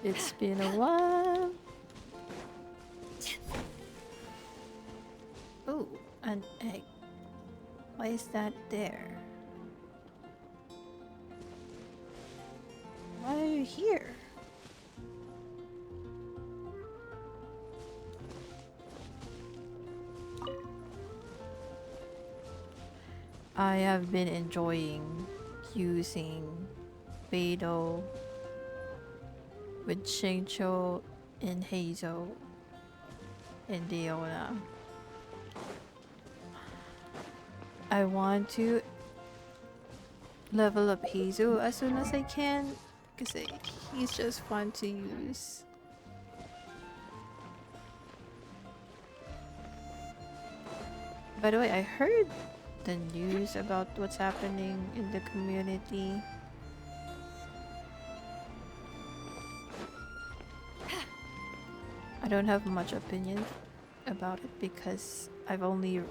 It's been a while. Oh, an egg. Why is that there? Why are you here? I have been enjoying using Beetle with Shingcho and Hazel and Diona. I want to level up Hazel as soon as I can because he's just fun to use. By the way, I heard the news about what's happening in the community. I don't have much opinion about it because I've only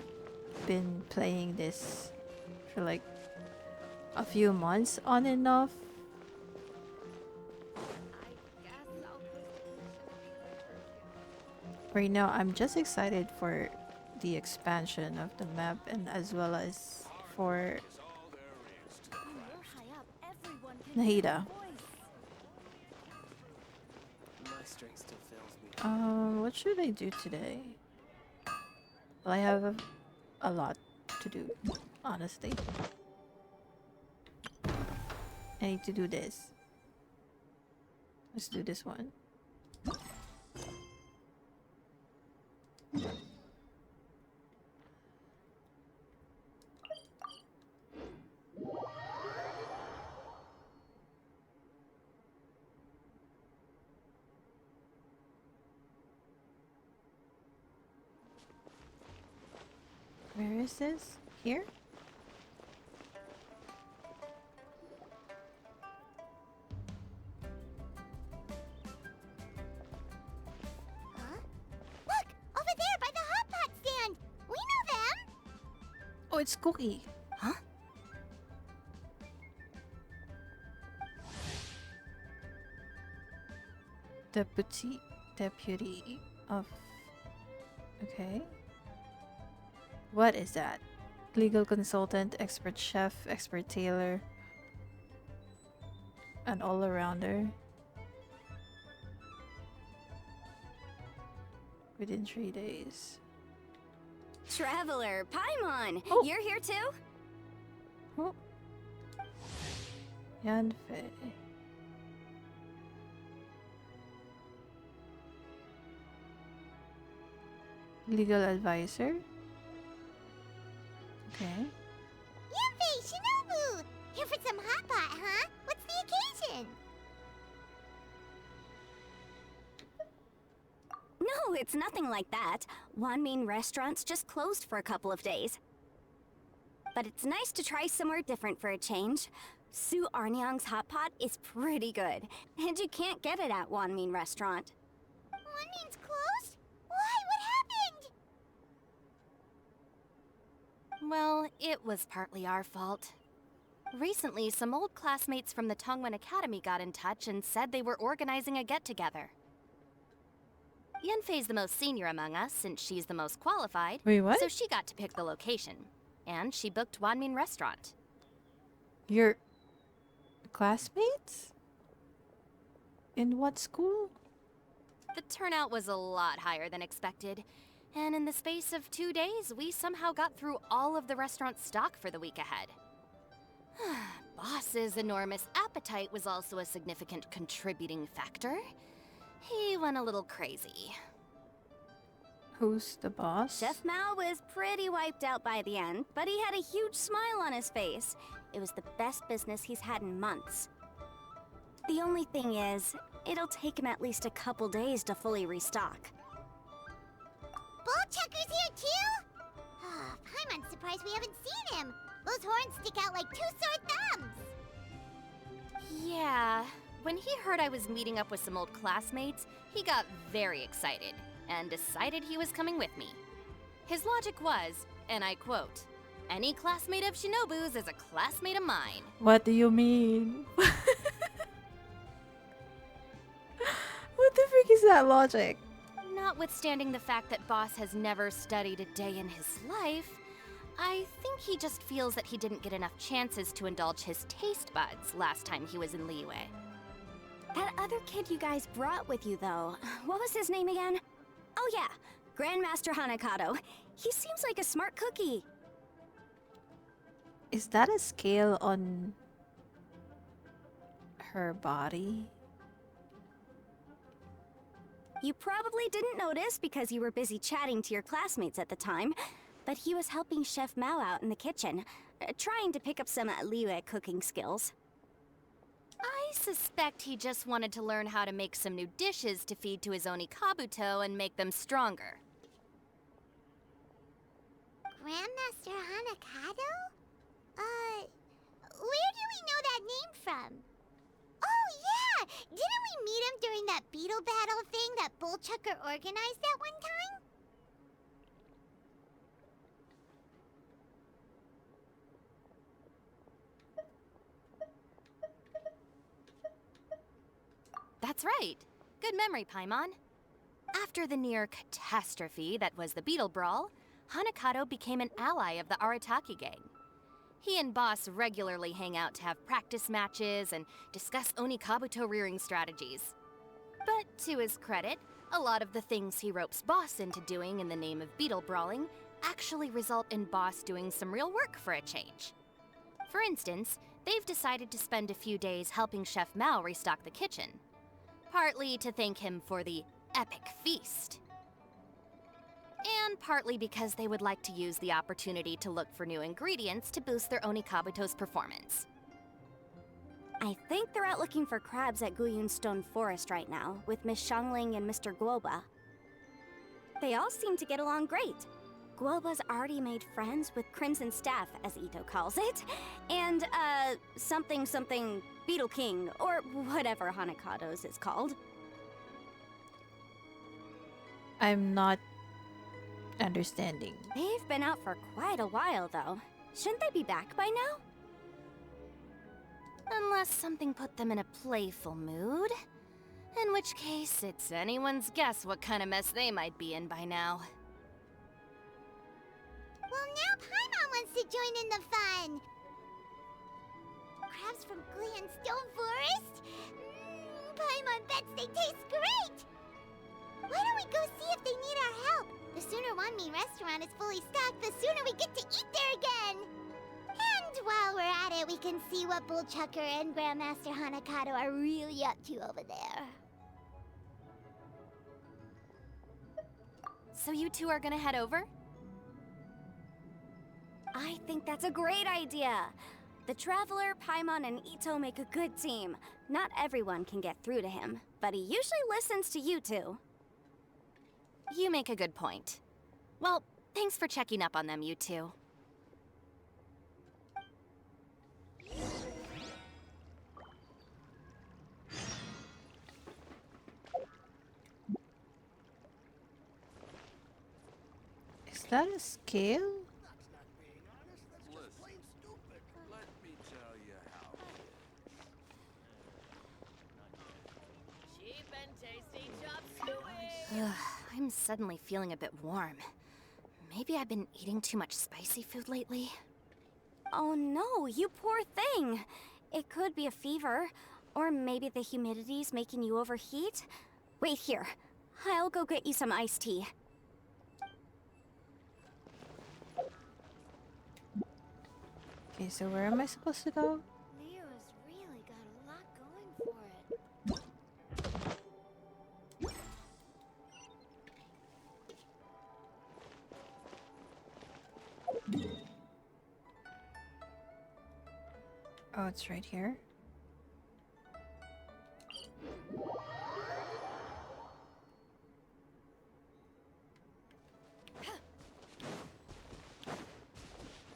been playing this for like a few months on and off. Right now, I'm just excited for the expansion of the map and as well as for Nahida. What should I do today? Well, I have a lot to do, honestly. I need to do this. Let's do this one. Where is this? Here? Huh? Look! Over there by the hot pot stand! We know them! Oh, it's Cookie. Huh? Deputy of... Okay. What is that? Legal consultant, expert chef, expert tailor, an all-arounder. Within 3 days. Traveler, Paimon! Oh. You're here too? Oh. Yanfei. Legal advisor. Okay. Yanfei, Shinobu! Here for some hot pot, huh? What's the occasion? No, it's nothing like that. Wanmin Restaurant's just closed for a couple of days. But it's nice to try somewhere different for a change. Su Arnyang's hot pot is pretty good, and you can't get it at Wanmin Restaurant. Wanmin's closed? Why? What happened? Well, it was partly our fault. Recently, some old classmates from the Tongwen Academy got in touch and said they were organizing a get-together. Yanfei's the most senior among us, since she's the most qualified. Wait, what? So she got to pick the location. And she booked Wanmin Restaurant. Your classmates? In what school? The turnout was a lot higher than expected. And in the space of 2 days, we somehow got through all of the restaurant's stock for the week ahead. Boss's enormous appetite was also a significant contributing factor. He went a little crazy. Who's the boss? Chef Mao was pretty wiped out by the end, but he had a huge smile on his face. It was the best business he's had in months. The only thing is, it'll take him at least a couple days to fully restock. Bullchucker's here too? Paimon's surprised we haven't seen him. Those horns stick out like two sore thumbs. Yeah, when he heard I was meeting up with some old classmates, he got very excited and decided he was coming with me. His logic was, and I quote, "Any classmate of Shinobu's is a classmate of mine." What do you mean? frick is that logic? Notwithstanding the fact that Boss has never studied a day in his life, I think he just feels that he didn't get enough chances to indulge his taste buds last time he was in Liyue. That other kid you guys brought with you, though, what was his name again? Oh yeah, Grandmaster Hanakado. He seems like a smart cookie. Is that a scale on her body? You probably didn't notice because you were busy chatting to your classmates at the time, but he was helping Chef Mao out in the kitchen, trying to pick up some Liyue cooking skills. I suspect he just wanted to learn how to make some new dishes to feed to his Oni Kabuto and make them stronger. Grandmaster Hanakado? Where do we know that name from? Oh, yeah! Didn't we meet him during that Beetle battle thing that Bullchucker organized that one time? That's right. Good memory, Paimon. After the near catastrophe that was the Beetle Brawl, Hanakado became an ally of the Arataki gang. He and Boss regularly hang out to have practice matches and discuss Oni Kabuto rearing strategies. But to his credit, a lot of the things he ropes Boss into doing in the name of Beetle Brawling actually result in Boss doing some real work for a change. For instance, they've decided to spend a few days helping Chef Mao restock the kitchen. Partly to thank him for the epic feast. And partly because they would like to use the opportunity to look for new ingredients to boost their Oni Kabuto's performance. I think they're out looking for crabs at Guyun Stone Forest right now, with Miss Shangling and Mr. Guoba. They all seem to get along great. Guoba's already made friends with Crimson Staff, as Ito calls it, and, something Beetle King, or whatever Hanakado's is called. I'm not understanding. They've been out for quite a while, though. Shouldn't they be back by now? Unless something put them in a playful mood. In which case, it's anyone's guess what kind of mess they might be in by now. Well, now Paimon wants to join in the fun! Crabs from Guyun Stone Forest? Paimon bets they taste great! Why don't we go see if they need our help? The sooner Wanmi restaurant is fully stocked, the sooner we get to eat there again! And while we're at it, we can see what Bullchucker and Grandmaster Hanakado are really up to over there. So you two are gonna head over? I think that's a great idea! The Traveler, Paimon, and Ito make a good team. Not everyone can get through to him, but he usually listens to you two. You make a good point. Well, thanks for checking up on them, you two. Is that a scale? Let me tell you how. Cheap and tasty chop suey. I'm suddenly feeling a bit warm. Maybe I've been eating too much spicy food lately. Oh no, you poor thing! It could be a fever, or maybe the humidity's making you overheat. Wait here, I'll go get you some iced tea. Okay, so where am I supposed to go? Leo's really got a lot going for it. Oh, it's right here.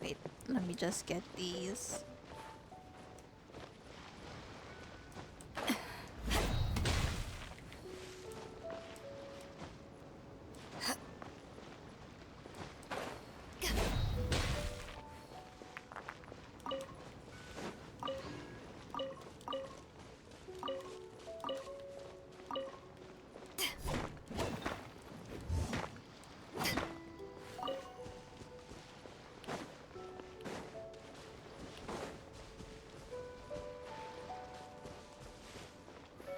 Wait, let me just get these.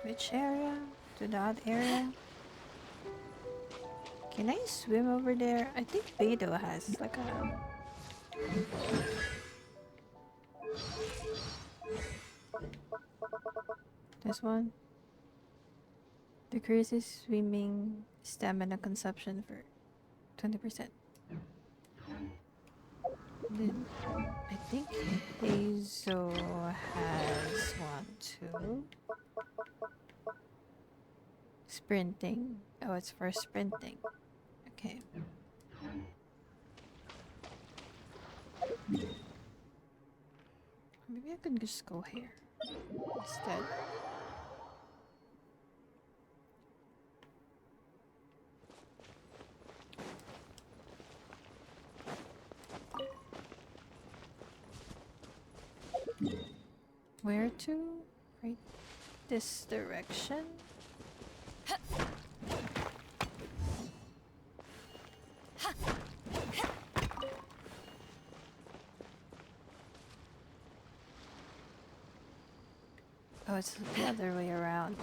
Which area? To that area? Can I swim over there? I think Beetle has like a... This one? Decreases swimming stamina consumption for 20%. Then I think Hazel has one too. Sprinting. Oh, it's for sprinting. Okay. Maybe I can just go here instead. Where to? Right this direction? Oh, it's the other way around.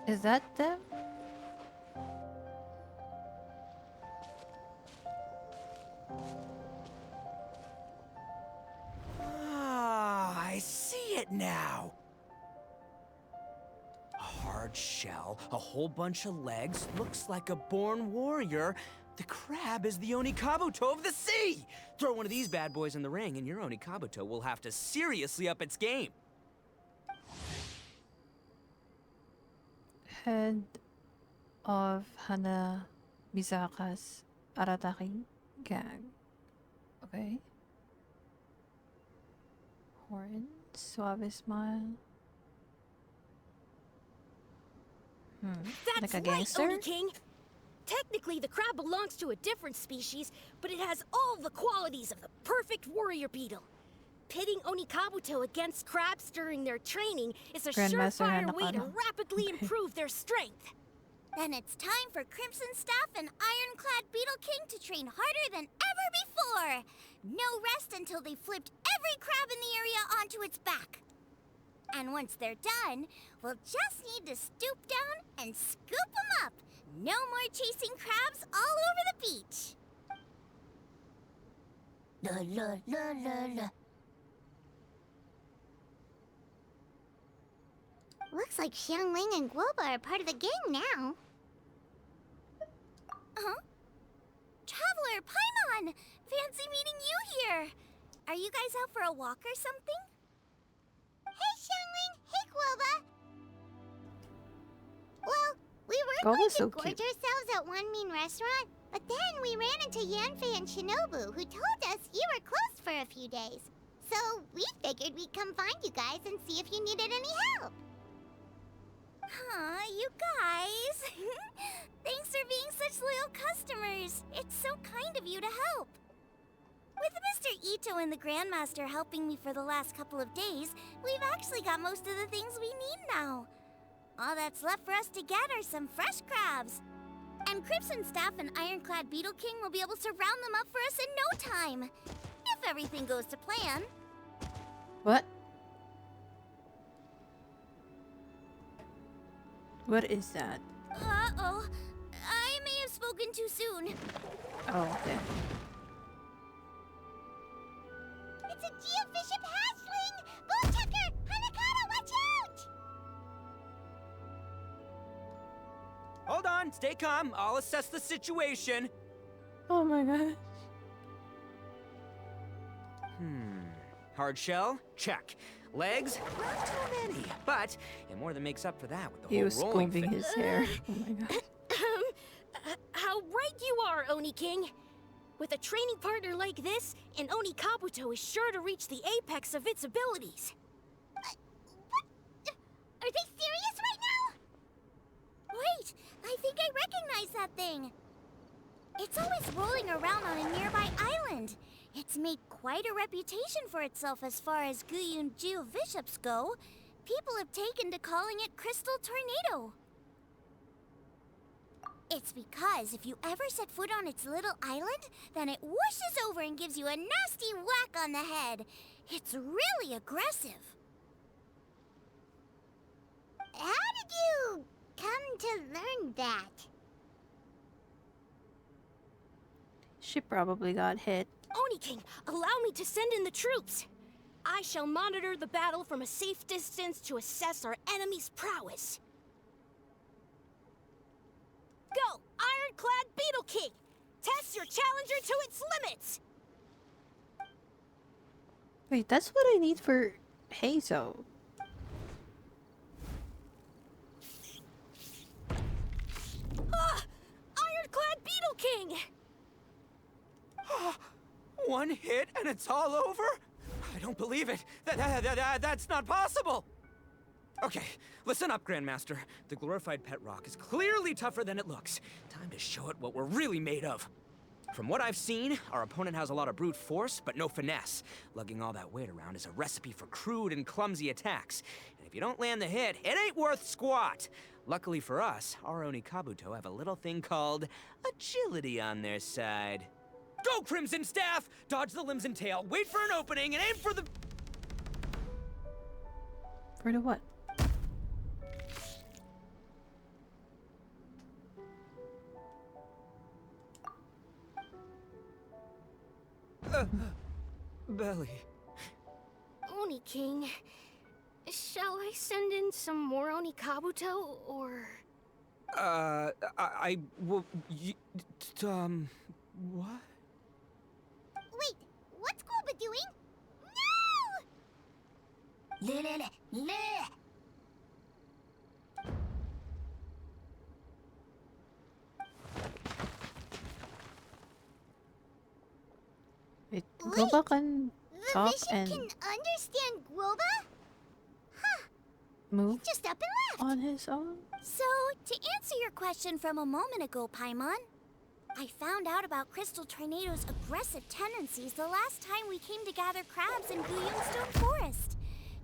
Is that them? Ah, I see it now. A hard shell, a whole bunch of legs, looks like a born warrior. The crab is the Onikabuto of the sea! Throw one of these bad boys in the ring and your Onikabuto will have to seriously up its game. Head of Hana Misaka's Arataki gang. Okay. Horn, suave smile. That's Like a right, gangster? Oni King. Technically, the crab belongs to a different species, but it has all the qualities of the perfect warrior beetle. Pitting Onikabuto against crabs during their training is a Grandmaster surefire way to Hanakana. rapidly improve their strength. Then it's time for Crimson Staff and Ironclad Beetle King to train harder than ever before. No rest until they've flipped every crab in the area onto its back. And once they're done, we'll just need to stoop down and scoop them up. No more chasing crabs all over the beach. La la la la la. Looks like Xiangling and Guoba are part of the gang now. Huh? Traveler, Paimon! Fancy meeting you here! Are you guys out for a walk or something? Hey, Xiangling! Hey, Guoba! Well, we were going Guoba's to so gorge cute. ourselves at One Mean Restaurant, but then we ran into Yanfei and Shinobu, who told us you were closed for a few days. So we figured we'd come find you guys and see if you needed any help. Aw, you guys. Thanks for being such loyal customers. It's so kind of you to help. With Mr. Ito and the Grandmaster helping me for the last couple of days, we've actually got most of the things we need now. All that's left for us to get are some fresh crabs. And Crimson Staff and Ironclad Beetle King will be able to round them up for us in no time. If everything goes to plan. What? What is that? Uh-oh. I may have spoken too soon. Oh, okay. Hold on, stay calm. I'll assess the situation. Oh my god. Hard shell? Check. Legs? Not too many, but it more than makes up for that with the He whole was rolling combing thing. his hair. Oh my god. How right you are, Oni King! With a training partner like this, an Oni Kabuto is sure to reach the apex of its abilities. What? Are they serious right now? Wait, I think I recognize that thing. It's always rolling around on a nearby island. It's made quite a reputation for itself as far as Guyun Geoviships go. People have taken to calling it Crystal Tornado. It's because if you ever set foot on its little island, then it whooshes over and gives you a nasty whack on the head. It's really aggressive. How did you come to learn that? She probably got hit. Oni King, allow me to send in the troops. I shall monitor the battle from a safe distance to assess our enemy's prowess. Go, Ironclad Beetle King! Test your challenger to its limits! Wait, that's what I need for Hazo. Ironclad Beetle King! One hit and it's all over? I don't believe it. That's not possible. Okay, listen up, Grandmaster. The glorified pet rock is clearly tougher than it looks. Time to show it what we're really made of. From what I've seen, our opponent has a lot of brute force, but no finesse. Lugging all that weight around is a recipe for crude and clumsy attacks. And if you don't land the hit, it ain't worth squat. Luckily for us, our Oni Kabuto have a little thing called agility on their side. Go, Crimson Staff! Dodge the limbs and tail, wait for an opening, and aim for the... For the what? Belly. Oni King, shall I send in some more Oni Kabuto, or... I will... what? Wait, what's Koba doing? No! Wait, Goba can The talk Vision and can understand Guoba? move Just up and left. on his own? So, to answer your question from a moment ago, Paimon, I found out about Crystal Tornado's aggressive tendencies the last time we came to gather crabs in Guyunstone Forest.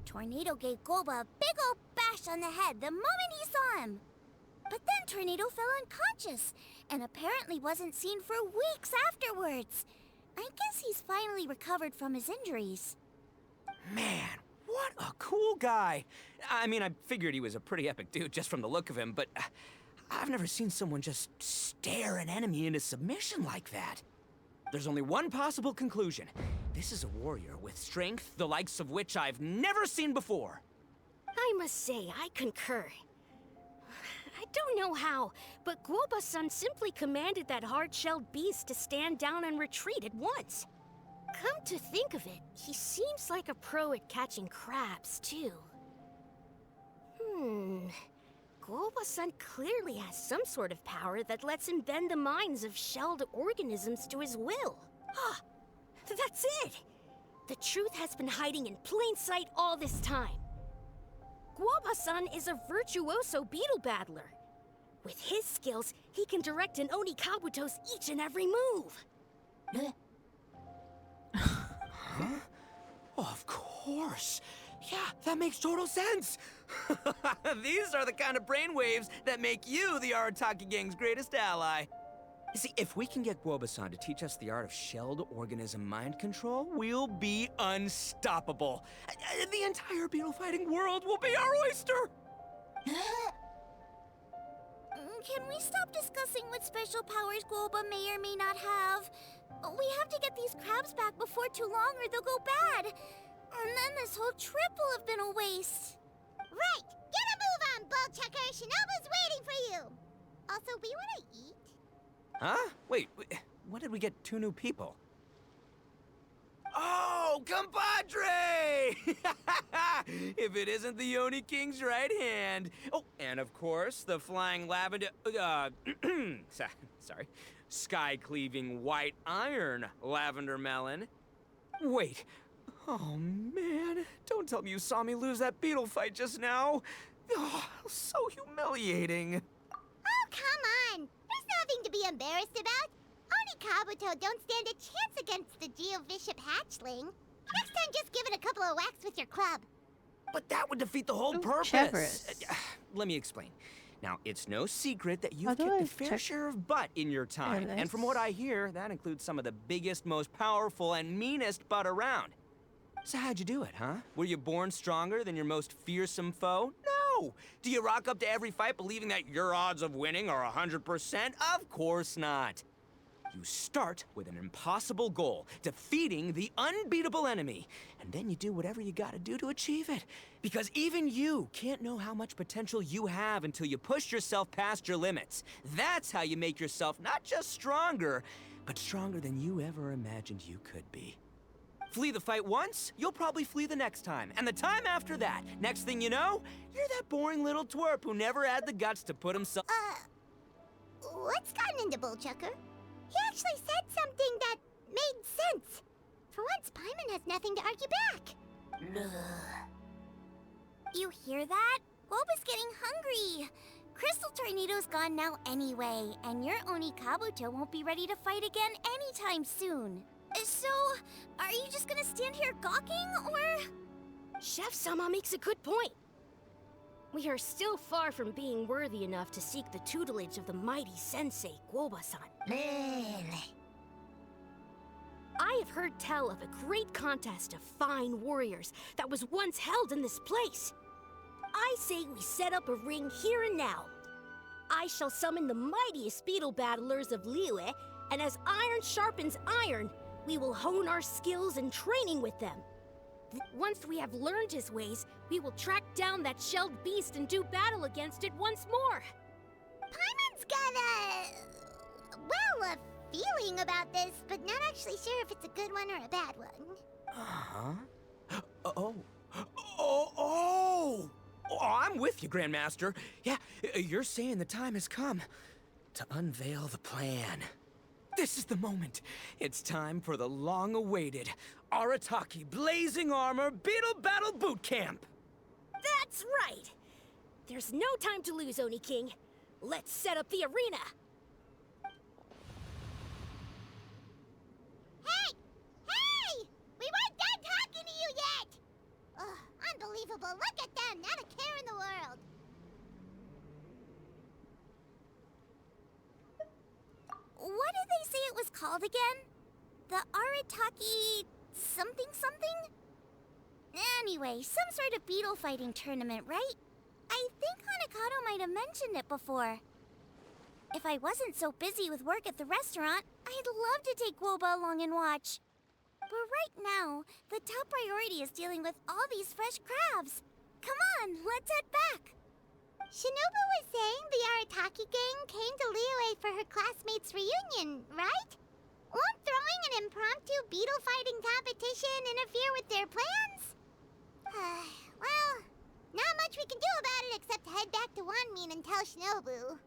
Tornado gave Goba a big old bash on the head the moment he saw him. But then Tornado fell unconscious and apparently wasn't seen for weeks afterwards. I guess he's finally recovered from his injuries. Man, what a cool guy. I mean, I figured he was a pretty epic dude just from the look of him, but I've never seen someone just stare an enemy into submission like that. There's only one possible conclusion. This is a warrior with strength, the likes of which I've never seen before. I must say, I concur. I don't know how, but Guoba-san simply commanded that hard-shelled beast to stand down and retreat at once. Come to think of it, he seems like a pro at catching crabs, too. Guoba-san clearly has some sort of power that lets him bend the minds of shelled organisms to his will. Ah, that's it! The truth has been hiding in plain sight all this time. Guoba-san is a virtuoso beetle battler. With his skills, he can direct an Oni Kabuto's each and every move. Oh, of course. Yeah, that makes total sense. These are the kind of brainwaves that make you the Arataki Gang's greatest ally. You see, if we can get Guoba-san to teach us the art of shelled organism mind control, we'll be unstoppable. The entire beetle fighting world will be our oyster. Can we stop discussing what special powers Guoba may or may not have? We have to get these crabs back before too long or they'll go bad. And then this whole trip will have been a waste. Right! Get a move on, Bull Checker! Shinobu's waiting for you! Huh? Wait, when did we get 2 new people? Oh, compadre! If it isn't the Oni King's right hand. Oh, and of course, the flying lavender, sorry, sky-cleaving white iron lavender melon. Wait, oh man, don't tell me you saw me lose that Beetle fight just now. Oh, so humiliating. Oh, come on! There's nothing to be embarrassed about. Oni Kabuto don't stand a chance against the Geovishap hatchling. Next time, just give it a couple of whacks with your club. But that would defeat the whole Oh, purpose. Cheverus. Let me explain. Now, it's no secret that How you've do kicked I a fair check share of butt in your time. And from what I hear, that includes some of the biggest, most powerful, and meanest butt around. So how'd you do it, huh? Were you born stronger than your most fearsome foe? No! Do you rock up to every fight believing that your odds of winning are 100%? Of course not. You start with an impossible goal, defeating the unbeatable enemy. And then you do whatever you gotta do to achieve it. Because even you can't know how much potential you have until you push yourself past your limits. That's how you make yourself not just stronger, but stronger than you ever imagined you could be. Flee the fight once, you'll probably flee the next time. And the time after that, next thing you know, you're that boring little twerp who never had the guts to put himself... What's gotten into Bullchucker? He actually said something that made sense. For once, Paimon has nothing to argue back. You hear that? Boba's getting hungry. Crystal Tornado's gone now anyway, and your Oni Kabuto won't be ready to fight again anytime soon. So, are you just gonna stand here gawking, or...? Chef-sama makes a good point. We are still far from being worthy enough to seek the tutelage of the mighty sensei, Guoba-san. I have heard tell of a great contest of fine warriors that was once held in this place. I say we set up a ring here and now. I shall summon the mightiest beetle battlers of Liyue, and as iron sharpens iron, we will hone our skills and training with them. Once we have learned his ways, we will track down that shelled beast and do battle against it once more. Paimon's got a feeling about this, but not actually sure if it's a good one or a bad one. Uh-huh. Oh, I'm with you, Grandmaster. Yeah, you're saying the time has come to unveil the plan. This is the moment. It's time for the long-awaited Arataki Blazing Armor Beetle Battle Boot Camp. That's right! There's no time to lose, Oni King. Let's set up the arena. Hey! We weren't done talking to you yet! Ugh, unbelievable. Look at them. Not a care in the world. What did they say it was called again? The Arataki... something? Anyway, some sort of beetle fighting tournament, right? I think Hanakato might have mentioned it before. If I wasn't so busy with work at the restaurant, I'd love to take Guoba along and watch. But right now, the top priority is dealing with all these fresh crabs. Come on, let's head back. Shinobu was saying the Arataki gang came to Liyue for her classmates' reunion, right? Won't throwing an impromptu beetle fighting competition interfere with their plans? Well, not much we can do about it except head back to Wanmin and tell Shinobu.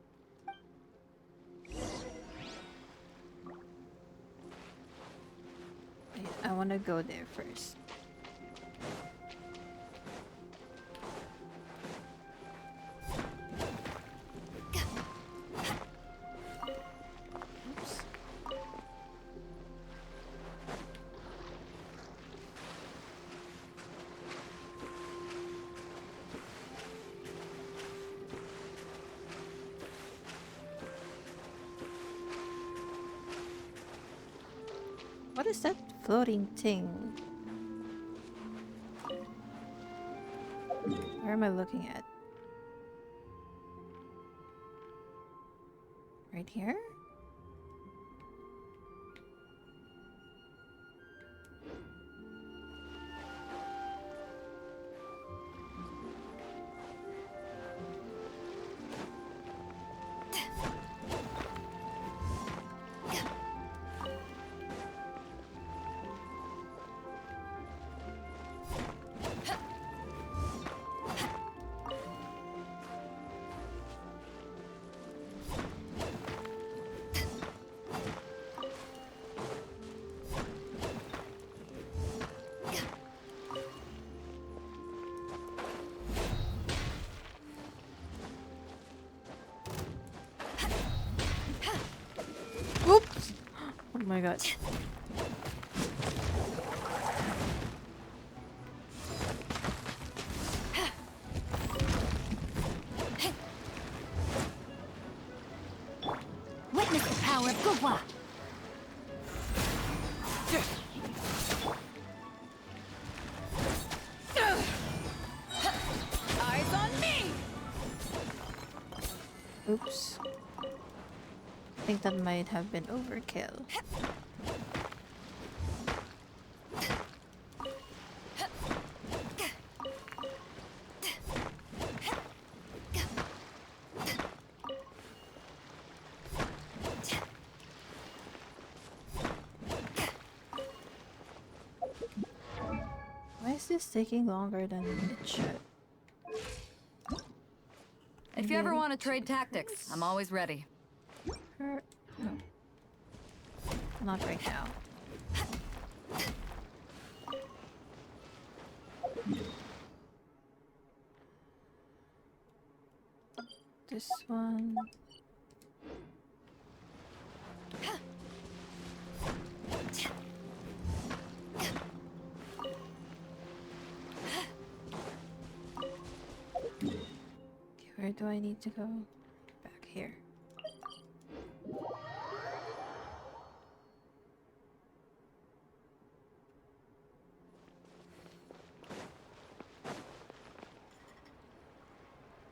I want to go there first. Oops. What is that floating thing? Where am I looking at? Right here? Oh my god. Witness the power of Gwa. Eyes on me! Oops. I think that might have been overkill. Why is this taking longer than it should? If you ever want to trade tactics, I'm always ready. No. Not right now. This one. Okay, where do I need to go? Back here.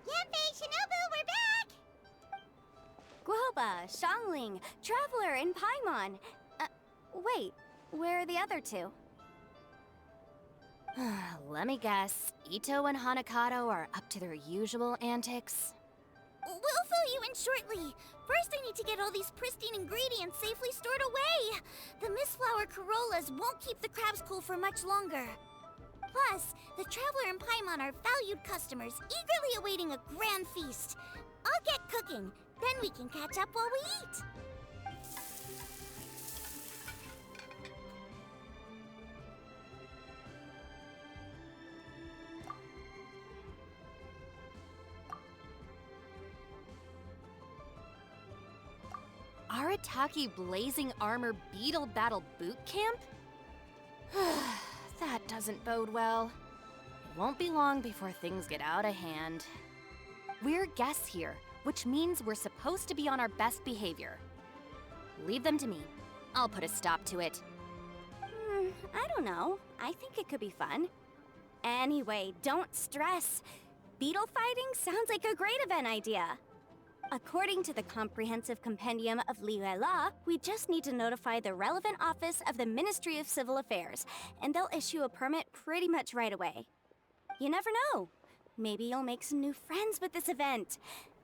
Yanfei, Shinobu, we're back! Guoba, Xiangling, Traveler, and Paimon. Wait, where are the other two? Let me guess. Ito and Hanakato are up to their usual antics. We'll fill you in shortly. First, I need to get all these pristine ingredients safely stored away. The Mistflower Corollas won't keep the crabs cool for much longer. Plus, the Traveler and Paimon are valued customers, eagerly awaiting a grand feast. I'll get cooking, then we can catch up while we eat. Arataki Blazing Armor Beetle Battle Boot Camp? That doesn't bode well. It won't be long before things get out of hand. We're guests here, which means we're supposed to be on our best behavior. Leave them to me. I'll put a stop to it. I don't know. I think it could be fun. Anyway, don't stress. Beetle fighting sounds like a great event idea. According to the Comprehensive Compendium of Liyue Law, we just need to notify the relevant office of the Ministry of Civil Affairs, and they'll issue a permit pretty much right away. You never know. Maybe you'll make some new friends with this event.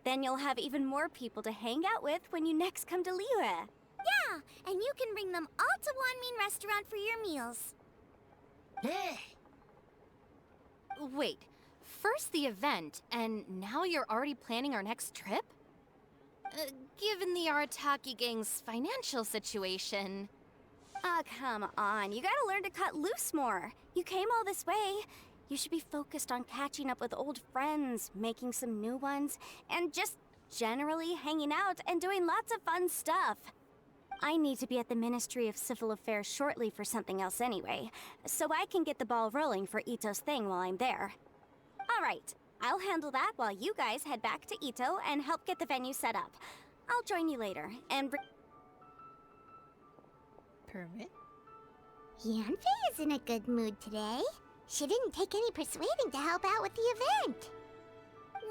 Then you'll have even more people to hang out with when you next come to Liyue. Yeah, and you can bring them all to Wanmin Restaurant for your meals. Wait, first the event, and now you're already planning our next trip? Given the Arataki gang's financial situation... Oh, come on. You gotta learn to cut loose more. You came all this way. You should be focused on catching up with old friends, making some new ones, and just generally hanging out and doing lots of fun stuff. I need to be at the Ministry of Civil Affairs shortly for something else anyway, so I can get the ball rolling for Ito's thing while I'm there. All right, I'll handle that while you guys head back to Ito and help get the venue set up. I'll join you later, and Permit? Yanfei is in a good mood today. She didn't take any persuading to help out with the event.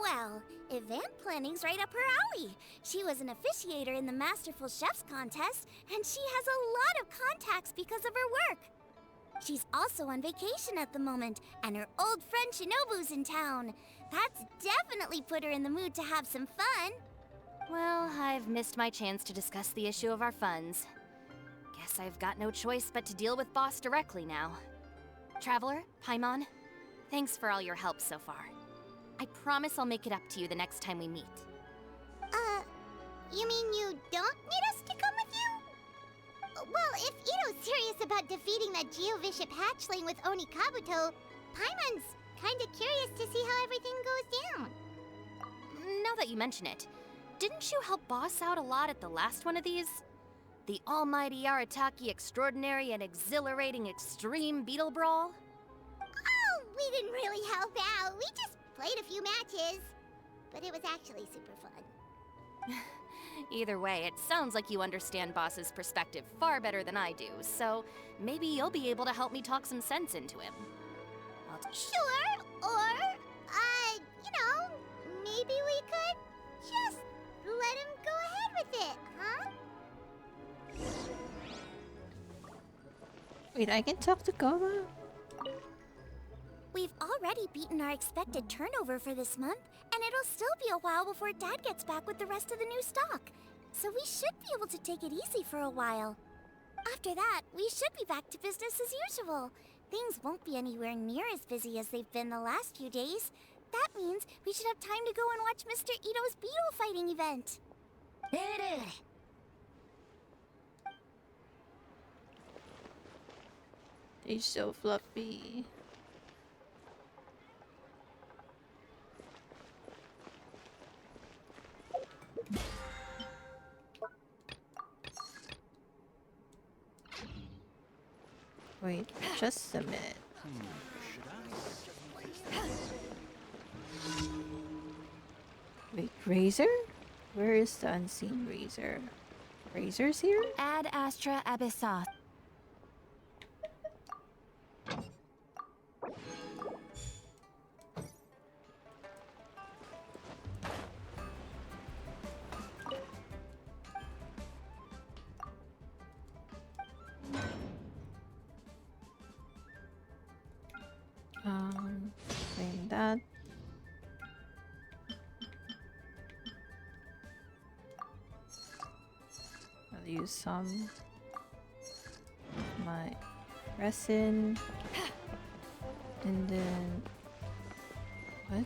Well, event planning's right up her alley. She was an officiator in the Masterful Chefs contest, and she has a lot of contacts because of her work. She's also on vacation at the moment, and her old friend Shinobu's in town. That's definitely put her in the mood to have some fun. Well, I've missed my chance to discuss the issue of our funds. Guess I've got no choice but to deal with Boss directly now. Traveler, Paimon, thanks for all your help so far. I promise I'll make it up to you the next time we meet. You mean you don't need us to come with you? Well, if Ito's serious about defeating that Geovishap hatchling with Oni Kabuto, Paimon's kinda curious to see how everything goes down. Now that you mention it, didn't you help Boss out a lot at the last one of these? The almighty Arataki extraordinary and exhilarating extreme Beetle Brawl? Oh, we didn't really help out. We just played a few matches. But it was actually super fun. Either way, it sounds like you understand Boss's perspective far better than I do, so maybe you'll be able to help me talk some sense into him. Sure, or, you know, maybe we could just let him go ahead with it, huh? Wait, I can talk to Goma? We've already beaten our expected turnover for this month, and it'll still be a while before Dad gets back with the rest of the new stock. So we should be able to take it easy for a while. After that, we should be back to business as usual. Things won't be anywhere near as busy as they've been the last few days. That means we should have time to go and watch Mr. Ito's Beetle fighting event. He's so fluffy. Wait, just a minute. Wait, Razor? Where is the unseen Razor? Razor's here? Ad Astra Abyssath. Claim that. I'll use some of my resin. And then... What?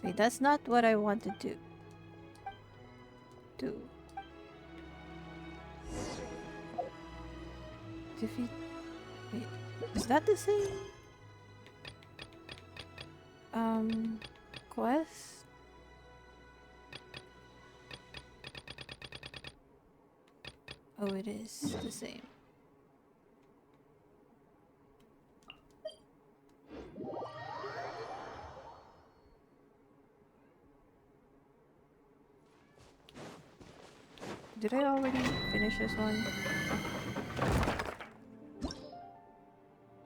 Wait, that's not what I wanted to do. Defeat. Wait, is that the same? Quest? Oh, it is the same. Did I already finish this one?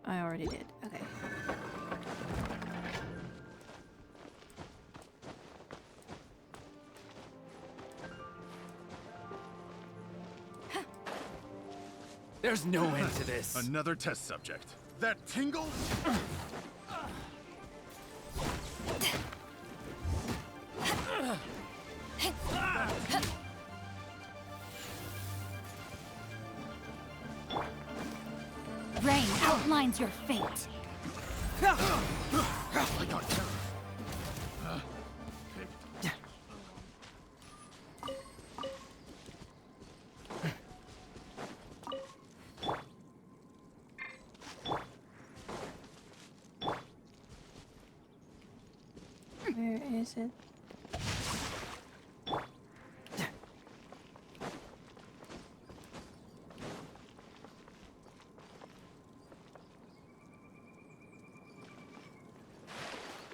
I already did. Okay. There's no end to this. Another test subject. That tingle? Rain outlines your fate. I got it. Where is it?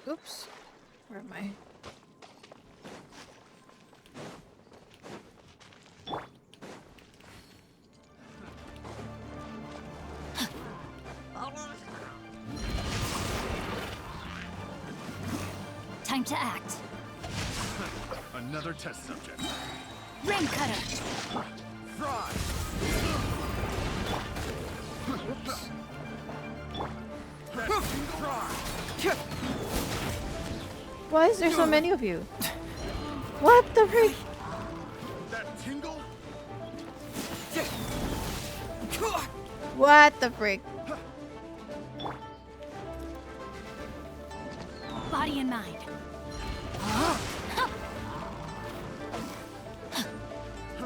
Oops. Where am I? Time to act. Another test subject. Rain cutter. Fry! That tingle? Fry! Why is there so many of you? What the freak? That tingle? What the frick? Body and mind.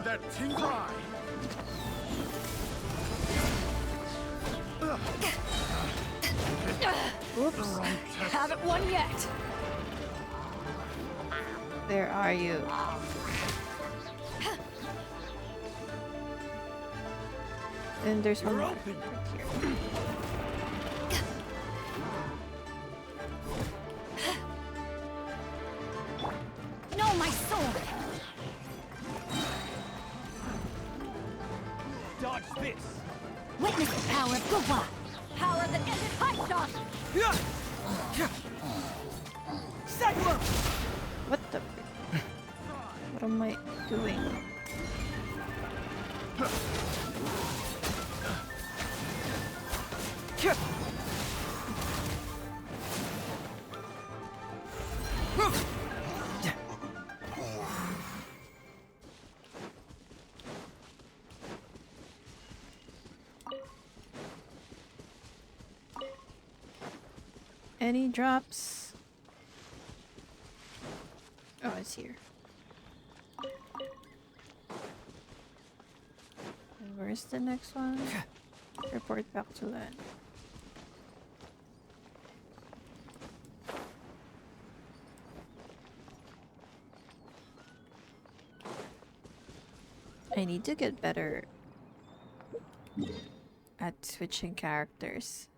That tingle? Fry! Oops. Haven't won yet. Where are you? And there's one more right here. No, my sword. Dodge this. Witness the power of Gova. Power that ended high shot. What the frick? What am I doing? Any drops? Oh, it's here. And where's the next one? Report back to land. I need to get better at switching characters.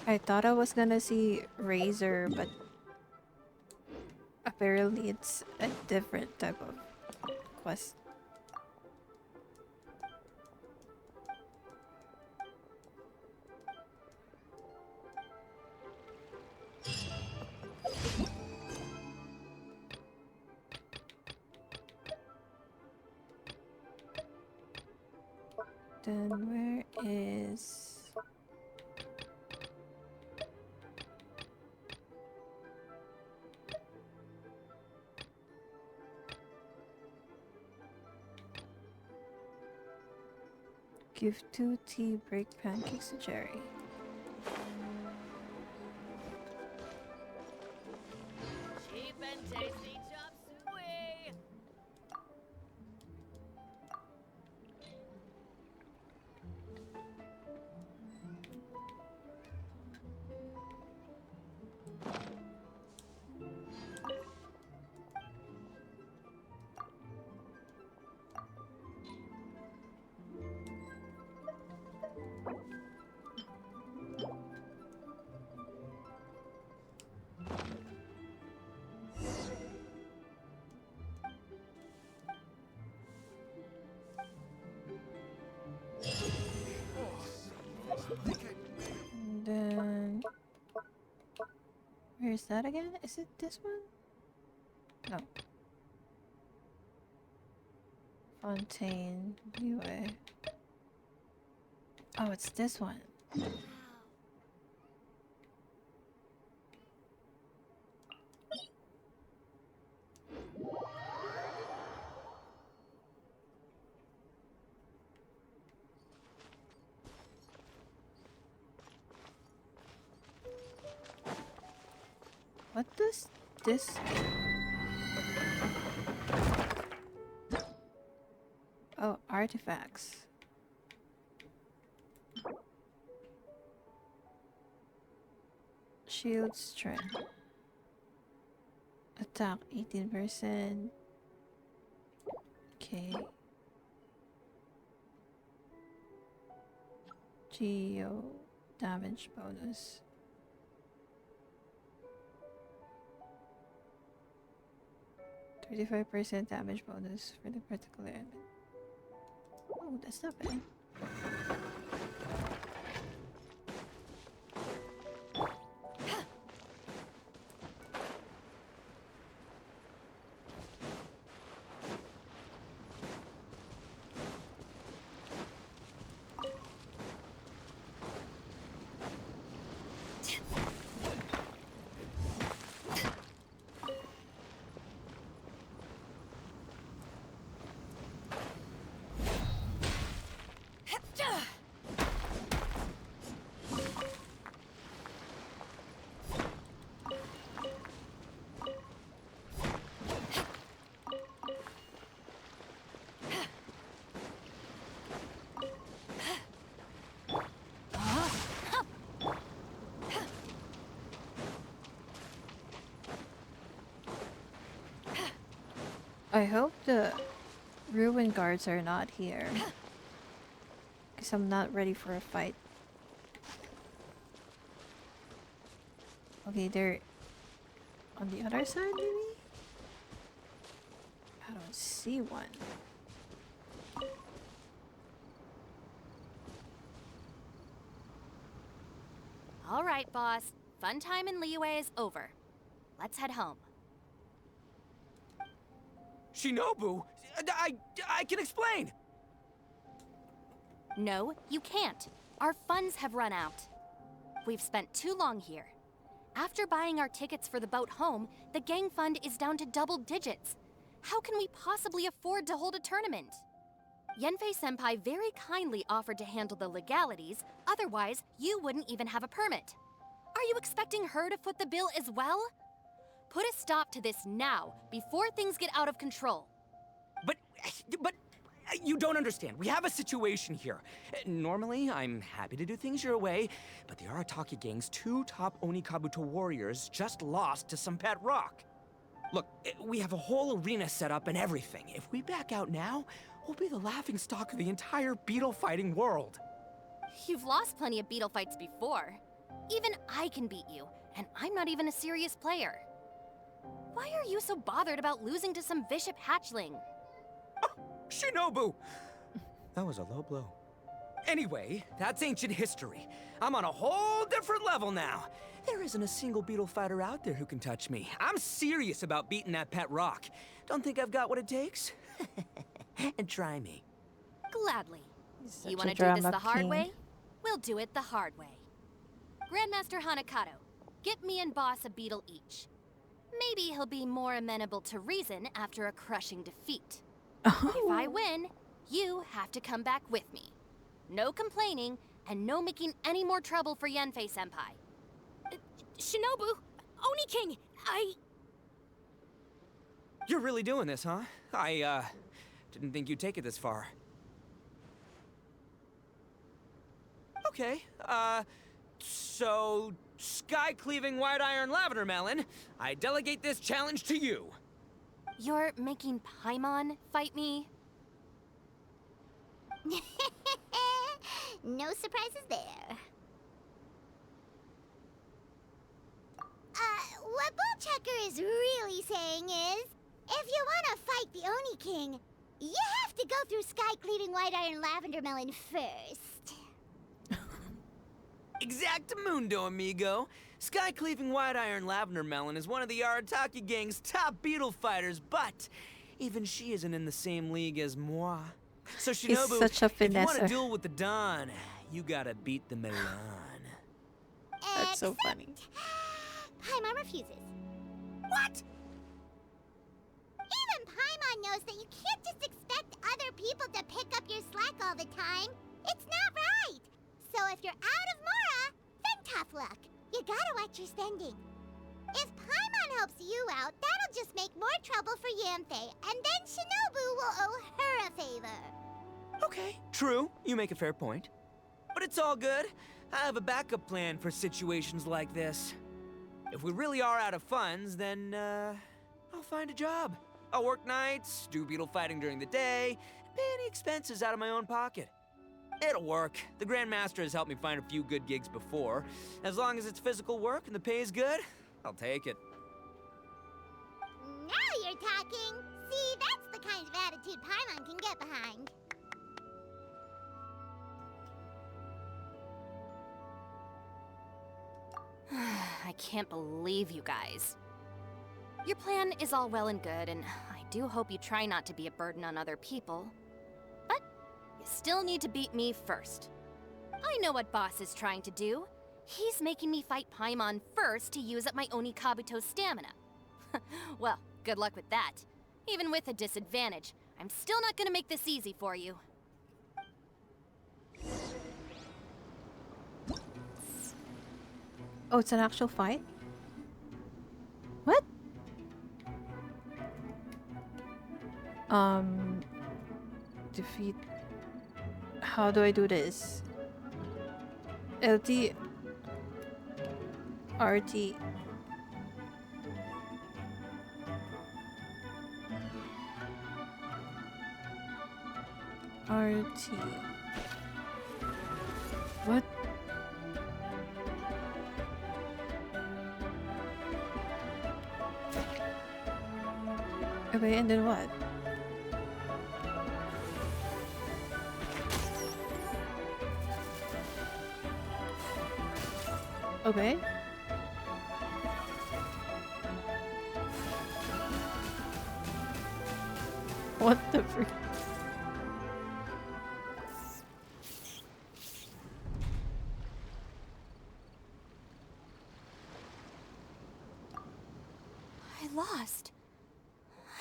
I thought I was gonna see Razor, but apparently it's a different type of quest. Then where is... Give 2 tea break pancakes to Jerry. Cheap and tasty chop suey. And then... Where is that again? Is it this one? No. Fontaine, UA. Oh, it's this one. What does this do? Oh, artifacts. Shield strength. Attack 18%. Okay. Geo damage bonus. %35% damage bonus for the particular enemy. Oh, that's not bad. I hope the ruin guards are not here. Because I'm not ready for a fight. Okay, they're on the other side, maybe? I don't see one. All right, boss. Fun time in Liyue is over. Let's head home. Shinobu, I can explain. No, you can't. Our funds have run out. We've spent too long here. After buying our tickets for the boat home, the gang fund is down to double digits. How can we possibly afford to hold a tournament? Yenfei-senpai very kindly offered to handle the legalities, otherwise you wouldn't even have a permit. Are you expecting her to foot the bill as well? Put a stop to this now, before things get out of control. But you don't understand. We have a situation here. Normally, I'm happy to do things your way, but the Arataki gang's 2 top Onikabuto warriors just lost to some pet rock. Look, we have a whole arena set up and everything. If we back out now, we'll be the laughingstock of the entire beetle fighting world. You've lost plenty of beetle fights before. Even I can beat you, and I'm not even a serious player. Why are you so bothered about losing to some bishop hatchling? Oh, Shinobu! That was a low blow. Anyway, that's ancient history. I'm on a whole different level now. There isn't a single beetle fighter out there who can touch me. I'm serious about beating that pet rock. Don't think I've got what it takes? And try me. Gladly. Such You a want to do drama this the hard king. way? We'll do it the hard way. Grandmaster Hanakato, get me and Boss a beetle each. Maybe he'll be more amenable to reason after a crushing defeat. If I win, you have to come back with me. No complaining, and no making any more trouble for Yenfei-senpai. Shinobu, Oni King, You're really doing this, huh? I didn't think you'd take it this far. Okay, so sky-cleaving white iron lavender melon, I delegate this challenge to you. You're making Paimon fight me? No surprises there. What Bullchecker is really saying is, if you want to fight the Oni King, you have to go through sky-cleaving white iron lavender melon first. Exactamundo, amigo. Sky-cleaving white iron lavender melon is one of the Arataki gang's top beetle fighters, but even she isn't in the same league as moi. So Shinobu, such a if you want to finesser. duel with the Don, you gotta beat the Milan. That's so funny. Paimon refuses. What? Even Paimon knows that you can't just expect other people to pick up your slack all the time. It's not right. So if you're out of Mora, then tough luck. You gotta watch your spending. If Paimon helps you out, that'll just make more trouble for Yanfei, and then Shinobu will owe her a favor. Okay, true. You make a fair point. But it's all good. I have a backup plan for situations like this. If we really are out of funds, then, I'll find a job. I'll work nights, do beetle fighting during the day, pay any expenses out of my own pocket. It'll work. The Grandmaster has helped me find a few good gigs before. As long as it's physical work and the pay is good, I'll take it. Now you're talking. See, that's the kind of attitude Paimon can get behind. I can't believe you guys. Your plan is all well and good, and I do hope you try not to be a burden on other people. But you still need to beat me first. I know what Boss is trying to do. He's making me fight Paimon first to use up my Oni Kabuto's stamina. Well, good luck with that. Even with a disadvantage, I'm still not gonna make this easy for you. Oh, it's an actual fight? What? Defeat. How do I do this? LT. RT. RT. What? Okay, and then what? Okay. What the freak? I lost.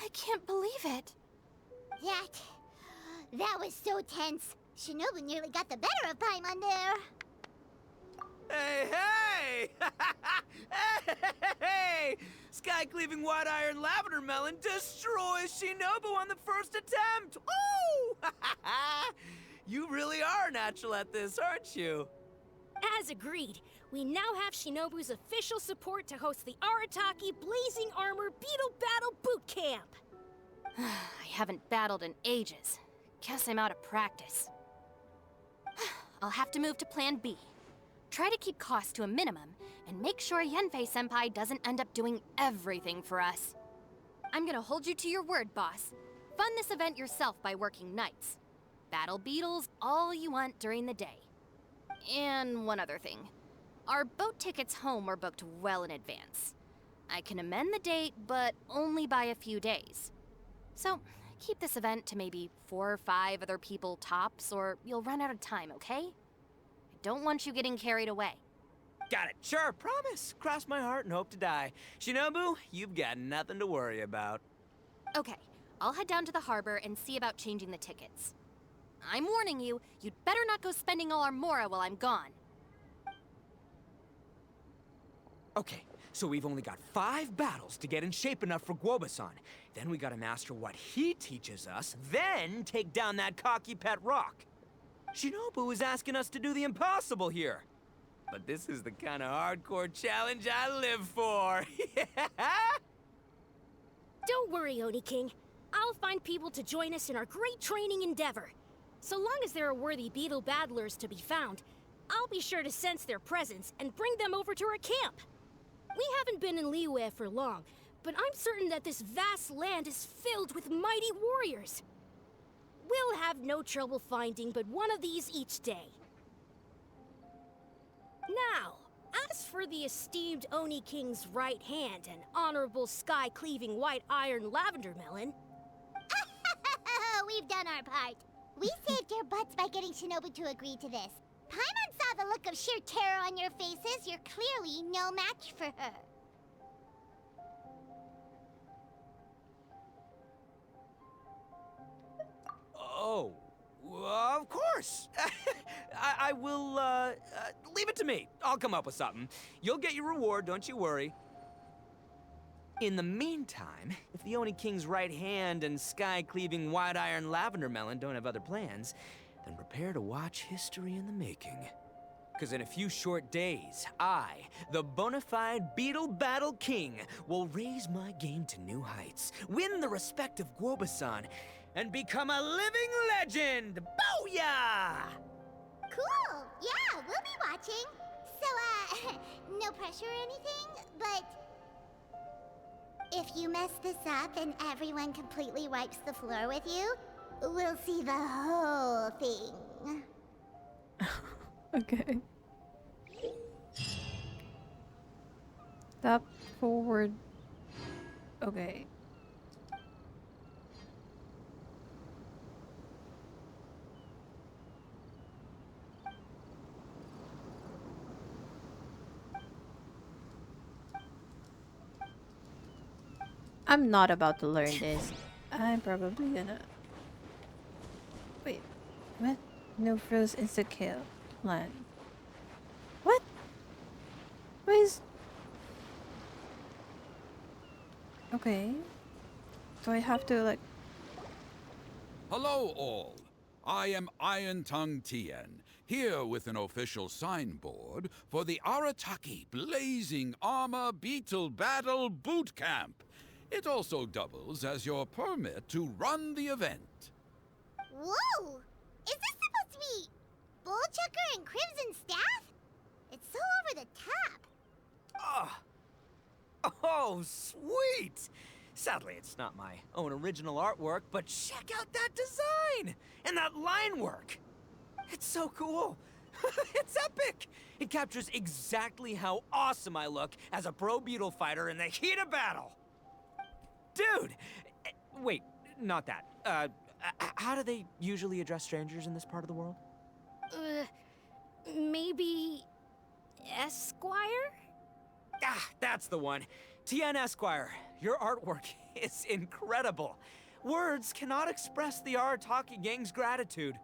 I can't believe it. That was so tense. Shinobu nearly got the better of Paimon there. Hey, hey! Hey! Sky-cleaving white iron lavender melon destroys Shinobu on the first attempt! Woo! You really are natural at this, aren't you? As agreed, we now have Shinobu's official support to host the Arataki Blazing Armor Beetle Battle Boot Camp. I haven't battled in ages. Guess I'm out of practice. I'll have to move to Plan B. Try to keep costs to a minimum, and make sure Yanfei-senpai doesn't end up doing everything for us. I'm gonna hold you to your word, boss. Fund this event yourself by working nights. Battle beetles all you want during the day. And one other thing. Our boat tickets home were booked well in advance. I can amend the date, but only by a few days. So, keep this event to maybe 4 or 5 other people tops, or you'll run out of time, okay? I don't want you getting carried away. Got it. Sure, promise. Cross my heart and hope to die. Shinobu, you've got nothing to worry about. Okay, I'll head down to the harbor and see about changing the tickets. I'm warning you, you'd better not go spending all our mora while I'm gone. Okay, so we've only got 5 battles to get in shape enough for Guoba-san. Then we gotta master what he teaches us, then take down that cocky pet rock. Shinobu is asking us to do the impossible here. But this is the kind of hardcore challenge I live for. Don't worry, Oni King. I'll find people to join us in our great training endeavor. So long as there are worthy beetle battlers to be found, I'll be sure to sense their presence and bring them over to our camp. We haven't been in Liyue for long, but I'm certain that this vast land is filled with mighty warriors. We'll have no trouble finding but one of these each day. Now, as for the esteemed Oni King's right hand and honorable sky-cleaving white iron lavender melon... We've done our part. We saved your butts by getting Shinobu to agree to this. Paimon saw the look of sheer terror on your faces. You're clearly no match for her. Oh, of course. I will, leave it to me. I'll come up with something. You'll get your reward, don't you worry. In the meantime, if the Oni King's right hand and sky-cleaving white iron lavender melon don't have other plans, then prepare to watch history in the making. Because in a few short days, I, the bona fide Beetle Battle King, will raise my game to new heights, win the respect of Guoba-san, and become a living legend! Booyah! Cool. Yeah, we'll be watching. So, no pressure or anything, but... if you mess this up and everyone completely wipes the floor with you, we'll see the whole thing. Okay. Step forward. Okay. I'm not about to learn this. I'm probably gonna... Wait. What? No frills insta-kill plan. What? What is... Okay. Do I have to, like... Hello, all. I am Iron Tongue Tien, here with an official signboard for the Arataki Blazing Armor Beetle Battle Boot Camp. It also doubles as your permit to run the event. Whoa! Is this supposed to be Bullchucker and Crimson Staff? It's so over the top. Oh, sweet! Sadly, it's not my own original artwork, but check out that design! And that line work! It's so cool! It's epic! It captures exactly how awesome I look as a pro Beetle fighter in the heat of battle! Dude! Wait, not that. How do they usually address strangers in this part of the world? Maybe... Esquire? Ah, that's the one. Tien Esquire, your artwork is incredible. Words cannot express the Arataki gang's gratitude.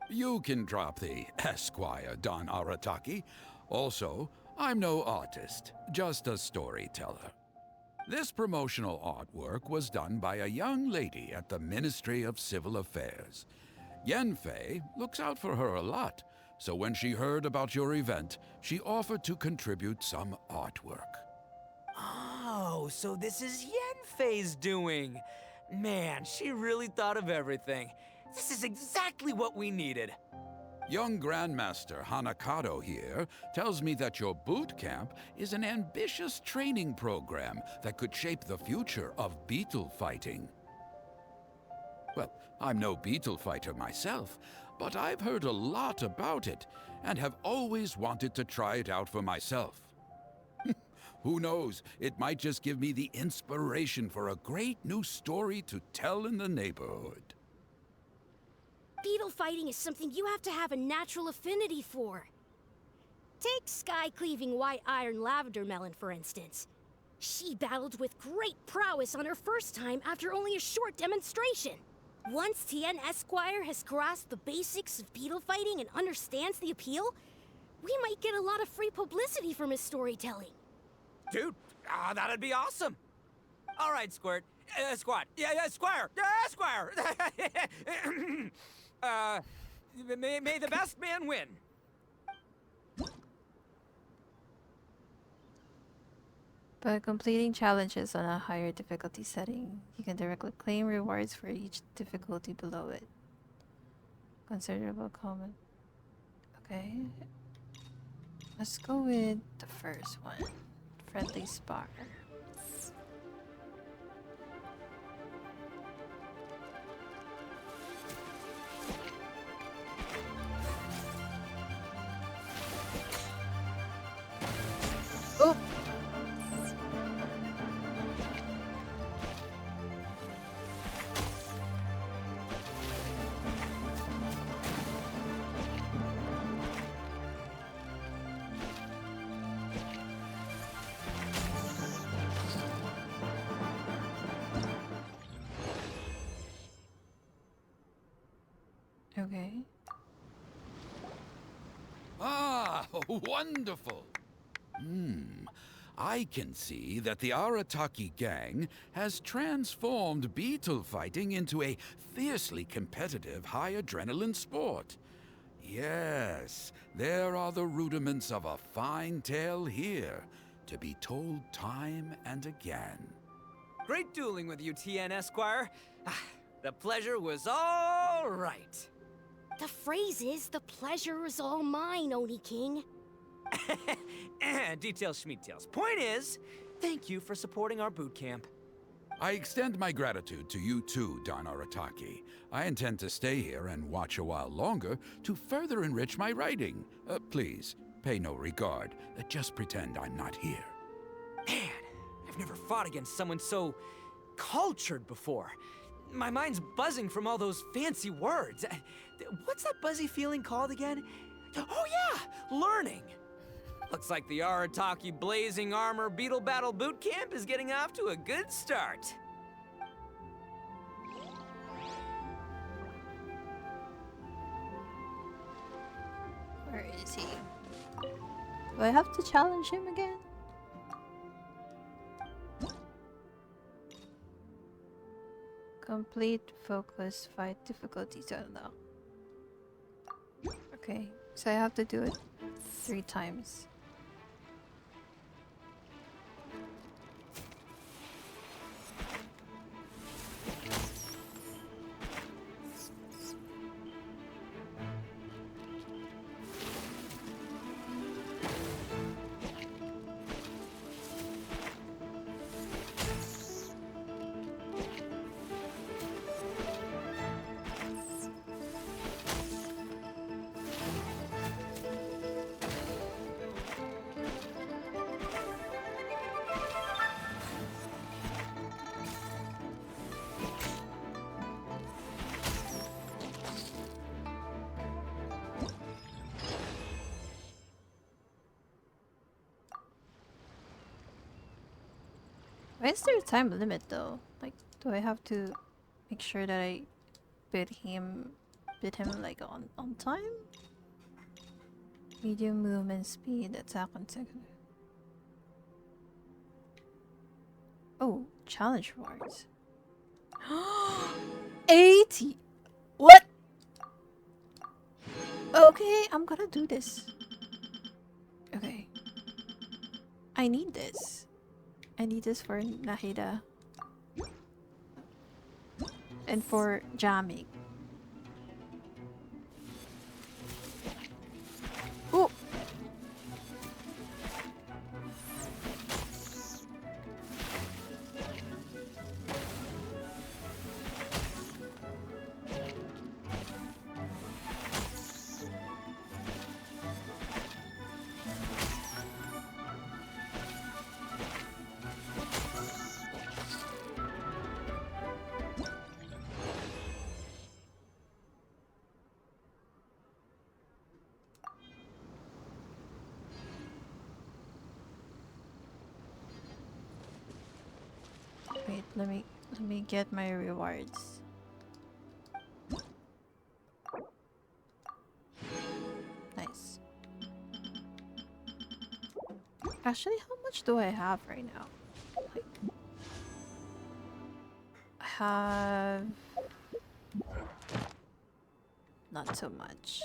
You can drop the Esquire, Don Arataki. Also, I'm no artist, just a storyteller. This promotional artwork was done by a young lady at the Ministry of Civil Affairs. Yenfei looks out for her a lot, so when she heard about your event, she offered to contribute some artwork. Oh, so this is Yenfei's doing. Man, she really thought of everything. This is exactly what we needed. Young Grandmaster Hanakado here tells me that your boot camp is an ambitious training program that could shape the future of beetle fighting. Well, I'm no beetle fighter myself, but I've heard a lot about it and have always wanted to try it out for myself. Who knows, it might just give me the inspiration for a great new story to tell in the neighborhood. Beetle fighting is something you have to have a natural affinity for. Take sky-cleaving white iron lavender melon, for instance. She battled with great prowess on her first time after only a short demonstration. Once Tien Esquire has grasped the basics of beetle fighting and understands the appeal, we might get a lot of free publicity from his storytelling. Dude, that'd be awesome. All right, Squirt. Squad. Yeah, Squire. Yeah, Squire. May the best man win. By completing challenges on a higher difficulty setting, you can directly claim rewards for each difficulty below it. Considerable comment. Okay. Let's go with the first one. Friendly Spar. Oh! Okay. Ah, wonderful! I can see that the Arataki gang has transformed beetle fighting into a fiercely competitive high-adrenaline sport. Yes, there are the rudiments of a fine tale here, to be told time and again. Great dueling with you, Tien Esquire. The pleasure was all right. The phrase is, the pleasure is all mine, Oni King. Details schmeetails. Point is, thank you for supporting our boot camp. I extend my gratitude to you too, Don Arataki. I intend to stay here and watch a while longer to further enrich my writing. Please, pay no regard. Just pretend I'm not here. Man, I've never fought against someone so cultured before. My mind's buzzing from all those fancy words. What's that buzzy feeling called again? Oh yeah, learning. Looks like the Arataki Blazing Armor Beetle Battle Boot Camp is getting off to a good start. Where is he? Do I have to challenge him again? Complete focus fight difficulty zone now. Okay, so I have to do it 3 times. Why is there a time limit though? Like, do I have to make sure that I bid him like on time? Medium movement speed, attack on second. Oh, challenge rewards. 80. What? Okay, I'm gonna do this. Okay. I need this. I need this for Nahida. And for jamming. Oh! Wait, let me get my rewards. Nice. Actually, how much do I have right now? Like, I have not so much.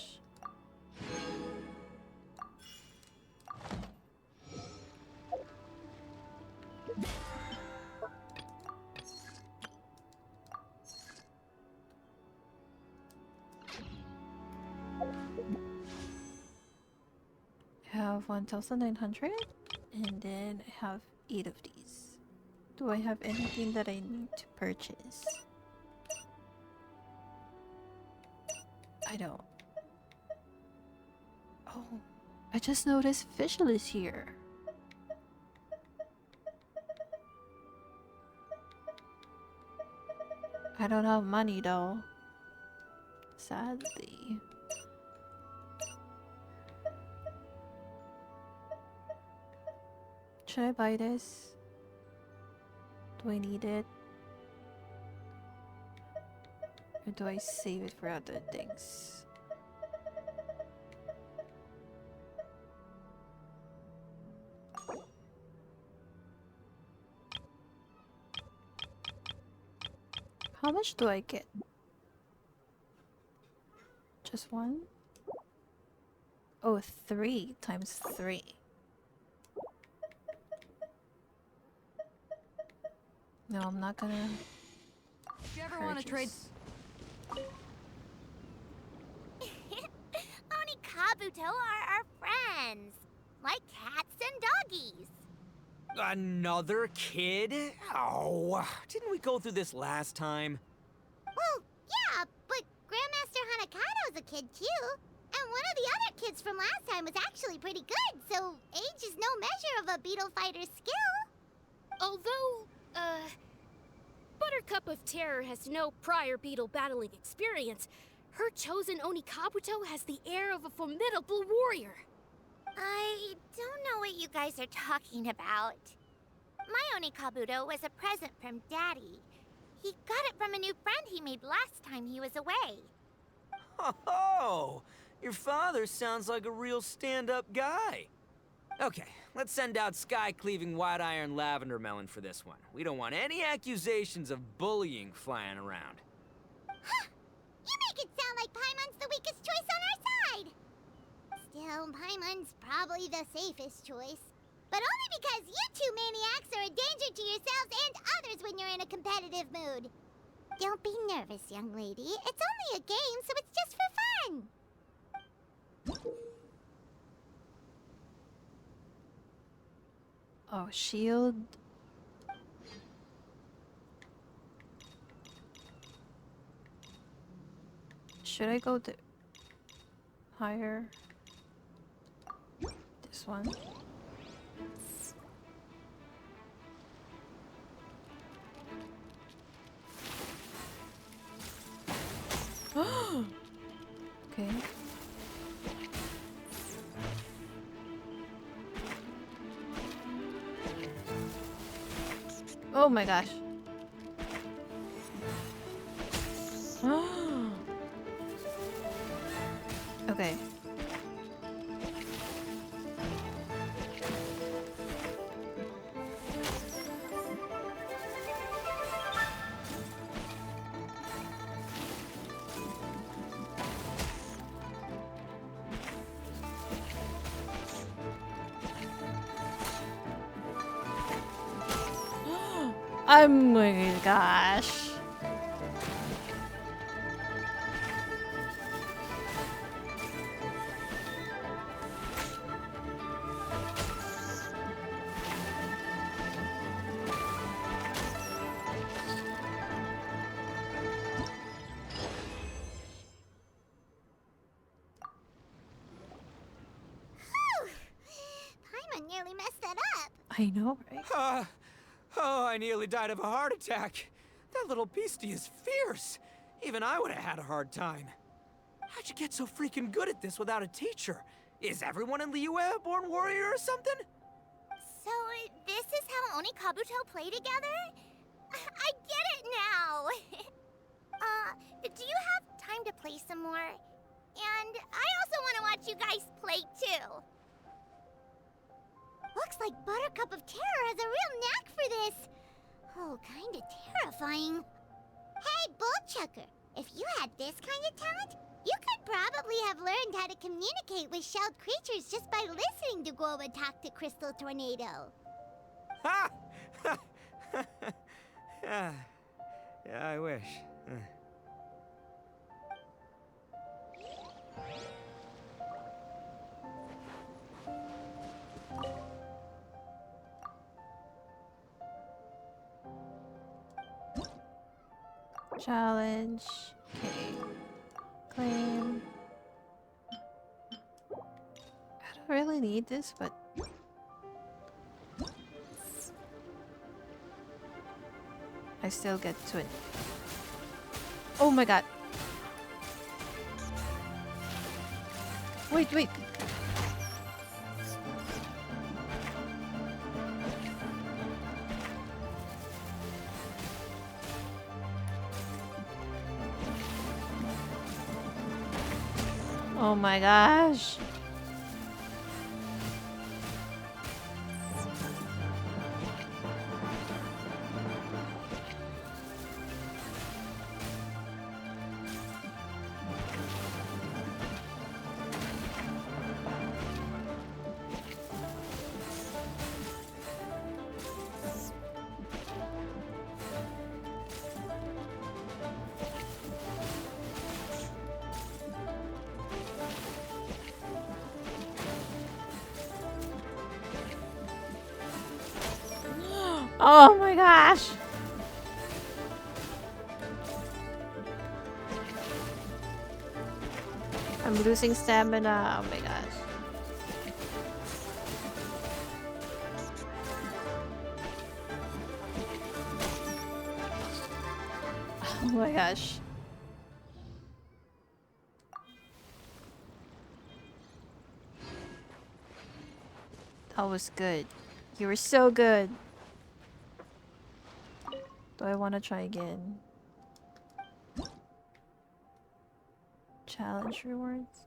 I have 1,900 and then I have 8 of these. Do I have anything that I need to purchase? I don't. Oh, I just noticed Fischl is here. I don't have money though. Sadly. Should I buy this? Do I need it? Or do I save it for other things? How much do I get? Just one? Oh, 3 times 3. No, I'm not gonna. If you ever want to trade, Oni Kabuto are our friends, like cats and doggies. Another kid? Oh, didn't we go through this last time? Well, yeah, but Grandmaster Hanakado's a kid too. And one of the other kids from last time was actually pretty good, so age is no measure of a beetle fighter's skill. Although, Buttercup of Terror has no prior beetle battling experience, her chosen Oni Kabuto has the air of a formidable warrior. I don't know what you guys are talking about. My Oni Kabuto was a present from Daddy. He got it from a new friend he made last time he was away. Oh, your father sounds like a real stand-up guy. Okay, let's send out Sky-Cleaving White Iron Lavender Melon for this one. We don't want any accusations of bullying flying around. Huh! You make it sound like Paimon's the weakest choice on our side! Still, Paimon's probably the safest choice. But only because you two maniacs are a danger to yourselves and others when you're in a competitive mood. Don't be nervous, young lady. It's only a game, so it's just for fun. Oh, shield. Should I go higher? This one. Okay. Oh my gosh. Okay. Oh my gosh. Paimon nearly messed that up. I know, right? Oh, I nearly died of a heart attack. That little beastie is fierce. Even I would have had a hard time. How'd you get so freaking good at this without a teacher? Is everyone in Liyue a born warrior or something? So, this is how Onikabuto play together? I get it now! Do you have time to play some more? And I also want to watch you guys play too. Looks like Buttercup of Terror has a real knack for this. Oh, kinda terrifying. Hey, Bullchucker, if you had this kind of talent, you could probably have learned how to communicate with shelled creatures just by listening to Guoba talk to Crystal Tornado. Ha! Yeah, I wish. Challenge. Okay. Claim. I don't really need this, but I still get to it. Oh my god. Wait, wait. Oh my gosh. Oh my gosh. I'm losing stamina. Oh my gosh. Oh my gosh. That was good. You were so good. Do I want to try again? Challenge rewards?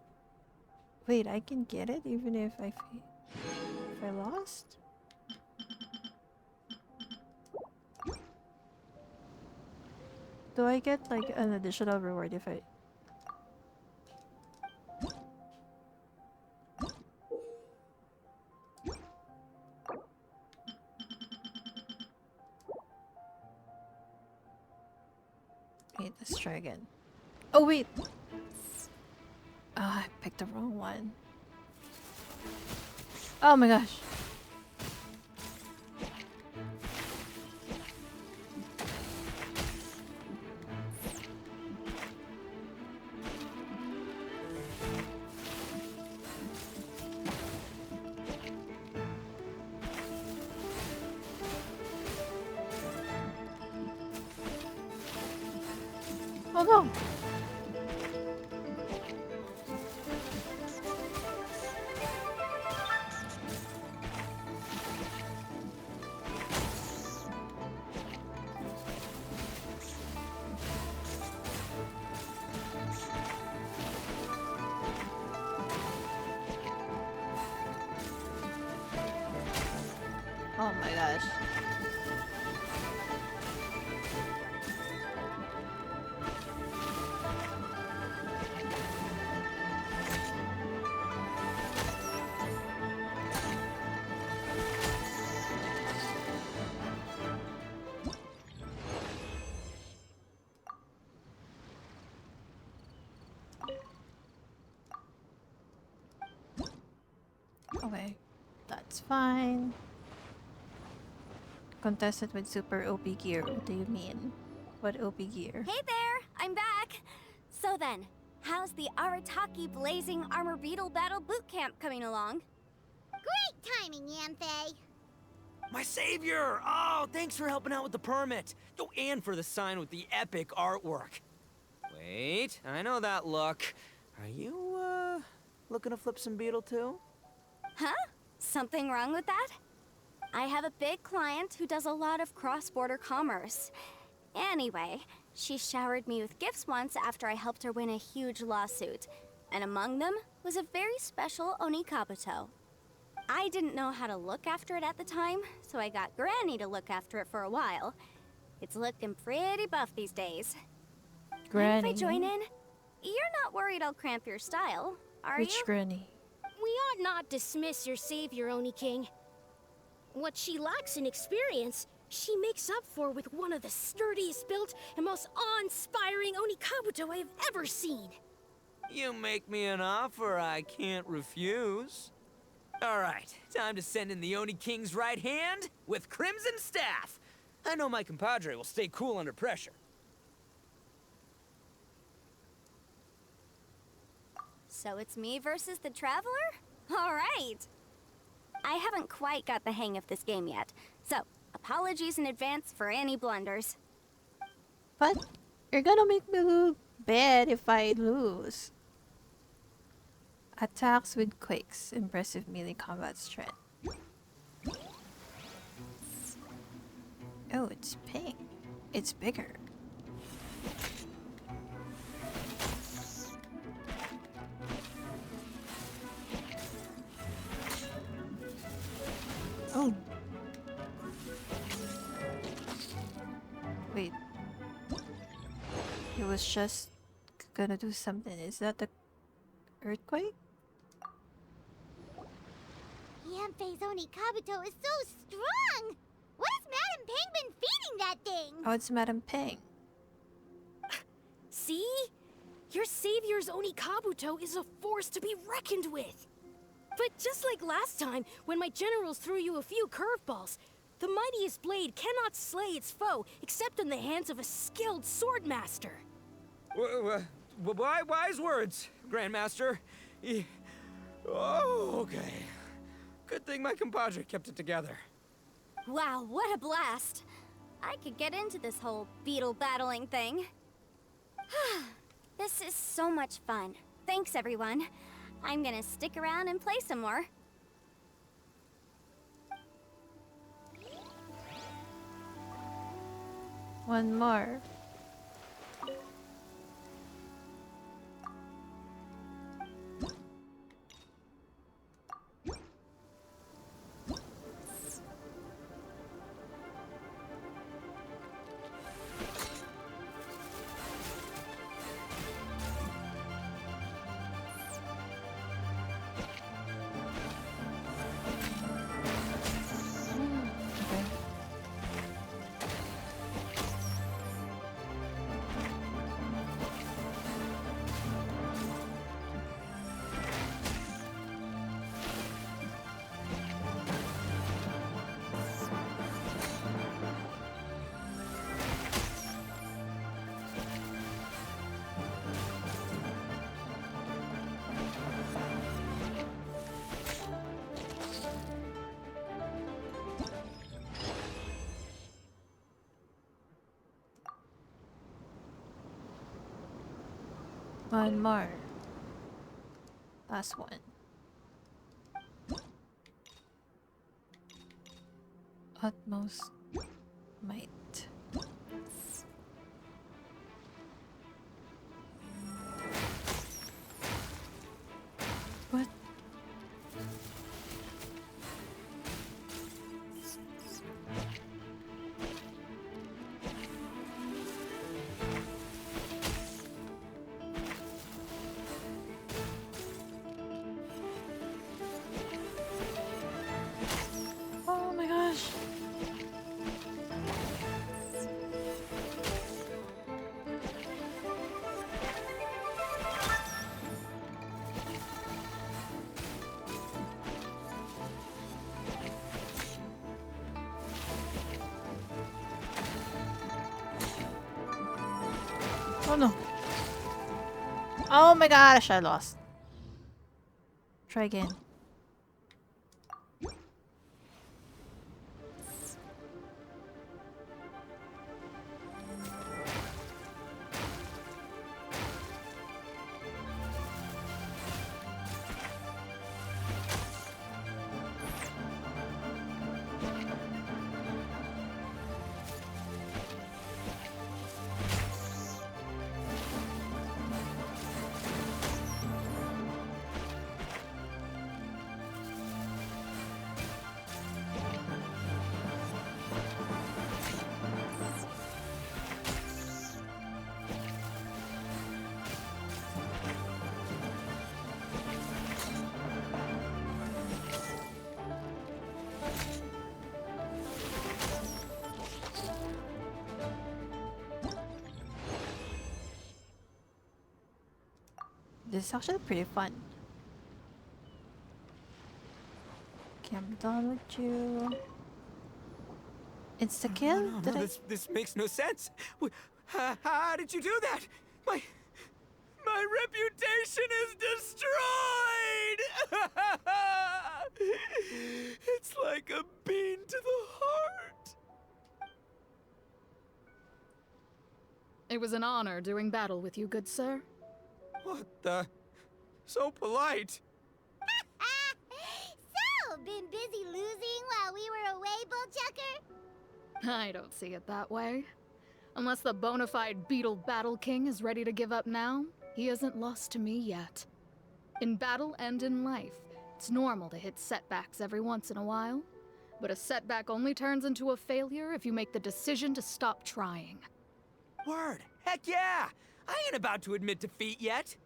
Wait, I can get it even if I lost? Do I get like an additional reward if I... Wait, let's try again. Oh wait! Oh, I picked the wrong one. Oh my gosh. Oh no! my gosh. Okay, that's fine. Contested with super OP gear. What do you mean? What OP gear? Hey there, I'm back. So then, how's the Arataki Blazing Armor Beetle Battle Boot Camp coming along? Great timing, Yanthe. My savior! Oh, thanks for helping out with the permit. Oh, and for the sign with the epic artwork. Wait, I know that look. Are you, looking to flip some Beetle too? Huh? Something wrong with that? I have a big client who does a lot of cross-border commerce. Anyway, she showered me with gifts once after I helped her win a huge lawsuit. And among them was a very special Oni Kabuto. I didn't know how to look after it at the time, so I got Granny to look after it for a while. It's looking pretty buff these days. Mind Granny. if I join in? You're not worried I'll cramp your style, are Which you? granny? We ought not dismiss your savior, Oni King. What she lacks in experience, she makes up for with one of the sturdiest built and most awe-inspiring Oni Kabuto I have ever seen. You make me an offer I can't refuse. All right, time to send in the Oni King's right hand with Crimson Staff. I know my compadre will stay cool under pressure. So it's me versus the Traveler? All right. I haven't quite got the hang of this game yet, so apologies in advance for any blunders. But you're gonna make me look bad if I lose. Attacks with quakes. Impressive melee combat strength. Oh, it's pink. It's bigger. Oh. Wait. It was just gonna do something. Is that the earthquake? Yanfei's Oni Kabuto is so strong! What has Madame Ping been feeding that thing? Oh, it's Madam Ping. See? Your savior's Oni Kabuto is a force to be reckoned with. But just like last time, when my generals threw you a few curveballs, the mightiest blade cannot slay its foe except in the hands of a skilled swordmaster. Wise words, Grandmaster. Oh, okay. Good thing my compadre kept it together. Wow, what a blast! I could get into this whole beetle battling thing. This is so much fun. Thanks, everyone. I'm gonna stick around and play some more. One more. Okay. One more. Last one. Utmost might. What? Oh no. Oh my gosh, I lost. Try again. This is actually pretty fun. Okay, I'm done with you. Insta kill? Did I? This makes no sense. How did you do that? My reputation is destroyed! It's like a bean to the heart. It was an honor doing battle with you, good sir. What the? So polite. So, been busy losing while we were away, Bullchucker? I don't see it that way. Unless the bona fide Beetle Battle King is ready to give up now, he hasn't lost to me yet. In battle and in life, it's normal to hit setbacks every once in a while. But a setback only turns into a failure if you make the decision to stop trying. Word. Heck yeah! I ain't about to admit defeat yet.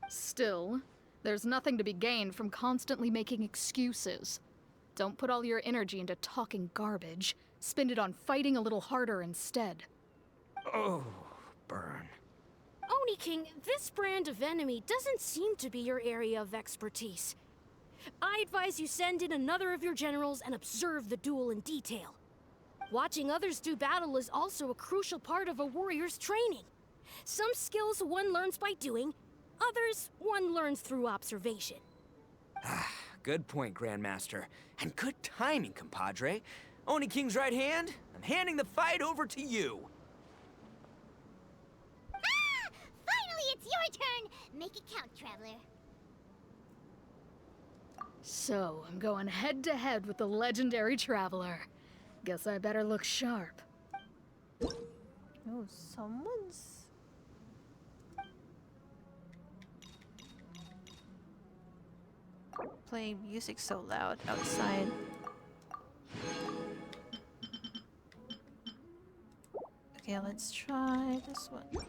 Still, there's nothing to be gained from constantly making excuses. Don't put all your energy into talking garbage. Spend it on fighting a little harder instead. Oh, burn. Oni King, this brand of enemy doesn't seem to be your area of expertise. I advise you send in another of your generals and observe the duel in detail. Watching others do battle is also a crucial part of a warrior's training. Some skills one learns by doing, others one learns through observation. Good point, Grandmaster. And good timing, compadre. Oni King's right hand, I'm handing the fight over to you. Ah! Finally, it's your turn! Make it count, Traveler. So, I'm going head to head with the legendary Traveler. Guess I better look sharp. Oh, someone's... playing music so loud outside. Okay, let's try this one.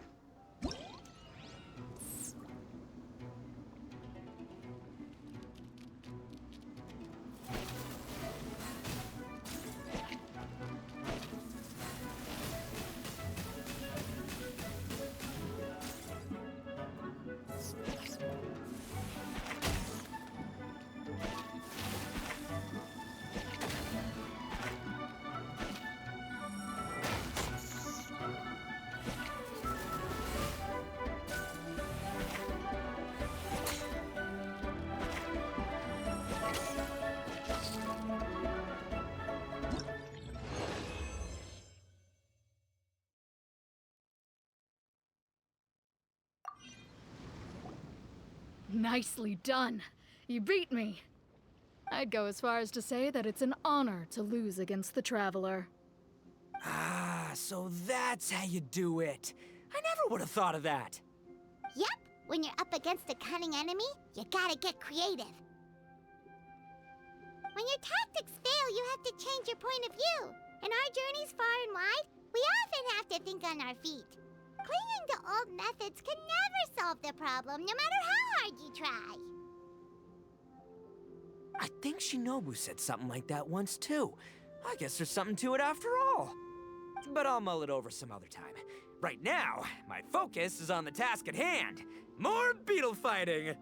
Nicely done. You beat me. I'd go as far as to say that it's an honor to lose against the Traveler. Ah, so that's how you do it. I never would have thought of that. Yep, when you're up against a cunning enemy, you gotta get creative. When your tactics fail, you have to change your point of view. In our journeys far and wide, we often have to think on our feet. Clinging to old methods can never solve the problem, no matter how hard you try. I think Shinobu said something like that once, too. I guess there's something to it after all. But I'll mull it over some other time. Right now, my focus is on the task at hand. More beetle fighting!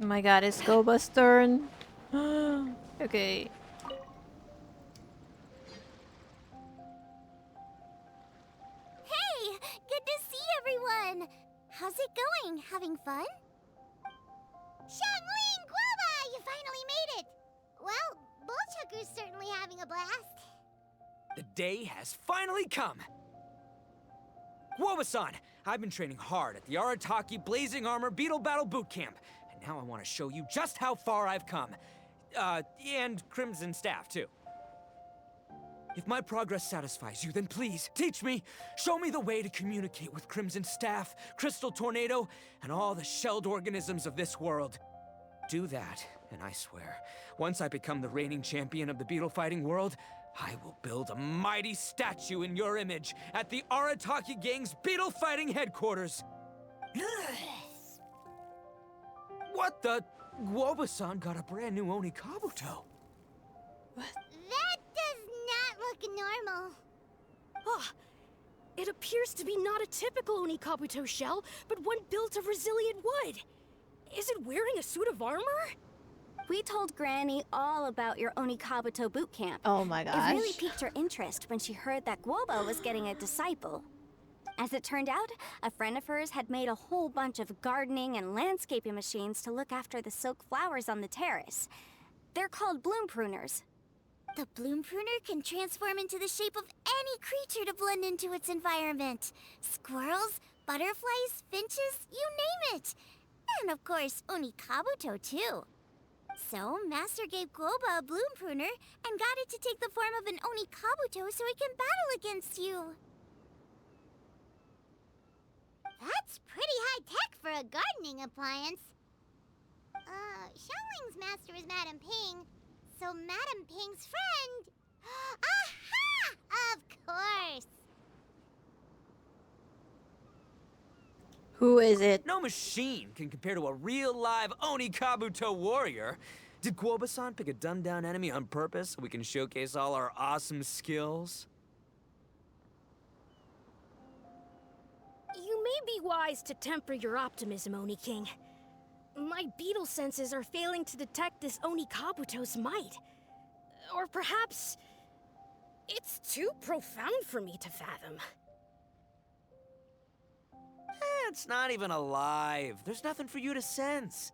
Oh my god, it's Goba's turn. Okay. Hey! Good to see everyone! How's it going? Having fun? Xiangling Guava! You finally made it! Well, Bullchucker's certainly having a blast. The day has finally come! Guoba-san, I've been training hard at the Arataki Blazing Armor Beetle Battle Boot Camp, and now I want to show you just how far I've come. And Crimson Staff, too. If my progress satisfies you, then please, teach me! Show me the way to communicate with Crimson Staff, Crystal Tornado, and all the shelled organisms of this world. Do that, and I swear, once I become the reigning champion of the beetle fighting world, I will build a mighty statue in your image at the Arataki Gang's beetle fighting headquarters. What the? Guoba-san got a brand new Oni Kabuto. That does not look normal. Ah, it appears to be not a typical Oni Kabuto shell, but one built of resilient wood. Is it wearing a suit of armor? We told Granny all about your Oni Kabuto boot camp. Oh my gosh. It really piqued her interest when she heard that Guoba was getting a disciple. As it turned out, a friend of hers had made a whole bunch of gardening and landscaping machines to look after the silk flowers on the terrace. They're called bloom pruners. The bloom pruner can transform into the shape of any creature to blend into its environment. Squirrels, butterflies, finches, you name it. And of course, Oni Kabuto too. So, Master gave Guoba a bloom pruner and got it to take the form of an Oni Kabuto so it can battle against you. That's pretty high-tech for a gardening appliance. Xiangling's master is Madame Ping, so Madame Ping's friend... Aha! Of course! Who is it? No machine can compare to a real live Oni Kabuto warrior. Did Guoba-san pick a dumbed-down enemy on purpose so we can showcase all our awesome skills? You may be wise to temper your optimism, Oni King. My beetle senses are failing to detect this Oni Kabuto's might. Or perhaps... it's too profound for me to fathom. It's not even alive. There's nothing for you to sense.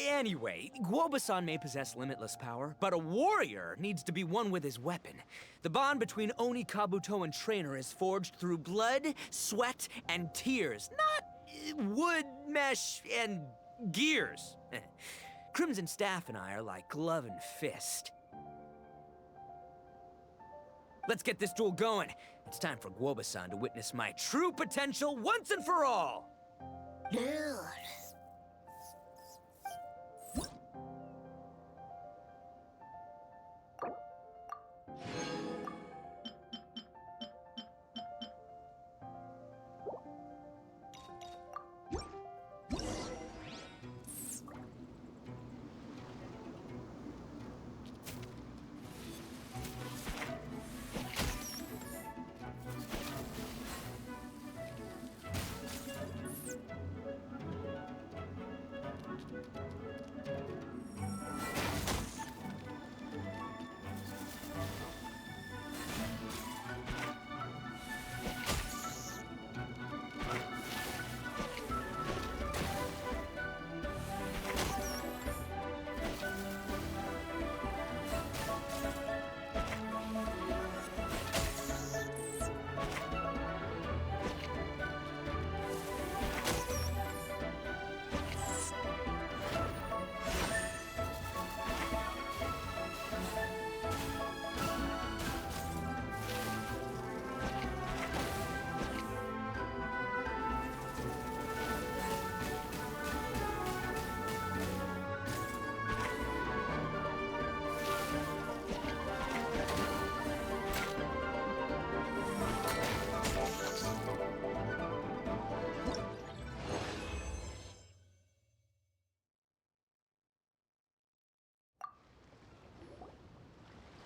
Anyway, Guoba-san may possess limitless power, but a warrior needs to be one with his weapon. The bond between Oni Kabuto and trainer is forged through blood, sweat, and tears, not wood, mesh, and gears. Crimson Staff and I are like glove and fist. Let's get this duel going. It's time for Guoba-san to witness my true potential once and for all.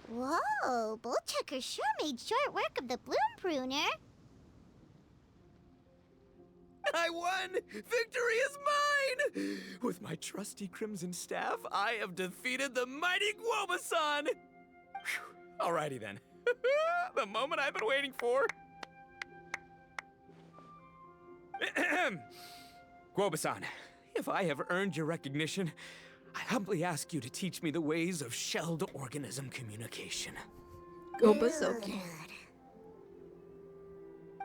Whoa, Bullchucker sure made short work of the bloom pruner. I won! Victory is mine! With my trusty crimson staff, I have defeated the mighty Guoba-san! Phew. Alrighty then. The moment I've been waiting for. Guoba-san, if I have earned your recognition, I humbly ask you to teach me the ways of shelled organism communication. Gobasoki.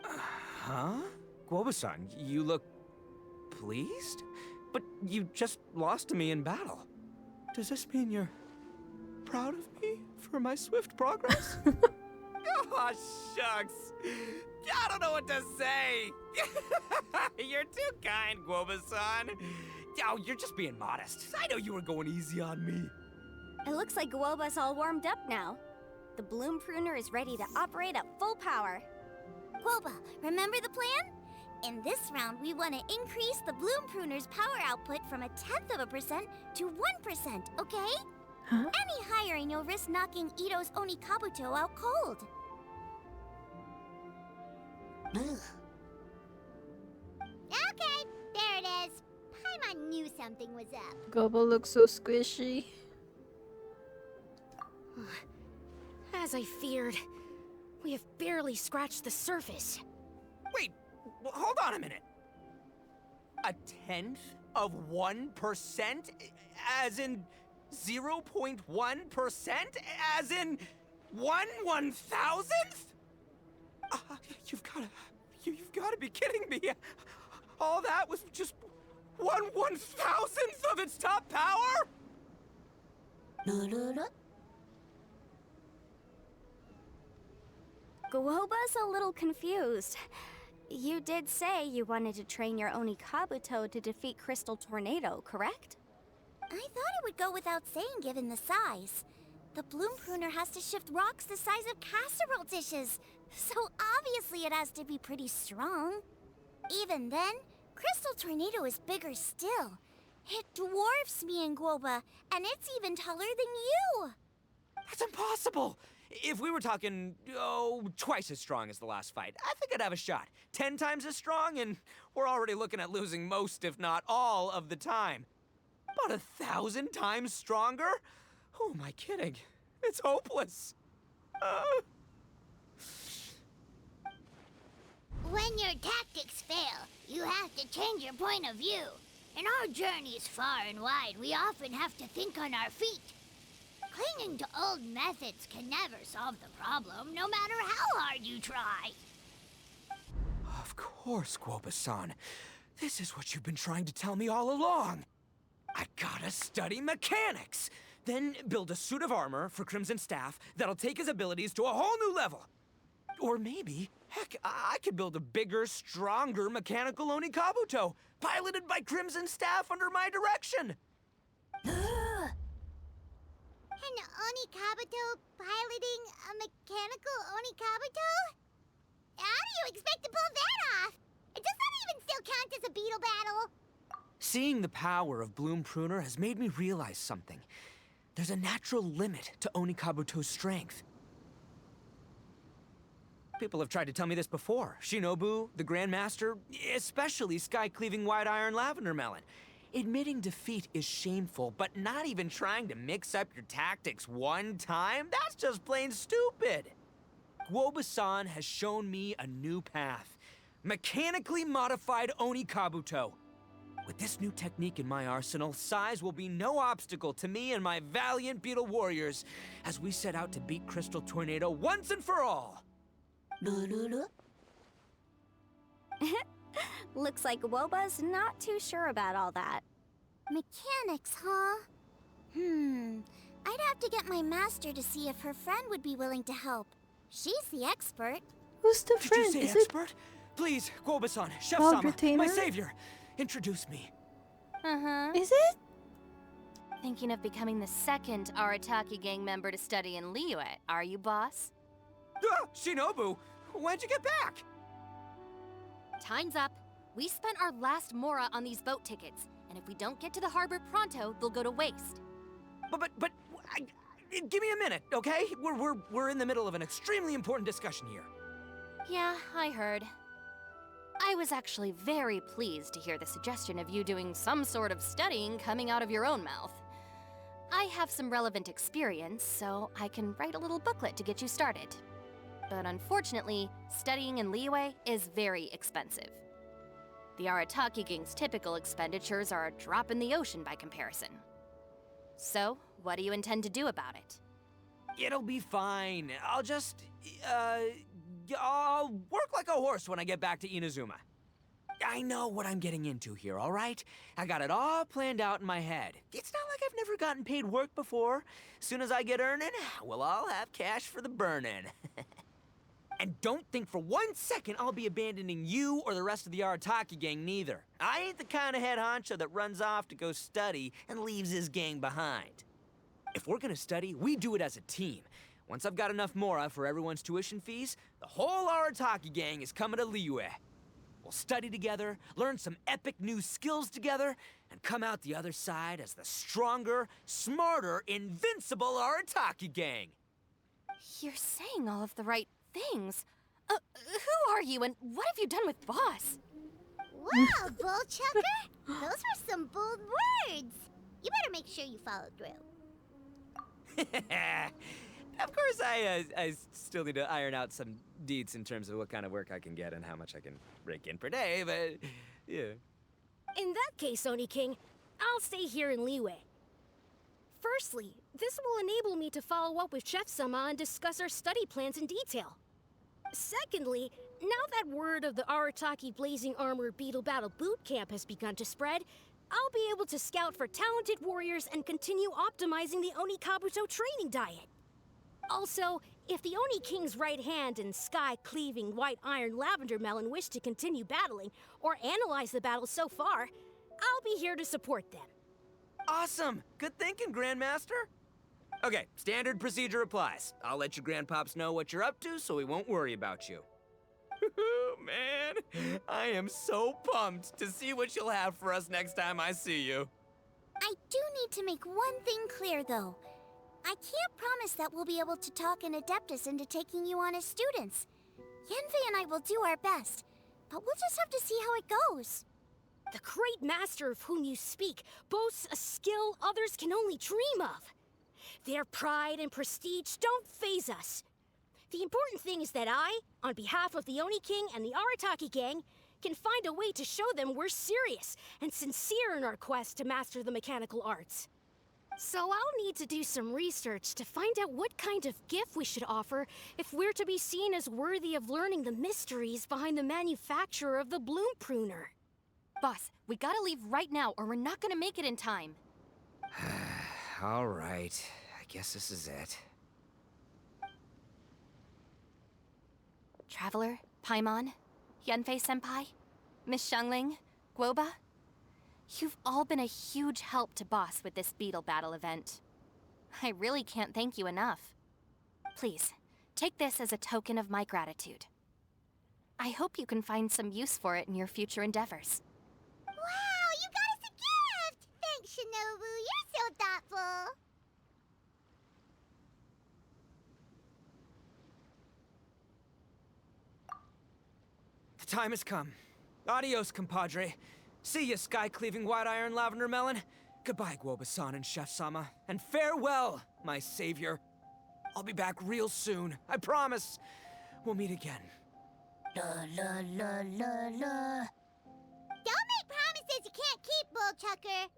Huh? Guoba-san, you look pleased? But you just lost to me in battle. Does this mean you're proud of me for my swift progress? Oh, shucks. I don't know what to say. You're too kind, Guoba-san. Oh, you're just being modest. I know you were going easy on me. It looks like Guoba's all warmed up now. The bloom pruner is ready to operate at full power. Guoba, remember the plan? In this round, we want to increase the bloom pruner's power output from 0.1% to 1%, okay? Huh? Any higher and you'll risk knocking Ito's Onikabuto out cold. Okay, there it is. Paimon knew something was up. Gobo looks so squishy. As I feared, we have barely scratched the surface. Wait, hold on a minute. 1/10 of 1%? As in 0.1%? As in 1/1000th? You've gotta be kidding me. All that was just 1/1000th of its top power? Guoba's a little confused. You did say you wanted to train your Onikabuto to defeat Crystal Tornado, correct? I thought it would go without saying given the size. The bloom pruner has to shift rocks the size of casserole dishes, so obviously it has to be pretty strong. Even then, Crystal Tornado is bigger still. It dwarfs me and Guoba, and it's even taller than you. That's impossible! If we were talking, twice as strong as the last fight, I think I'd have a shot. 10 times as strong, and we're already looking at losing most, if not all, of the time. About 1,000 times stronger? Who am I kidding? It's hopeless. When your tactics fail, you have to change your point of view. In our journeys far and wide, we often have to think on our feet. Clinging to old methods can never solve the problem, no matter how hard you try. Of course, Guoba-san. This is what you've been trying to tell me all along. I gotta study mechanics, then build a suit of armor for Crimson Staff that'll take his abilities to a whole new level. Or maybe, heck, I could build a bigger, stronger mechanical Onikabuto, piloted by Crimson Staff under my direction. An Onikabuto piloting a mechanical Onikabuto? How do you expect to pull that off? Does that even still count as a beetle battle? Seeing the power of Bloom Pruner has made me realize something. There's a natural limit to Onikabuto's strength. People have tried to tell me this before. Shinobu, the Grandmaster, especially Sky-Cleaving White Iron Lavender Melon. Admitting defeat is shameful, but not even trying to mix up your tactics one time? That's just plain stupid! Guoba-san has shown me a new path. Mechanically modified Onikabuto. With this new technique in my arsenal, size will be no obstacle to me and my valiant Beetle warriors as we set out to beat Crystal Tornado once and for all! Looks like Guoba's not too sure about all that. Mechanics, huh? I'd have to get my master to see if her friend would be willing to help. She's the expert. Who's the Did friend? you say Is expert? Please, Guoba-san, Bob Chef-sama, Retainer? my savior, introduce me. Uh-huh. it? Is it? Thinking of becoming the second Arataki gang member to study in Liyue, are you, boss? Shinobu, when'd you get back? Time's up. We spent our last mora on these boat tickets, and if we don't get to the harbor pronto, they'll go to waste. But give me a minute, okay? We're in the middle of an extremely important discussion here. Yeah, I heard. I was actually very pleased to hear the suggestion of you doing some sort of studying coming out of your own mouth. I have some relevant experience, so I can write a little booklet to get you started. But unfortunately, studying in Liyue is very expensive. The Arataki Gang's typical expenditures are a drop in the ocean by comparison. So, what do you intend to do about it? It'll be fine. I'll work like a horse when I get back to Inazuma. I know what I'm getting into here, all right? I got it all planned out in my head. It's not like I've never gotten paid work before. As soon as I get earning, we'll all have cash for the burning. And don't think for 1 second I'll be abandoning you or the rest of the Arataki gang neither. I ain't the kind of head honcho that runs off to go study and leaves his gang behind. If we're gonna study, we do it as a team. Once I've got enough mora for everyone's tuition fees, the whole Arataki gang is coming to Liyue. We'll study together, learn some epic new skills together, and come out the other side as the stronger, smarter, invincible Arataki gang. You're saying all of the right things. Who are you and what have you done with Boss? Wow, Bullchucker! Those were some bold words. You better make sure you follow through. Of course, I still need to iron out some deets in terms of what kind of work I can get and how much I can rake in per day, but yeah. In that case, Oni King, I'll stay here in Liyue. Firstly, this will enable me to follow up with Chef Sama and discuss our study plans in detail. Secondly, now that word of the Arataki Blazing Armor Beetle Battle Boot Camp has begun to spread, I'll be able to scout for talented warriors and continue optimizing the Oni Kabuto training diet. Also, if the Oni King's right hand and sky-cleaving white iron lavender melon wish to continue battling or analyze the battle so far, I'll be here to support them. Awesome! Good thinking, Grandmaster. Okay, standard procedure applies. I'll let your grandpops know what you're up to so we won't worry about you. Man, I am so pumped to see what you'll have for us next time I see you. I do need to make one thing clear, though. I can't promise that we'll be able to talk an Adeptus into taking you on as students. Yenvei and I will do our best, but we'll just have to see how it goes. The great master of whom you speak boasts a skill others can only dream of. Their pride and prestige don't faze us. The important thing is that I, on behalf of the Oni King and the Arataki gang, can find a way to show them we're serious and sincere in our quest to master the mechanical arts. So I'll need to do some research to find out what kind of gift we should offer if we're to be seen as worthy of learning the mysteries behind the manufacture of the bloom pruner. Boss, we gotta leave right now or we're not gonna make it in time. All right, I guess this is it. Traveler, Paimon, Yenfei-senpai, Miss Xiangling, Guoba. You've all been a huge help to Boss with this Beetle Battle event. I really can't thank you enough. Please, take this as a token of my gratitude. I hope you can find some use for it in your future endeavors. Wow, you got us a gift! Thanks, Shinobu. You're so thoughtful. The time has come. Adios, compadre. See ya, sky-cleaving white iron lavender melon. Goodbye, Guoba-san and Chef Sama. And farewell, my savior. I'll be back real soon. I promise. We'll meet again. La la la la la. Don't make promises you can't keep, Bullchucker.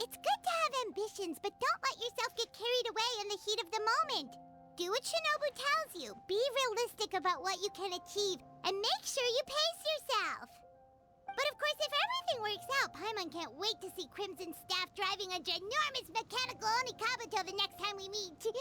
It's good to have ambitions, but don't let yourself get carried away in the heat of the moment. Do what Shinobu tells you. Be realistic about what you can achieve, and make sure you pace yourself. But of course, if everything works out, Paimon can't wait to see Crimson Staff driving a ginormous mechanical Onikabuto the next time we meet.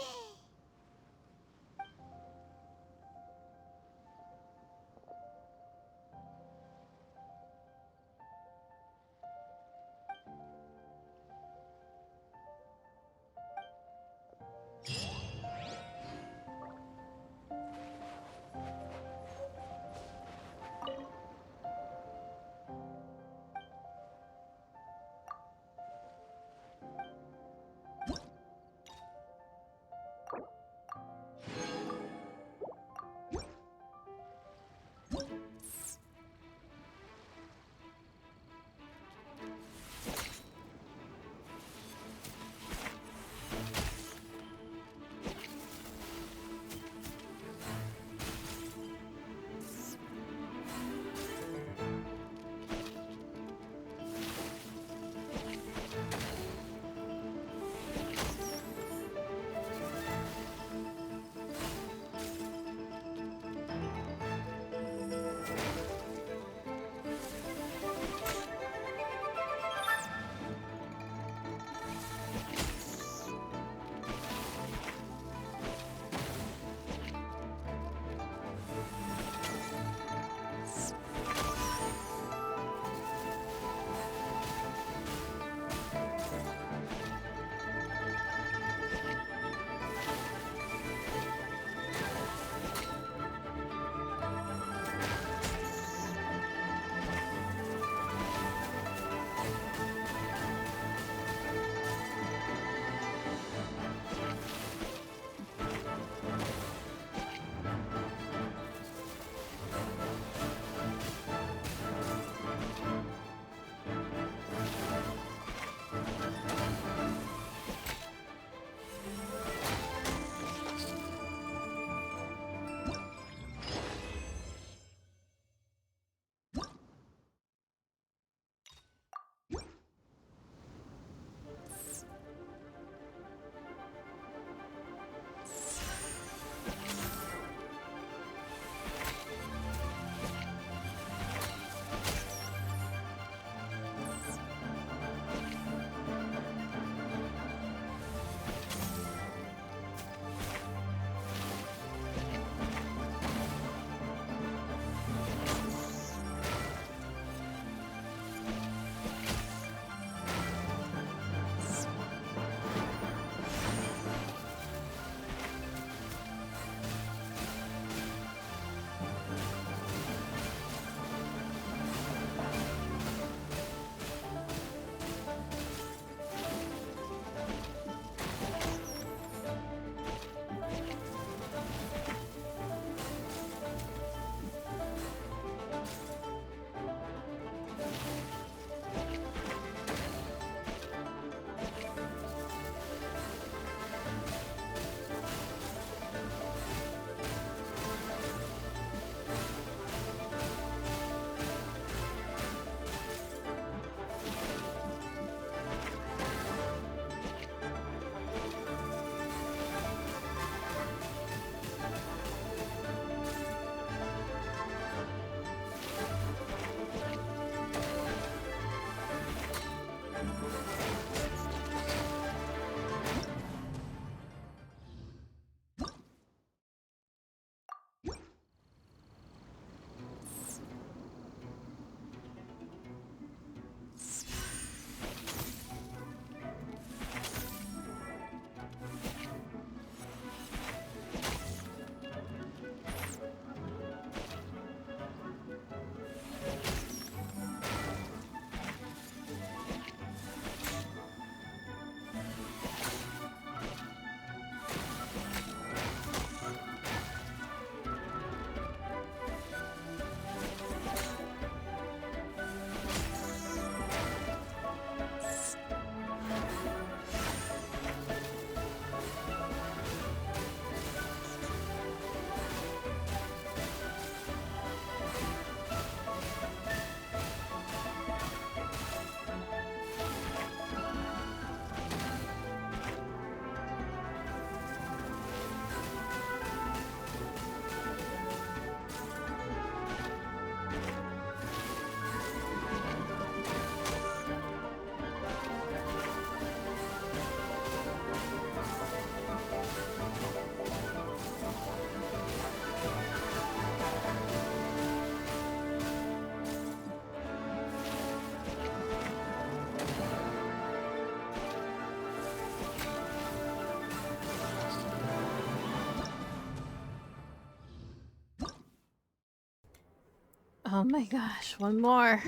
Oh my gosh, one more.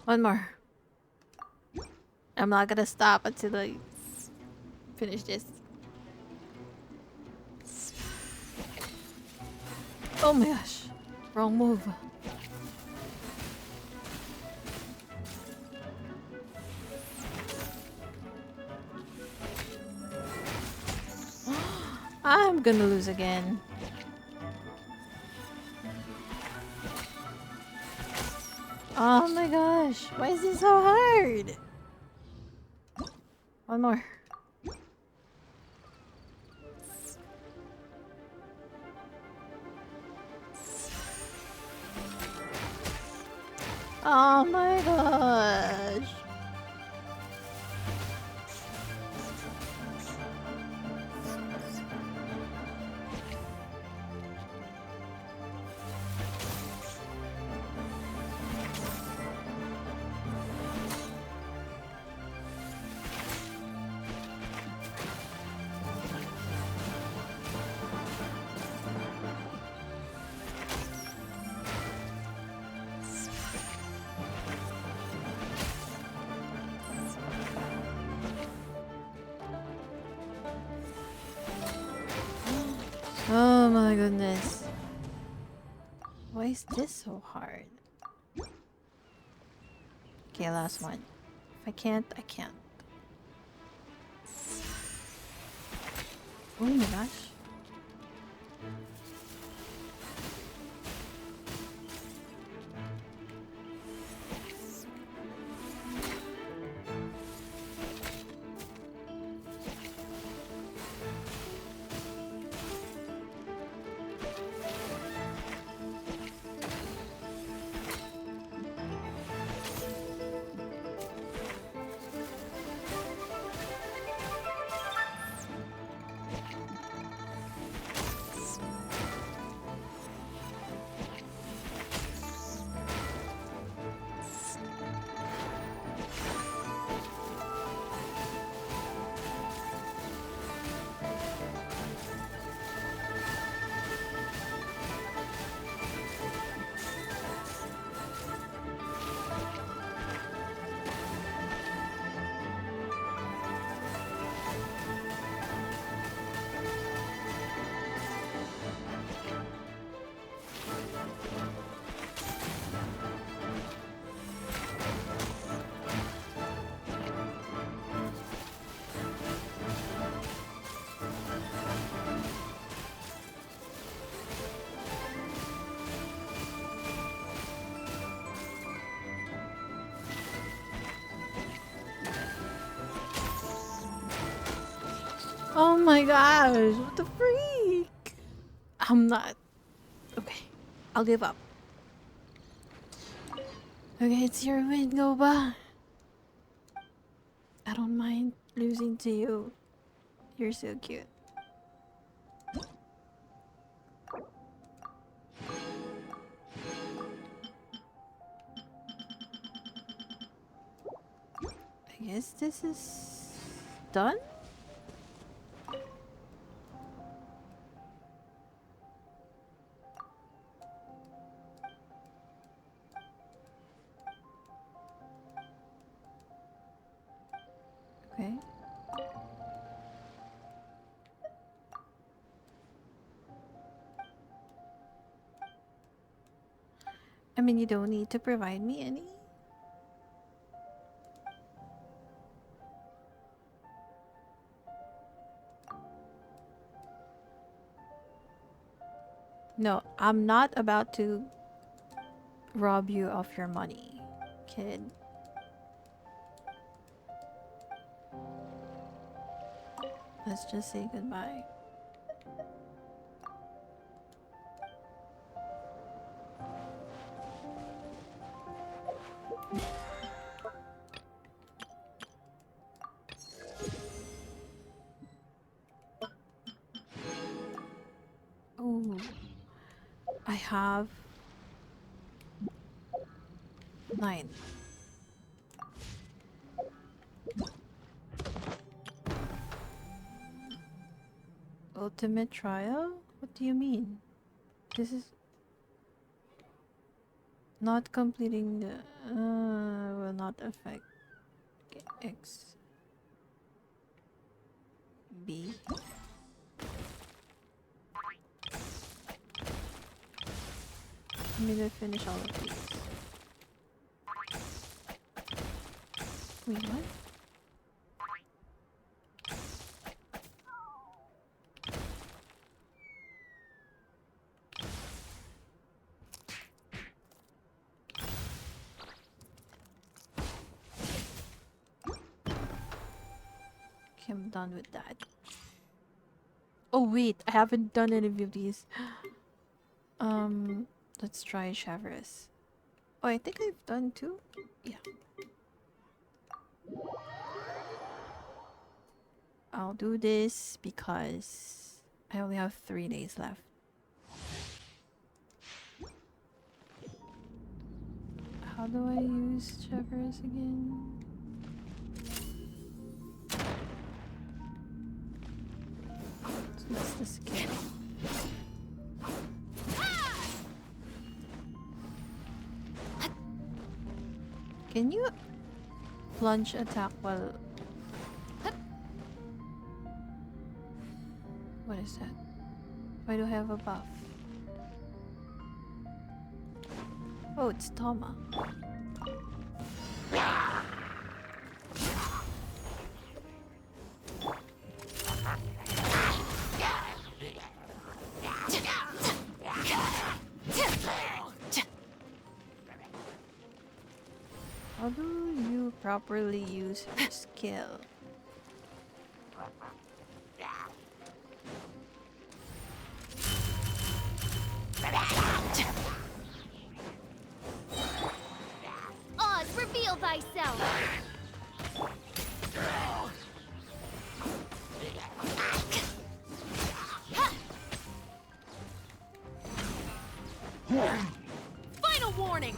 One more. I'm not gonna stop until I finish this. Oh my gosh. Wrong move. I'm gonna lose again. Oh my gosh. Why is this so hard? One more. Oh my gosh. Oh my goodness. Why is this so hard? Okay, last one. If I can't, I can't. Oh my gosh. Oh my gosh, what the freak? I'm not. Okay, I'll give up. Okay, it's your win, Goba. I don't mind losing to you. You're so cute. I guess this is done? I mean, you don't need to provide me any. No, I'm not about to rob you of your money, kid. Let's just say goodbye. Oh, I have 9. Ultimate trial? What do you mean? This is not completing the will not affect X B. I'm gonna finish all of these. Wait, what? Okay, I'm done with that. Oh wait, I haven't done any of these. Let's try Chavez. Oh, I think I've done 2. Yeah. I'll do this because I only have 3 days left. How do I use Chavez again? So that's the skill. Can you plunge attack while... What is that? Why do I have a buff? Oh, it's Toma. How do you properly use your skill? Oz, reveal thyself! Final warning!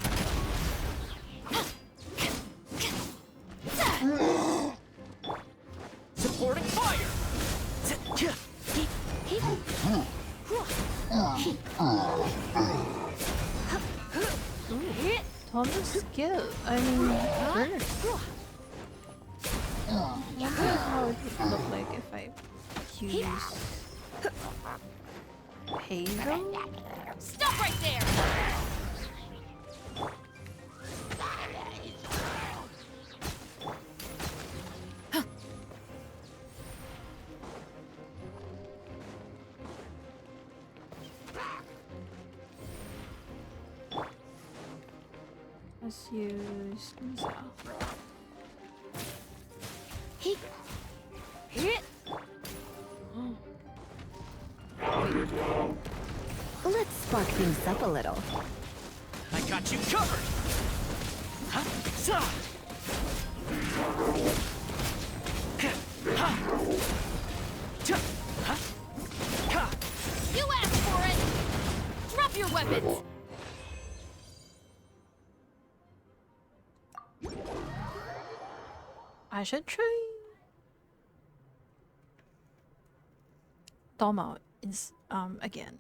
Supporting fire! Toma's skill. I mean, burst. I wonder how it would look like if I use Hazel. Stop right there! Let's use Lisa. Let's spark things up a little. I got you covered! Huh? Sa! Ha! Cha! Huh? Ha! You asked for it! Drop your weapons! I should try Toma is again.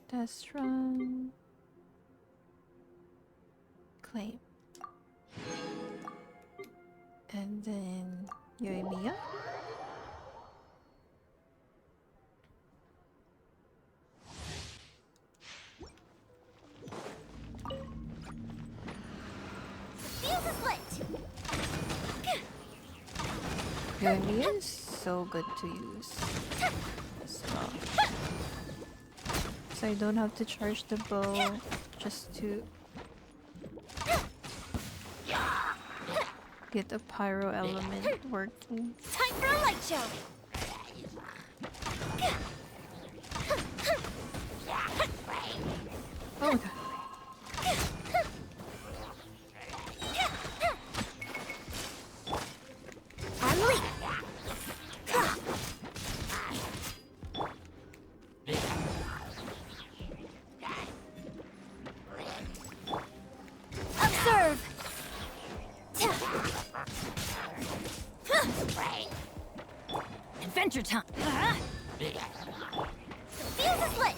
Test run. Claim. And then Yoimiya. Yomi is so good to use as well. So I don't have to charge the bow just to get the pyro element working. Time for a light show! Oh my god. Unleash! Observe! Adventure time! Fuse is lit!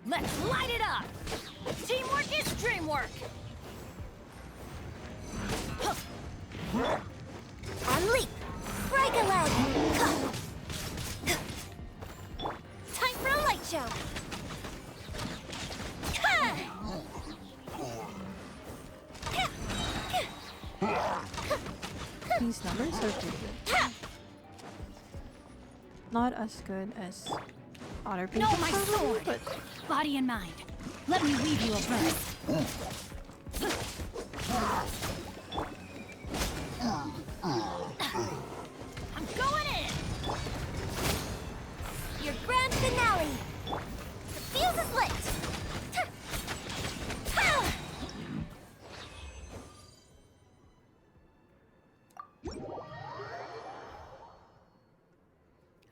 Let's light it up! Teamwork is dreamwork! Unleash! Break a leg! Time for a light show! These numbers are pretty good. Not as good as other people, No, my sword! but Body and mind. Let me weave you a verse. I'm going in! Your grand finale! The fuse is lit!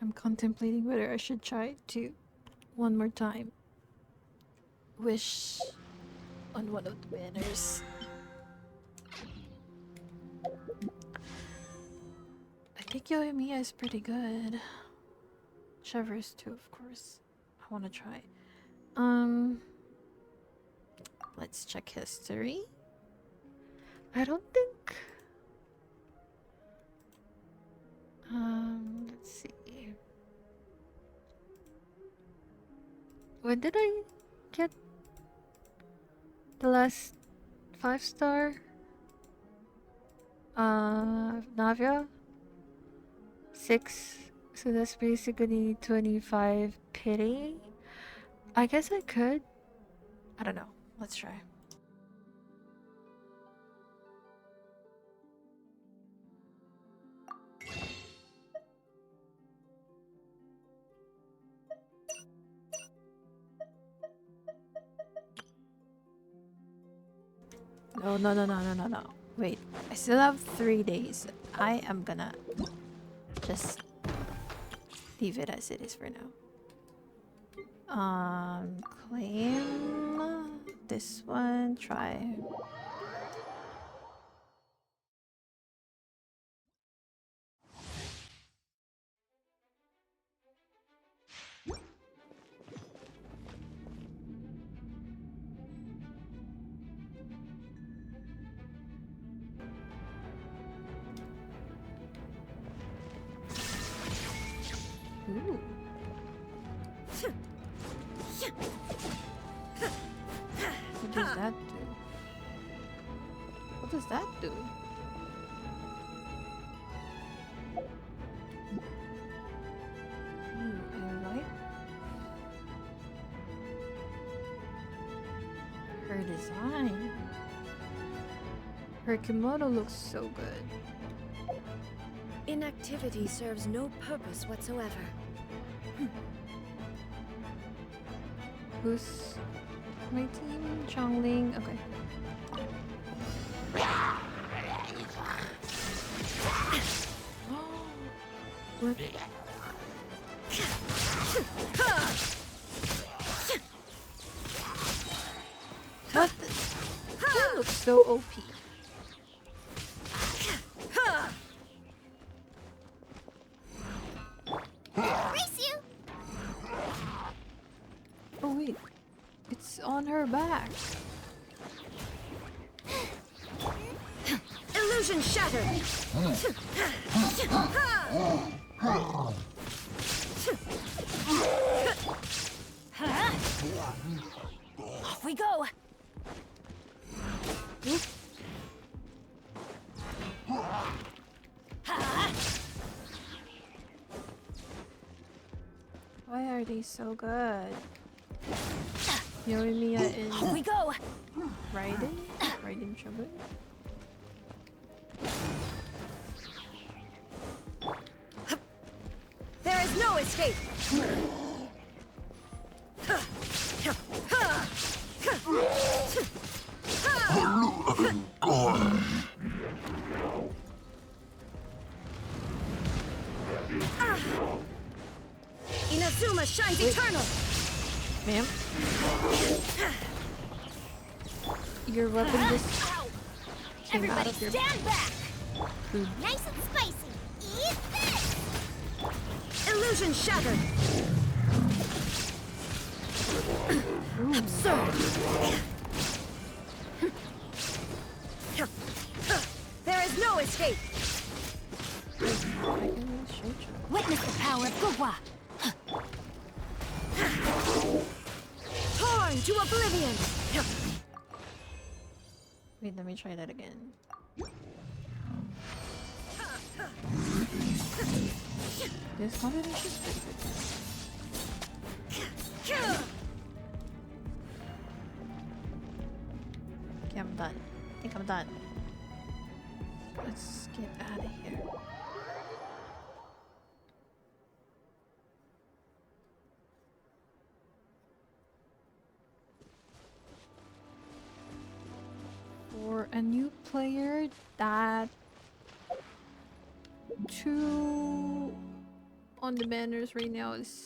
I'm contemplating whether I should try to one more time wish on one of the banners. I think Yoimiya is pretty good. Shivers too, of course. I want to try. Let's check history. I don't think. Let's see. When did I get the last 5-star? Navia? 6. So that's basically 25 pity. I guess I could. I don't know. Let's try. No, no, no, no, no, no, no. Wait, I still have 3 days. I am gonna just leave it as it is for now. Claim this one, try. Ooh. What does that do? What does that do? Ooh, I like her design. Her kimono looks so good. Inactivity serves no purpose whatsoever. Who's my team? Chongling. Okay. What? What? That looks so OP. Race you! Oh wait, it's on her back. Illusion Illusion shattered! Off we go! Why are they so good? Yorimiya is Off we go! Raiden Shogun. There is no escape! Inazuma shines eternal! Ma'am? Your weapon just came out Everybody of your stand back! food. Nice and spicy. Eat this! Illusion shattered! Absurd! There is no escape! Witness the power of Gugwa! Torn to oblivion! Wait, let me try that again. This combination is pretty good. Okay, I'm done. I think I'm done. Let's get out of here. For a new player, that 2 on the banners right now is,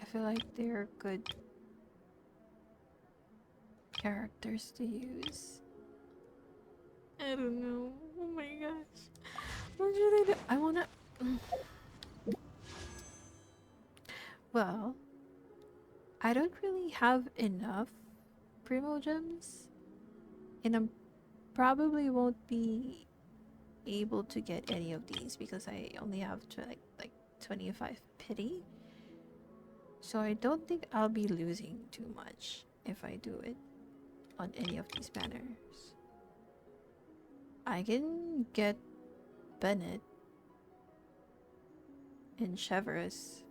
I feel like they're good characters to use. I don't know. Oh my gosh. What should I do? I wanna... Well, I don't really have enough Primo Gems, and I probably won't be able to get any of these because I only have to like 25 pity. So I don't think I'll be losing too much if I do it on any of these banners. I can get Bennett and Cheverus.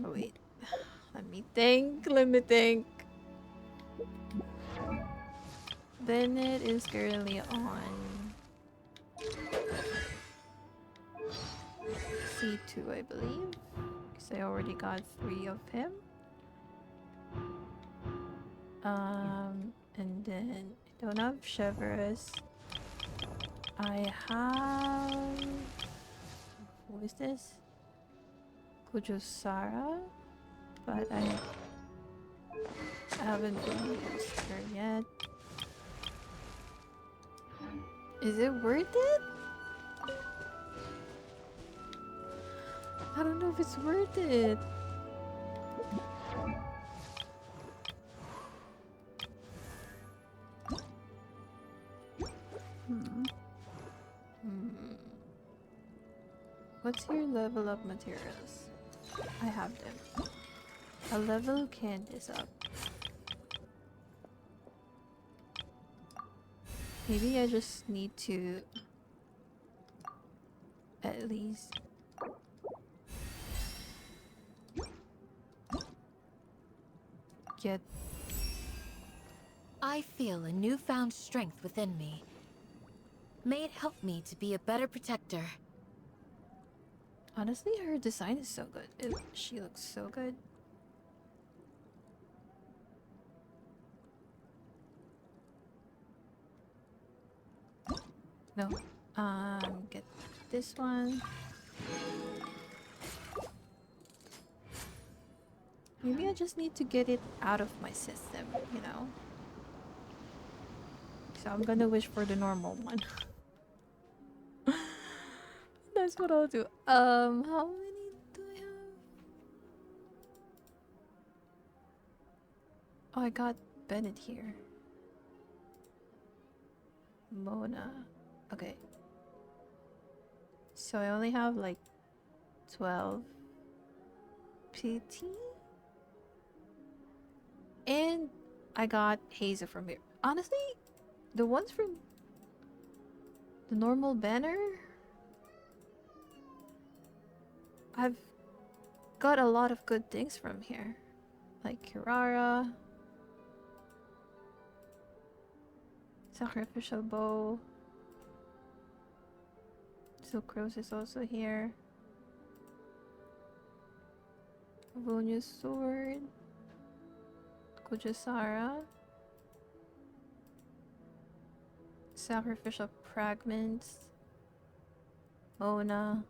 Wait. Let me think. Bennett is currently on C2, I believe. Because I already got 3 of him. And then I don't have Cheverus. I have... Who is this? Kujosara? But I haven't really used her yet. Is it worth it? I don't know if it's worth it. What's your level up materials? I have them. A level Candace up. Maybe I just need to at least get... I feel a newfound strength within me. May it help me to be a better protector. Honestly, her design is so good. She looks so good. No. Get this one. Maybe I just need to get it out of my system, you know? So I'm gonna wish for the normal one. That's what I'll do. How many do I Oh, I got Bennett here. Mona. Okay. So I only have like 12 PT? And I got Hazel from here. Honestly, the ones from the normal banner, I've got a lot of good things from here. Like Kirara, Sacrificial Bow, Silk Rose is also here. Avonia's Sword, Kujasara, Sacrificial Fragments, Mona,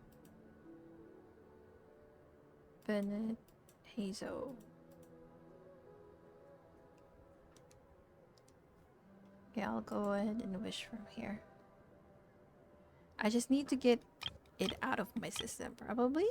Bennett, Hazel. Okay, I'll go ahead and wish from here. I just need to get it out of my system, probably.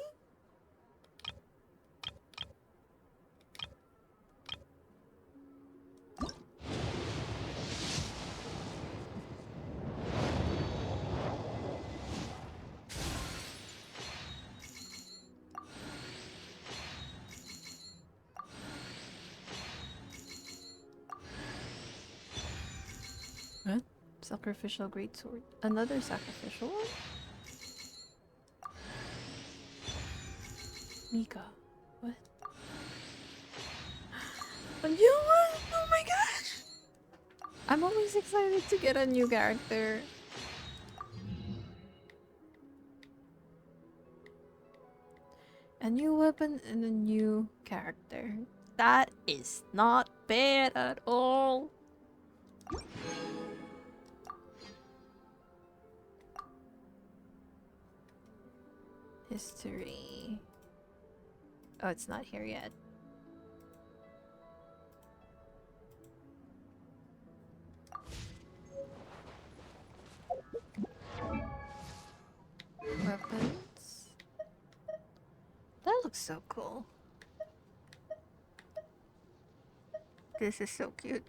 What? Sacrificial Greatsword. Another sacrificial one? Mika. What? A new one? Oh my gosh! I'm always excited to get a new character. A new weapon and a new character. That is not bad at all. History. Oh, it's not here yet. Weapons. That looks so cool. This is so cute.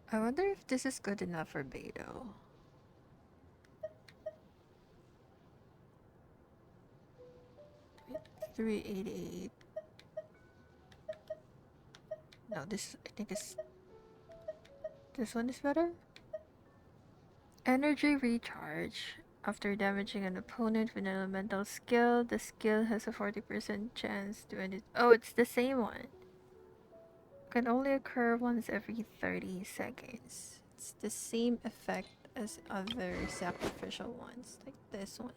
I wonder if this is good enough for Beto. Wait, 388. No, this I think is this one is better. Energy recharge. After damaging an opponent with an elemental skill, the skill has a 40% chance to end it. Oh, it's the same one. Can only occur once every 30 seconds. It's the same effect as other sacrificial ones, like this one.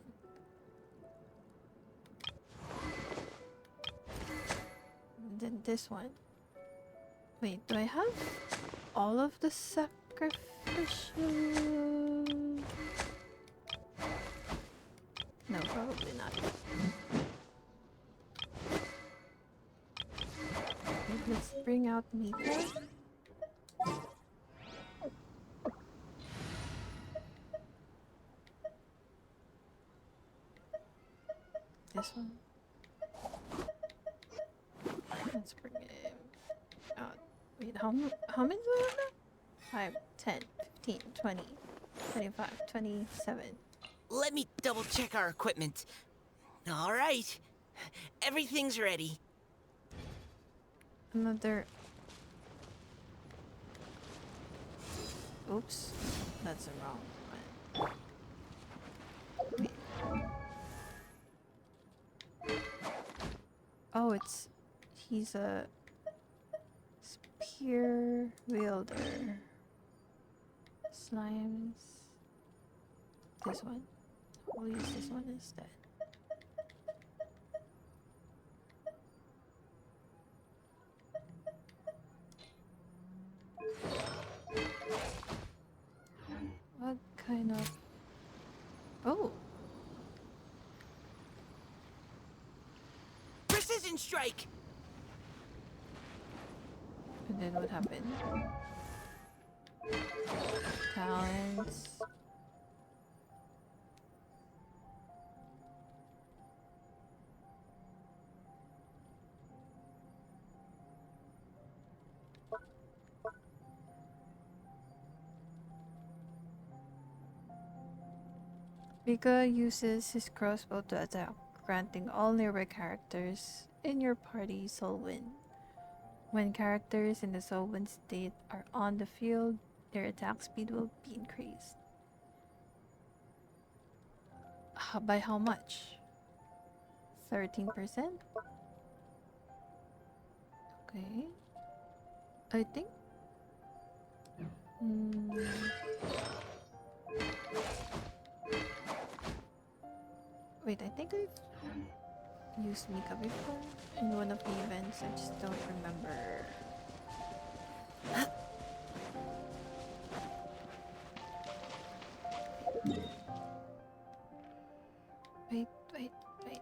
And then this one. Wait, do I have all of the sacrificial? No, probably not. Let's bring out Mika. This one. Let's bring him out. Wait, how many do I have now? 5, 10, 15, 20, 25, 27. Let me double check our equipment. All right. Everything's ready. Another. Oops. That's the wrong one. Wait. Oh, it's. He's a. Spear wielder. Slimes. This one. We'll use this one instead. What kind of... Oh! Precision strike! And then what happened? Talents. Mika uses his crossbow to attack, granting all nearby characters in your party soul wind. When characters in the soul wind state are on the field, their attack speed will be increased. By how much? 13%? Okay. I think. Hmm. Wait, I think I've used Mika before in one of the events. I just don't remember. Wait, wait, wait.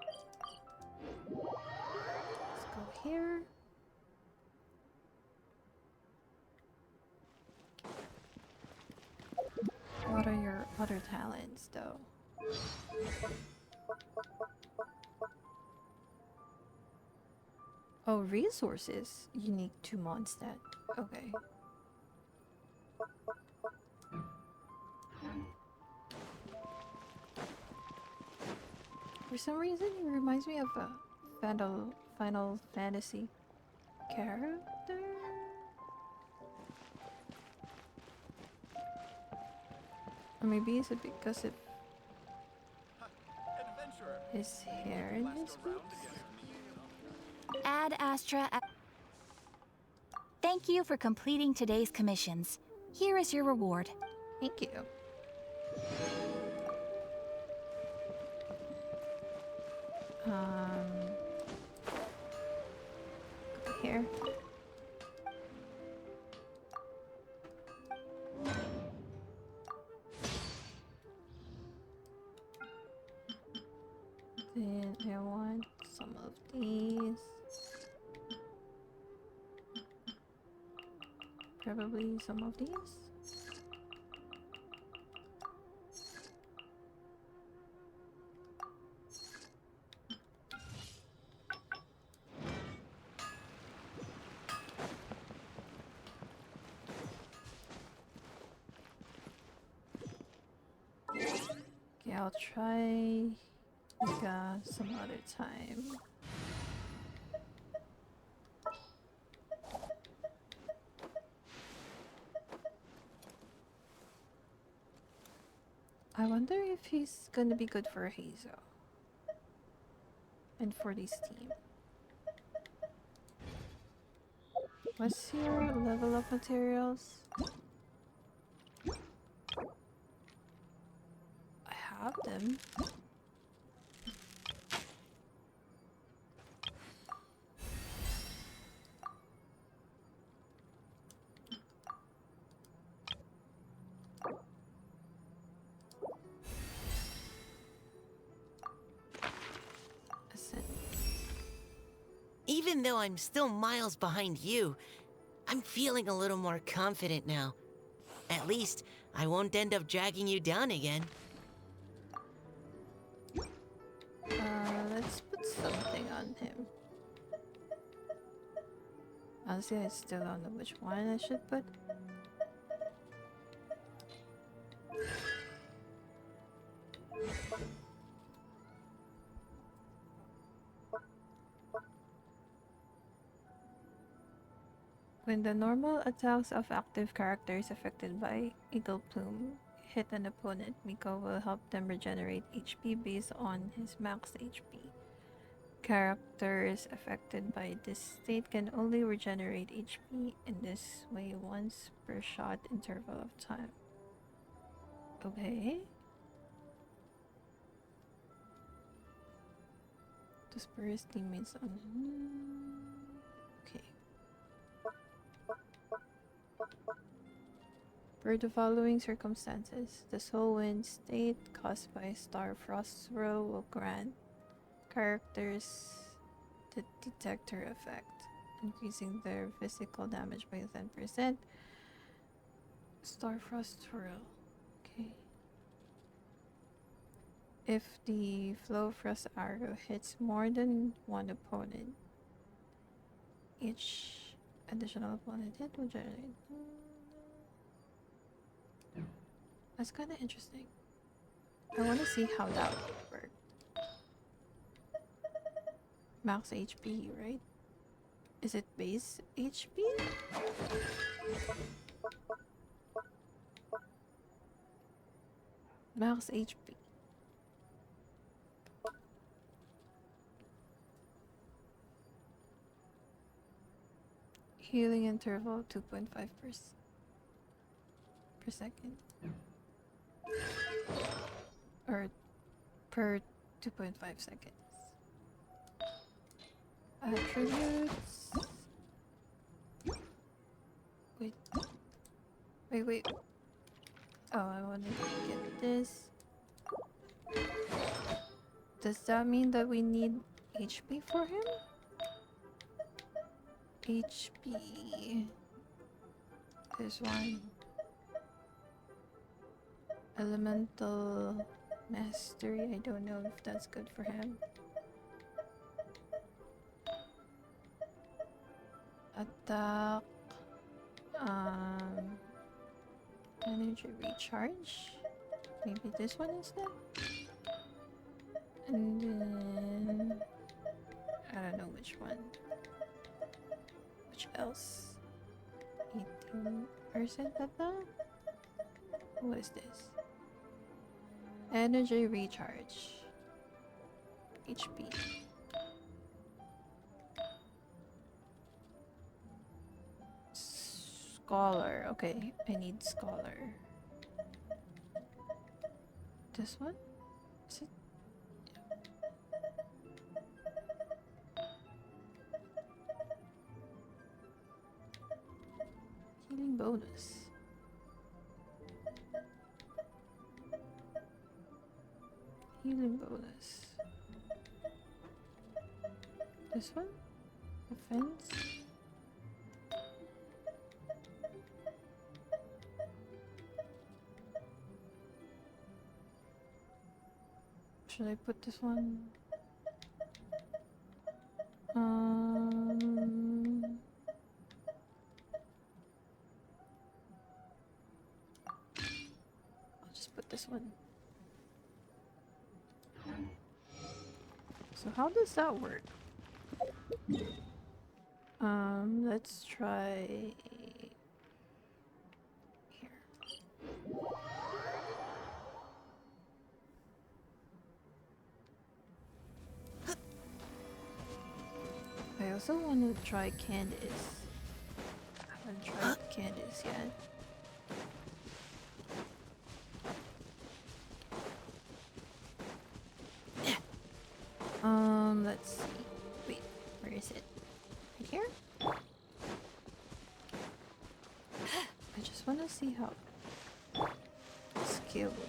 Let's go here. What are your other talents, though? Oh, resources. Unique to Mondstadt. Okay. For some reason, he reminds me of a Final Fantasy character. Or maybe is it because of his hair in his boots? Ad Astra. Thank you for completing today's commissions. Here is your reward. Thank you. Here. Then I want some of these. Probably some of these. Okay, I'll try Mika some other time. I wonder if he's gonna be good for Hazo. And for this team. What's your level of materials? I have them. Even though I'm still miles behind you, I'm feeling a little more confident now. At least, I won't end up dragging you down again. Let's put something on him. Honestly, I still don't know which one I should put. When the normal attacks of active characters affected by Eagle Plume hit an opponent, Miko will help them regenerate HP based on his max HP. Characters affected by this state can only regenerate HP in this way once per shot interval of time. Okay. To spur his teammates on. Okay. For the following circumstances, the soul wind state caused by Starfrost's row will grant characters the detector effect, increasing their physical damage by 10%. Starfrost row. Okay. If the flow frost arrow hits more than one opponent, each additional opponent hit will generate. That's kind of interesting. I want to see how that would work. Max HP, right? Is it base HP? Max HP. Healing interval 2.5 per second. Or per 2.5 seconds. Attributes. Wait. Oh, I want to get this. Does that mean that we need HP for him? HP. There's one. Elemental Mastery. I don't know if that's good for him. Attack. Energy recharge. Maybe this one instead. And then I don't know which one. Which else? 18% attack? What is this? Energy recharge. HP. Scholar. Okay, I need scholar. This one? Is it? Healing bonus. Healing bonus. This one? Defense? Should I put this one? I'll just put this one. So how does that work? Let's try here. I also want to try Candace. I haven't tried Candace yet. Let's see. Wait, where is it? Right here? I just want to see how skill would work.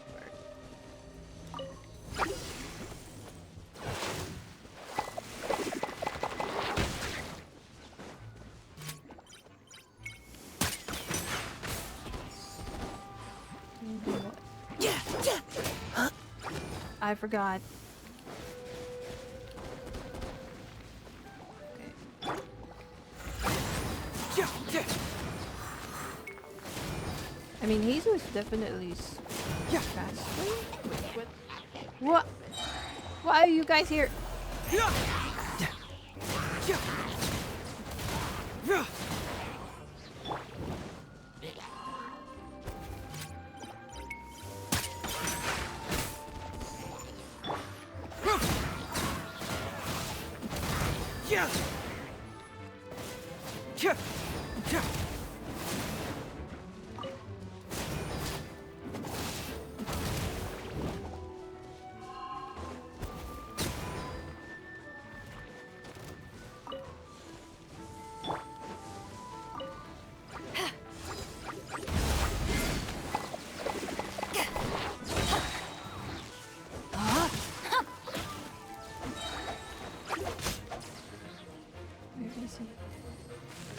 I forgot. I mean, Jesus definitely faster. What? Why are you guys here?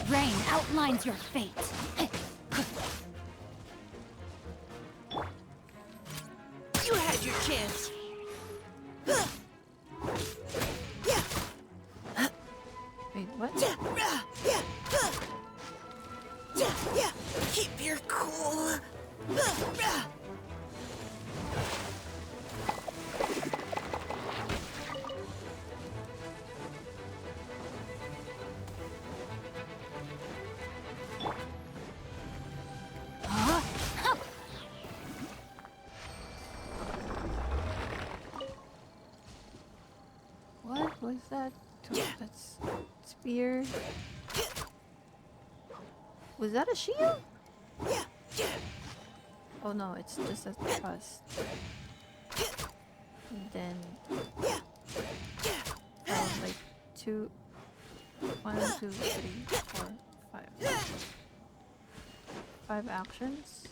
Rain outlines your fate. You had your chance. Wait, what? Keep your cool. is that? That's spear. Was that a shield? Oh no, it's just a thrust. And then like 2, 1, 2, 3, 4, 5. 5 actions.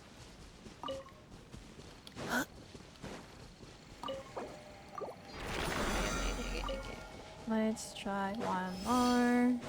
Okay. Let's try one more.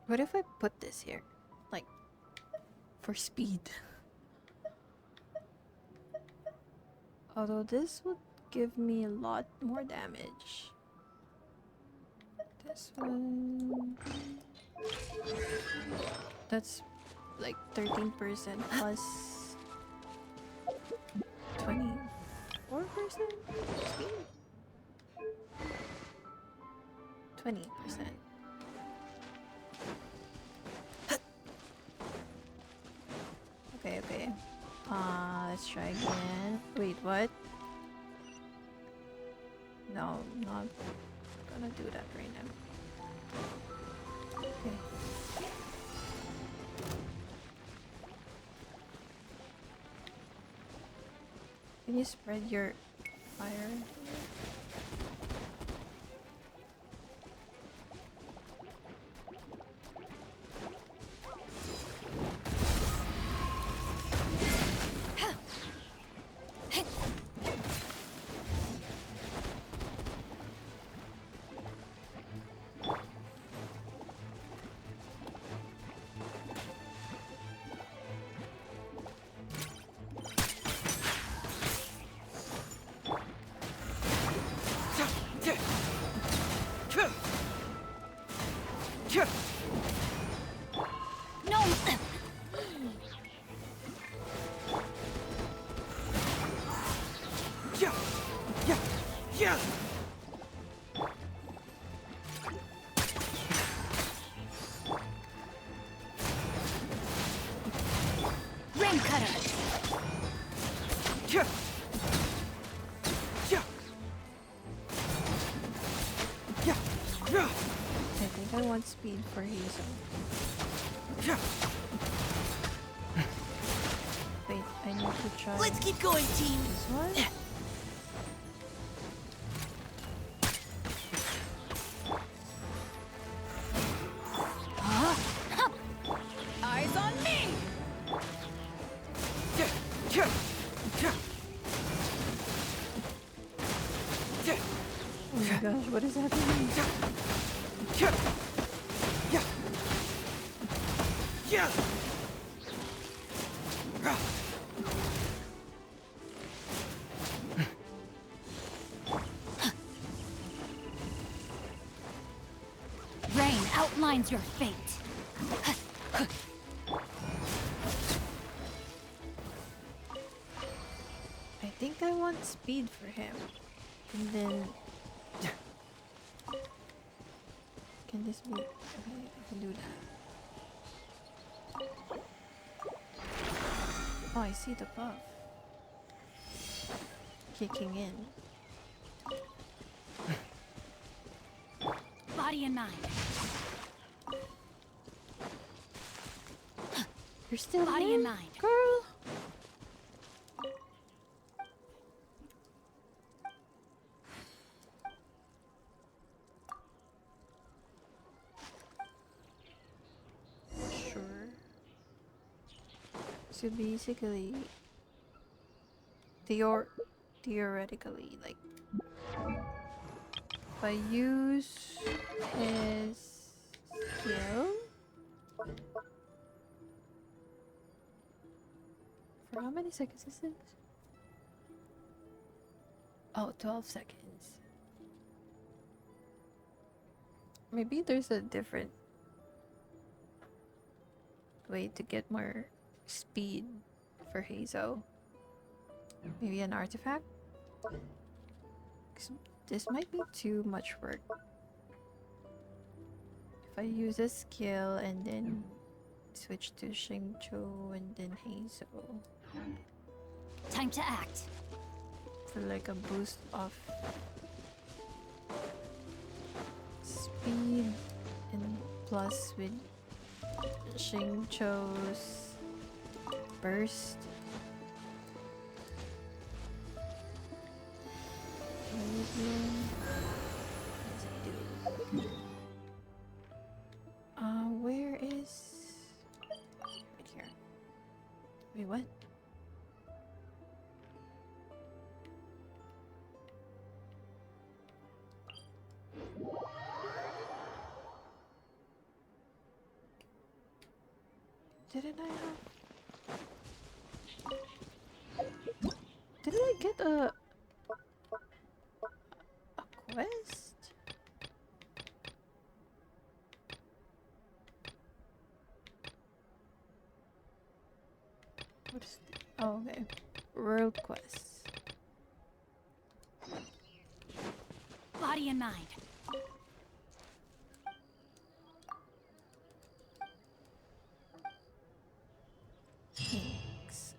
What if I put this here? Like, for speed. Although this would give me a lot more damage. This one... That's like 13% plus 24% speed? 20%. Okay. Let's try again. Wait, what? No, I'm not gonna do that right now. Okay. Can you spread your fire? I want speed for Hazel. Wait, I need to try. Let's keep going, team. This one? Eyes on me! Oh my gosh, what is happening? Rain outlines your fate. I think I want speed for him. And then... Can this be... Okay, I can do that. Oh, I see the buff. Kicking in. Body and mind. You're still Body here, and mind. girl? Sure. So basically, theoretically, like, if I use his skill for how many seconds is this? Oh, 12 seconds. Maybe there's a different way to get more speed for Hazo. Maybe an artifact? 'Cause this might be too much work. If I use a skill and then switch to Xingqiu and then Hazo Time to act. for like a boost of speed and plus with Xingqiu's burst. Where is... Right here. Wait, what? Didn't I have... Didn't I get a quest? What is the... Oh, okay. World quests. Body and mind. Thanks.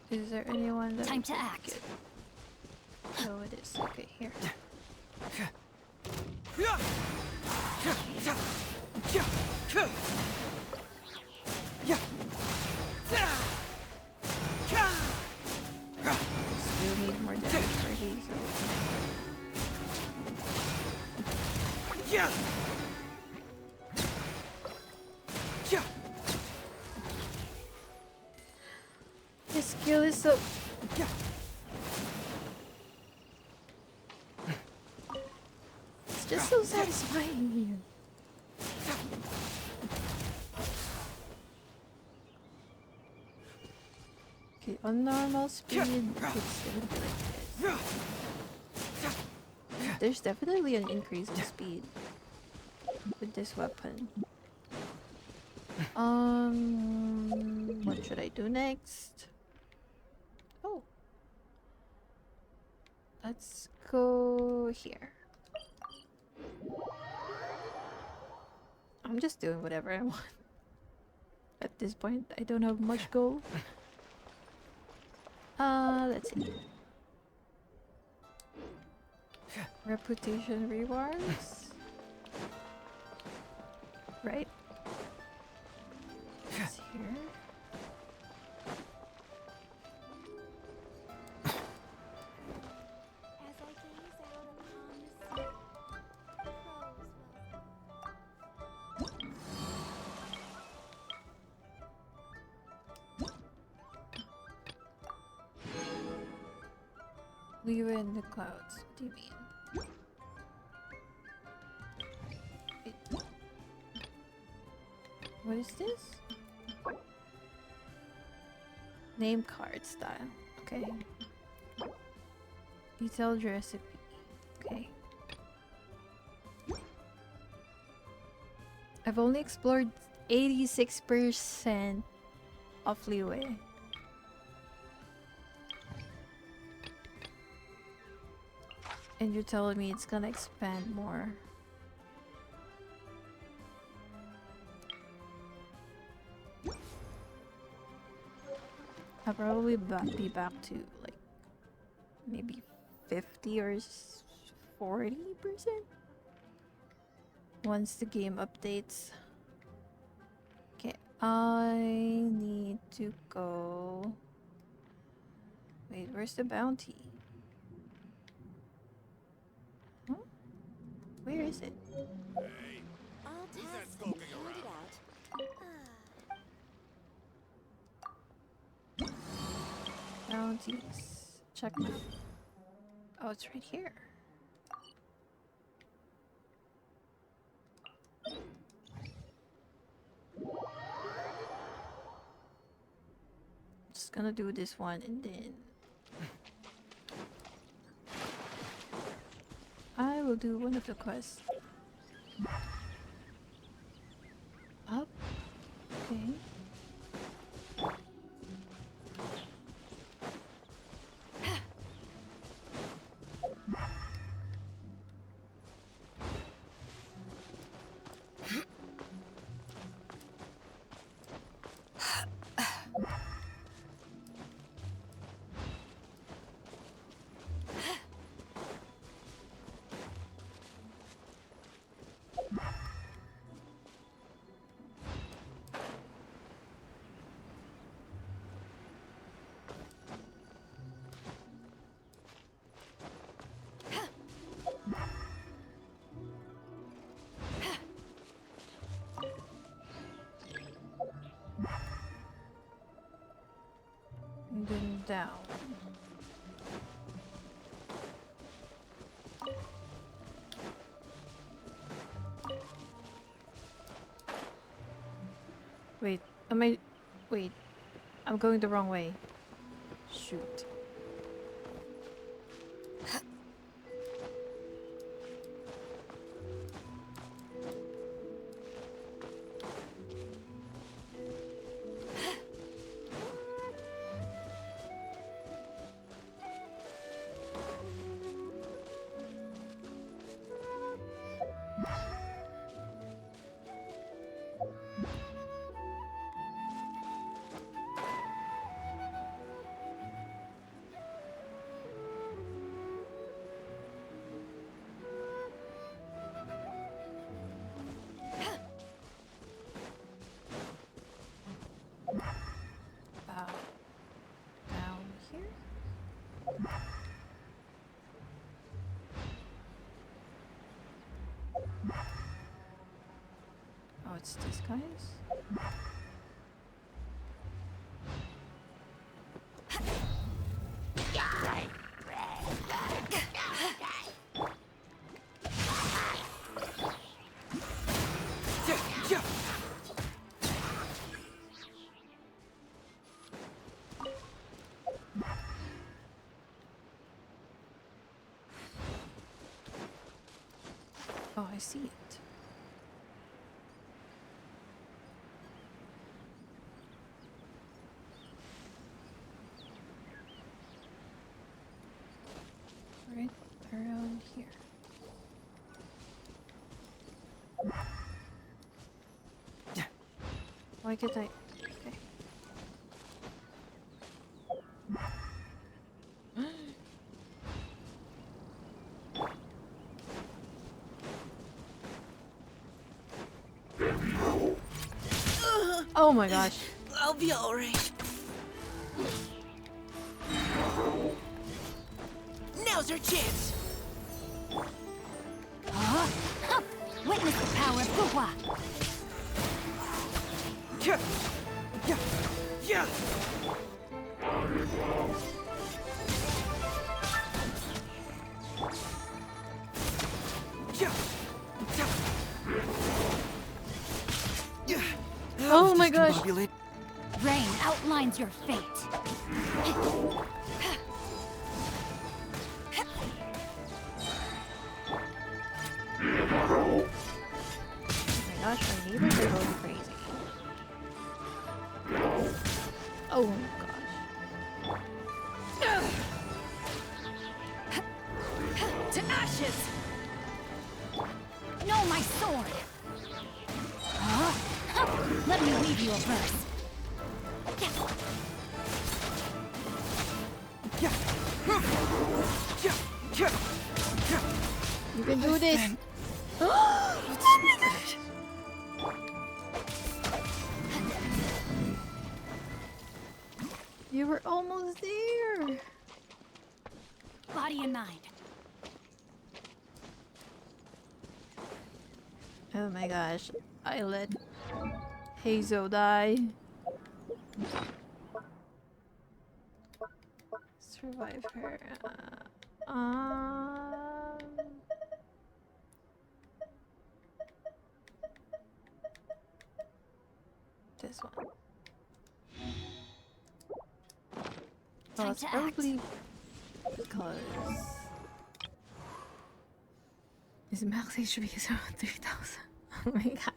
Is there anyone that... Time to act. Oh, it is. Okay, here. Still need more damage for Hazel. His skill is so... It's just so satisfying. Okay, on normal speed, it's gonna be like this. There's definitely an increase in speed with this weapon. What should I do next? Oh. Let's go here. I'm just doing whatever I want. At this point, I don't have much goal. Let's see. Reputation rewards. Right. It's here. As I gaze out upon the sea, We were in the clouds. What do you mean? Wait. What is this? Name card style. Okay. Detailed recipe. Okay. I've only explored 86% of Leeway. And you're telling me it's gonna expand more. I'll probably be back to like maybe 50 or 40% once the game updates. Okay, I need to go. Wait, where's the bounty? Huh? Where is it? Hey, All who's that tasks skulking handed around? out. Bounties. Check map. Oh, it's right here. just gonna do this one and then I will do one of the quests. Up. Okay. And then down. Wait, wait, I'm going the wrong way. Shoot. Down here. Oh, it's this guys. Oh, I see it. Right around here. Why could I? Okay. Oh my gosh. I'll be alright. Now's our chance. Witness the power of Fuhua. Oh my gosh. Rain outlines your fate. Oh my gosh, my neighbors are going crazy. Oh my gosh. To ashes! No, my sword! Let me weave you a verse. You can do this! You were almost there! Body and mind. Oh my gosh, I let Hazel die. Survive her. This one. Well, Time it's to act. probably because his max HP is around 3,000. Oh my god.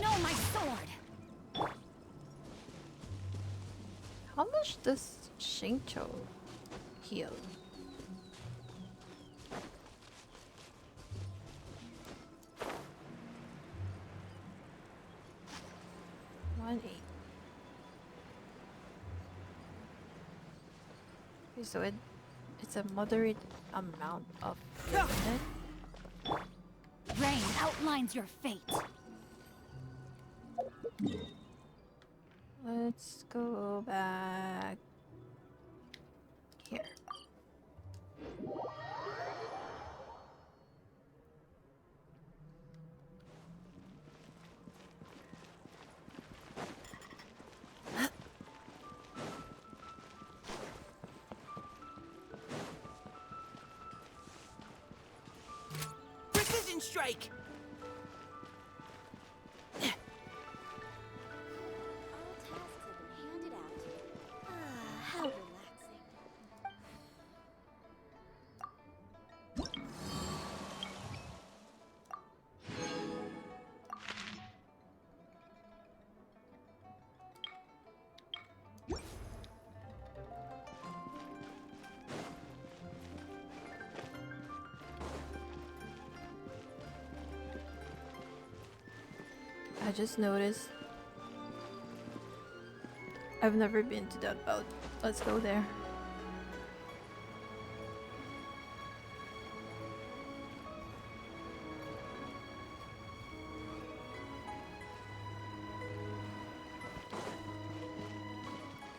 No, my sword! How much does Xingqiu heal? One eight. Okay, so it's a moderate amount of movement. Rain outlines your fate. Let's go back here. Precision strike! All tasks have been handed out. Ah, how relaxing. I just noticed I've never been to that boat. Let's go there.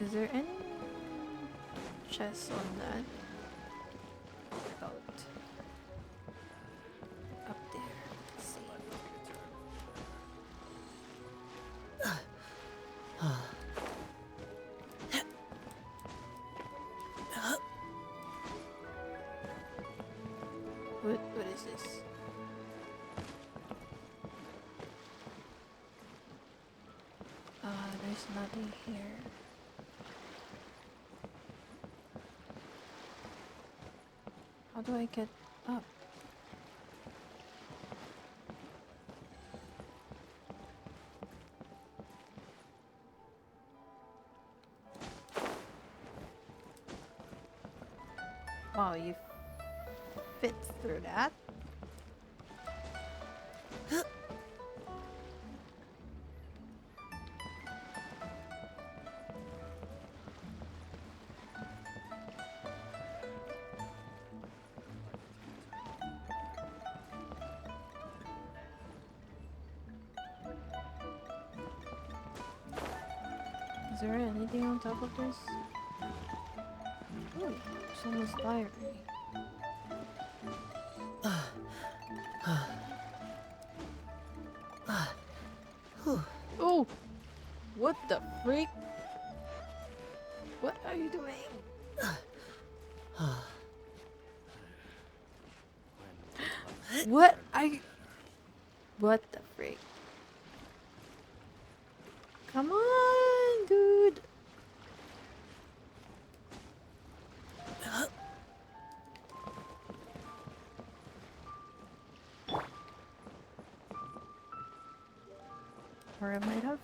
Is there any chests on that boat? Up there. Let's see. What is this? There's nothing here. How do I get up? Wow, you fit through that? Is there anything on top of this? Ooh, someone's diary. Oh! What the freak? What are you doing? What are you... What the freak? Come on, dude! Or I might have...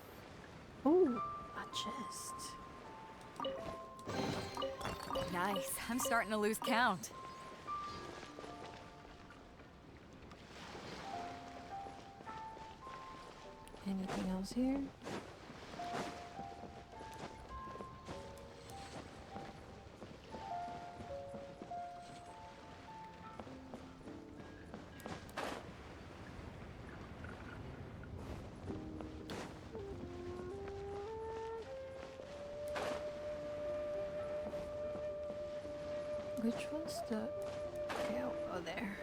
Ooh, a chest. Nice. I'm starting to lose count. Anything else here? Which one's the... Okay, I'll go there.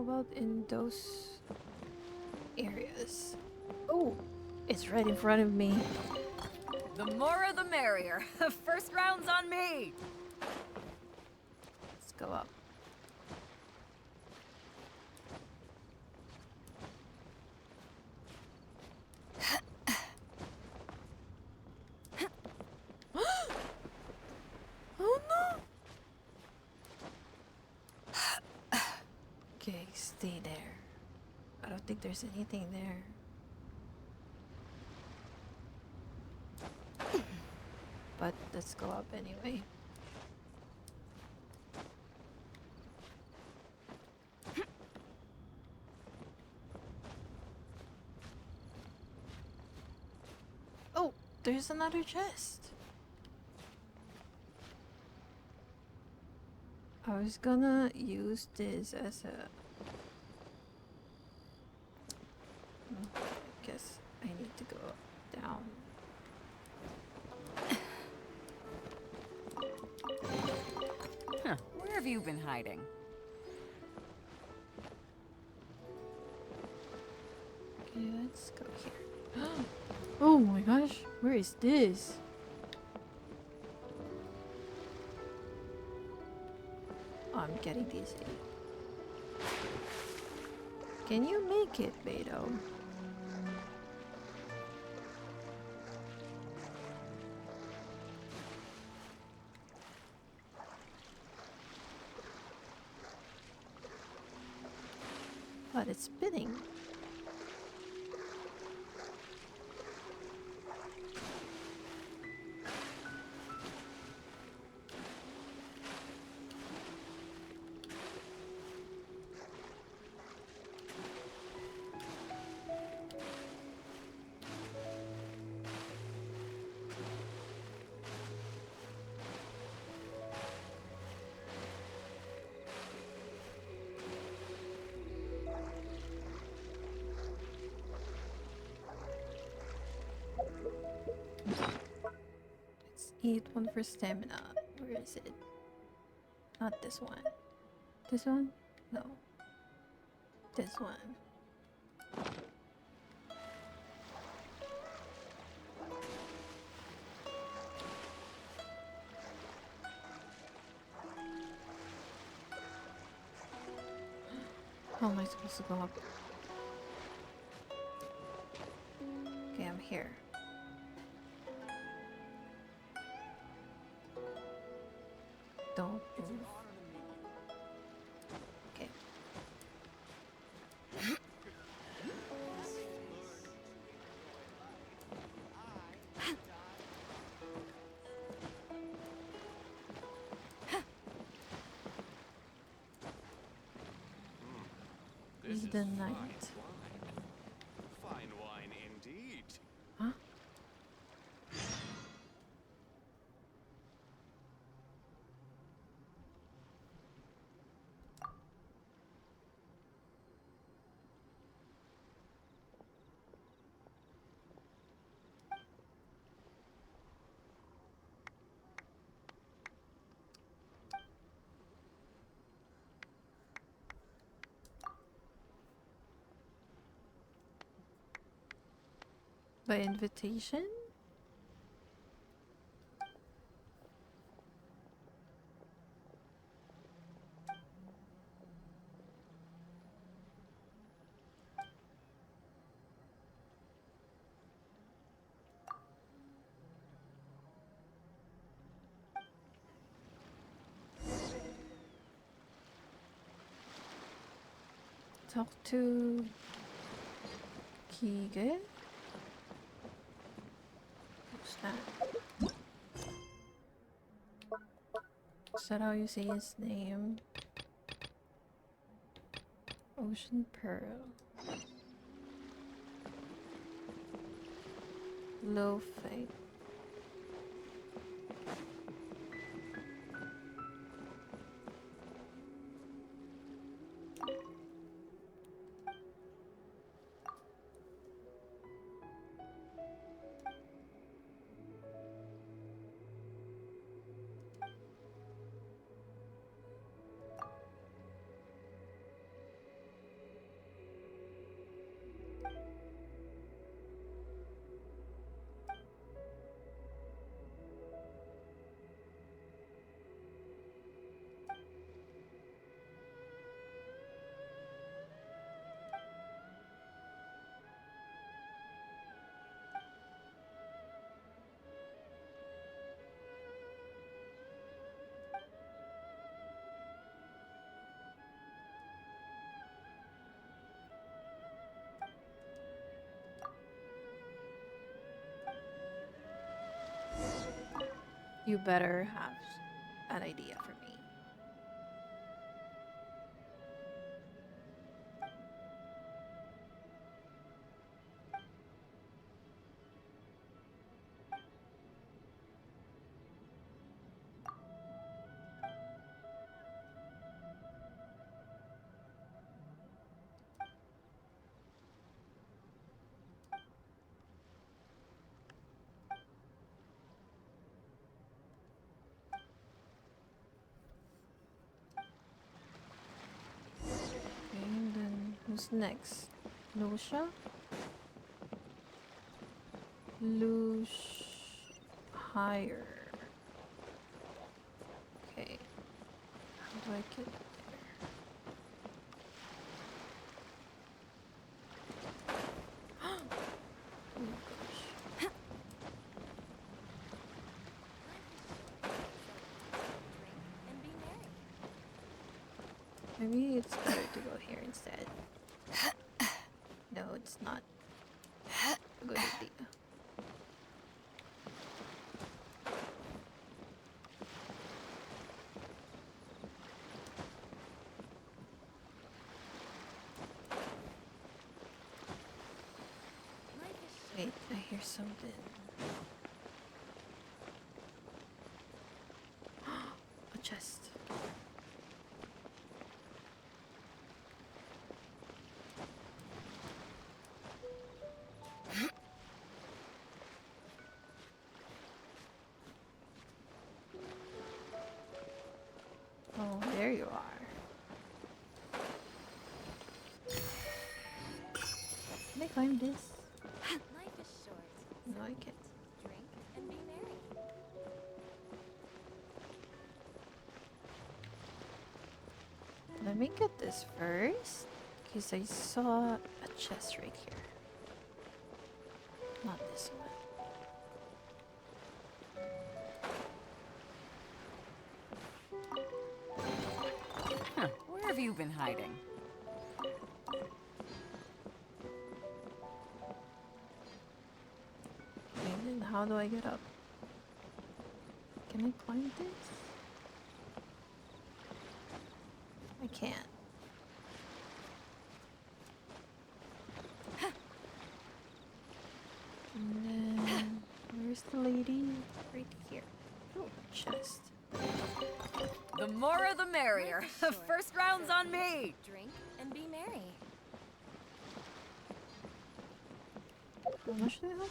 How about in those areas? Oh, it's right in front of me. The more the merrier. First round's on me. Let's go up. Oh no! Okay, stay there. I don't think there's anything there. But let's go up anyway. Oh, there's another chest. I was gonna use this as a... I guess I need to go down. Huh. Where have you been hiding? Okay, let's go here. Oh my gosh, where is this? I'm getting dizzy. Can you make it, Beetle? But it's spinning. Let's eat one for stamina. Where is it? Not this one. This one? No. This one. How am I supposed to go up? Okay, I'm here. Don't move. Okay. This is the night. Fine wine indeed. Huh? By invitation? Talk to Kige? Who's that? Is that how you say his name? Ocean Pearl. Low fate. You better have an idea for me. And then who's next? Lucia? Higher. Okay. How do I get there? Oh gosh. Maybe it's better to go here instead. No, it's not a good idea. Wait, I hear something. A chest. Oh, there you are. Can I climb this? Life is short. No, I can't. Drink and be merry. Let me get this first, because I saw a chest right here. Not this one. Huh, where have you been hiding? And then how do I get up? Can I climb this? I can't. And then where's the lady? Right here. Oh, chest. The more the merrier. First round's on me. Drink and be merry. How much do I have?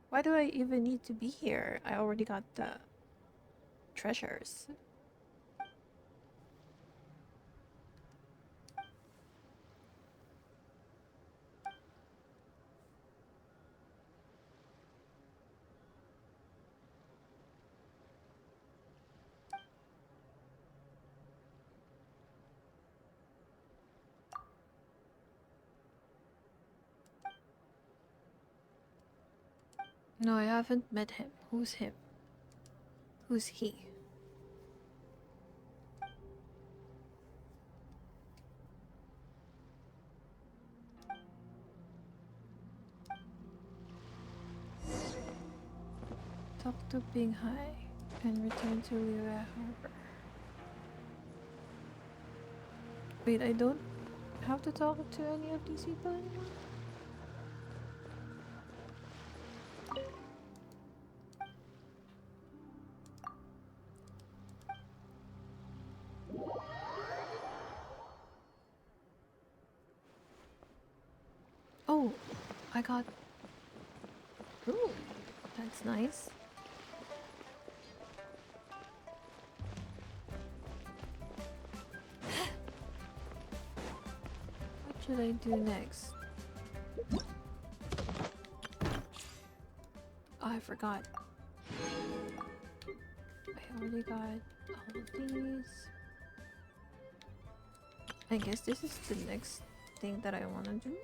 Why do I even need to be here? I already got the treasures. No, I haven't met him. Who's him? Who's he? Talk to Binghai and return to Liyue Harbor. Wait, I don't have to talk to any of these people anymore? Oh, I got... Ooh, that's nice. What should I do next? Oh, I forgot. I already got all of these. I guess this is the next thing that I want to do.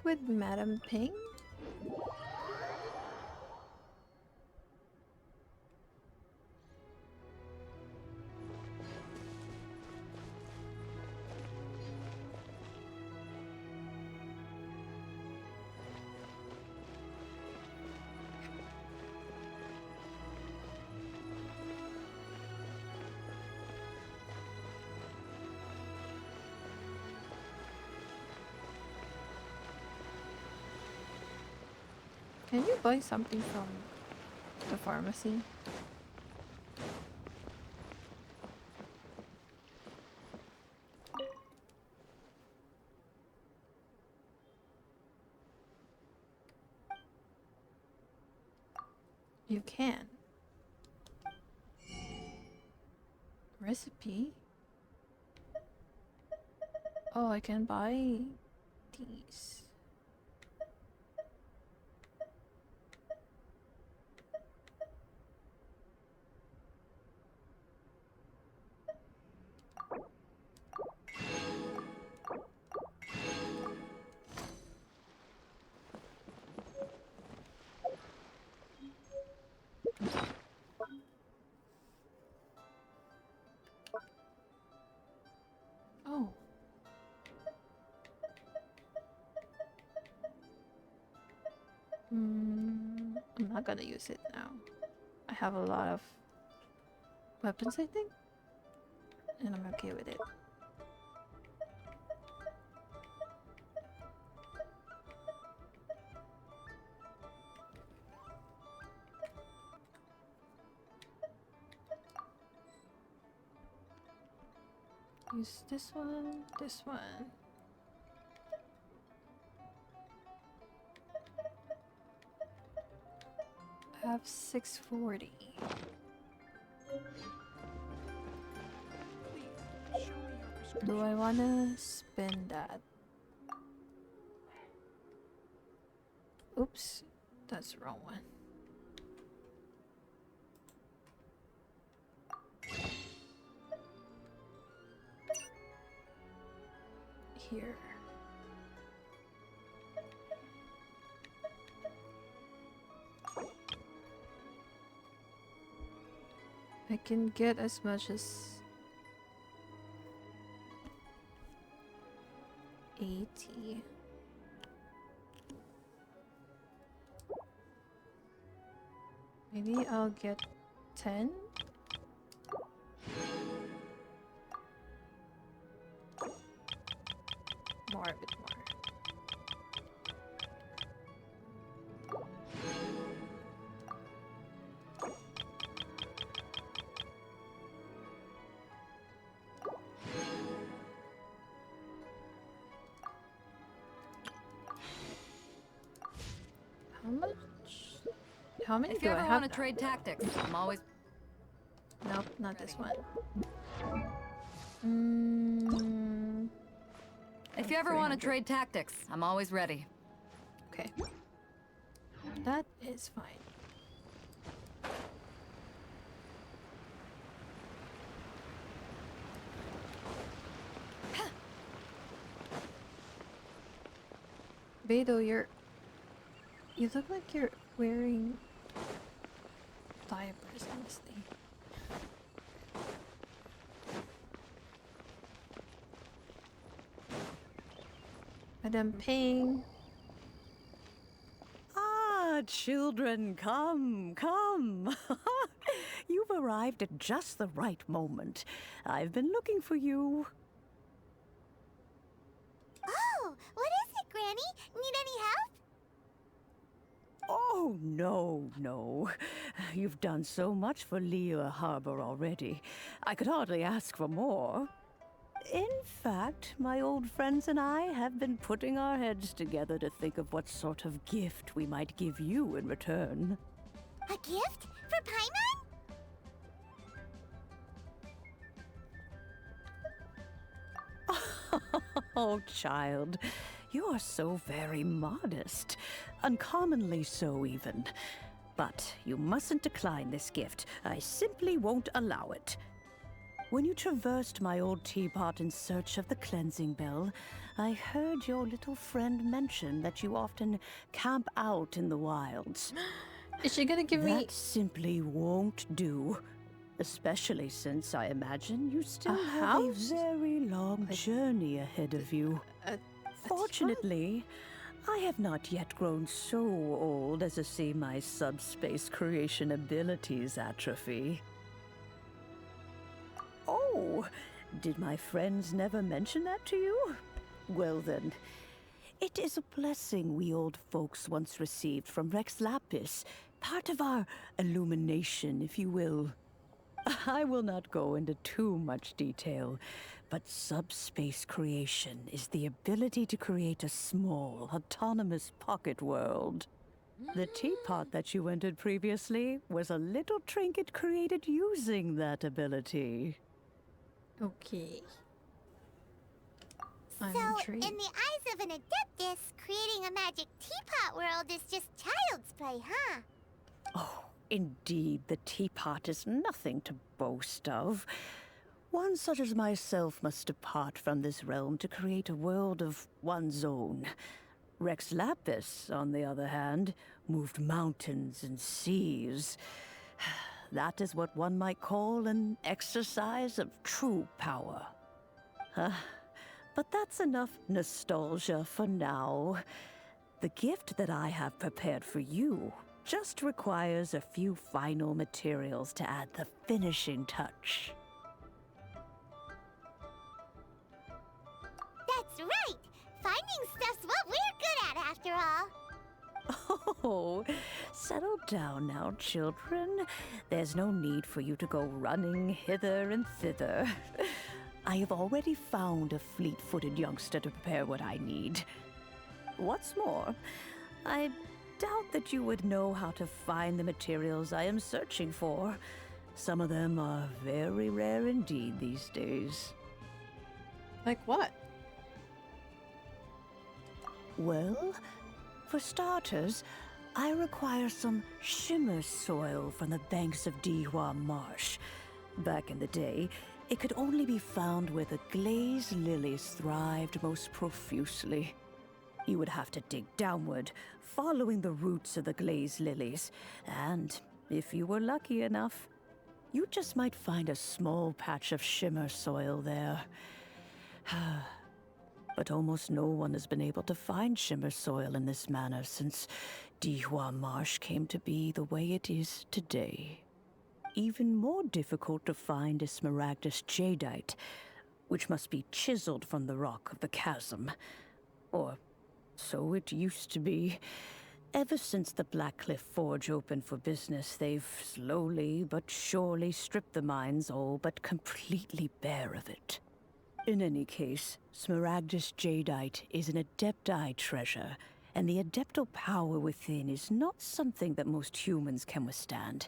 with Madam Ping? Can you buy something from the pharmacy? You can. Recipe? Oh, I can buy these. Oh. I'm not gonna use it now. I have a lot of weapons, I think, and I'm okay with it. Use this one, this one. I have 640. Do I wanna spend that? Oops, that's the wrong one. Here. I can get as much as 80. Maybe I'll get 10. More, a bit more. How much? How many If do you I ever have want to now? trade tactics, I'm always. Nope, not this one. Mm, If you ever want to 300. trade tactics, I'm always ready. Okay. That is fine. Beetle, you look like you're wearing diapers, honestly. Madam Ping. Ah, children, come, come. You've arrived at just the right moment. I've been looking for you. Oh, what is it, Granny? Need any help? Oh, no, no. You've done so much for Lea Harbor already. I could hardly ask for more. In fact, my old friends and I have been putting our heads together to think of what sort of gift we might give you in return. A gift? For Paimon? Oh, child, you are so very modest. Uncommonly so, even. But you mustn't decline this gift. I simply won't allow it. When you traversed my old teapot in search of the cleansing bell, I heard your little friend mention that you often camp out in the wilds. Is she gonna give me... That simply won't do. Especially since I imagine you still have house? a very long journey ahead of you. Fortunately, I have not yet grown so old as to see my subspace creation abilities atrophy. Oh, did my friends never mention that to you? Well then, it is a blessing we old folks once received from Rex Lapis, part of our illumination, if you will. I will not go into too much detail, but subspace creation is the ability to create a small, autonomous pocket world. The teapot that you entered previously was a little trinket created using that ability. Okay. So, in the eyes of an Adeptus, creating a magic teapot world is just child's play, huh? Oh, indeed, the teapot is nothing to boast of. One such as myself must depart from this realm to create a world of one's own. Rex Lapis, on the other hand, moved mountains and seas. That is what one might call an exercise of true power. But that's enough nostalgia for now. The gift that I have prepared for you just requires a few final materials to add the finishing touch. That's right! Finding stuff's what we're good at, after all. Oh, settle down now, children. There's no need for you to go running hither and thither. I have already found a fleet-footed youngster to prepare what I need. What's more, I doubt that you would know how to find the materials I am searching for. Some of them are very rare indeed these days. Like what? Well, for starters, I require some shimmer soil from the banks of Dihua Marsh. Back in the day, it could only be found where the glazed lilies thrived most profusely. You would have to dig downward, following the roots of the glazed lilies, and if you were lucky enough, you just might find a small patch of shimmer soil there. But almost no one has been able to find shimmer soil in this manner since Dihua Marsh came to be the way it is today. Even more difficult to find is smaragdus jadeite, which must be chiseled from the rock of the chasm. Or so it used to be. Ever since the Blackcliff Forge opened for business, they've slowly but surely stripped the mines all but completely bare of it. In any case, smaragdus jadeite is an adepti treasure, and the adeptal power within is not something that most humans can withstand.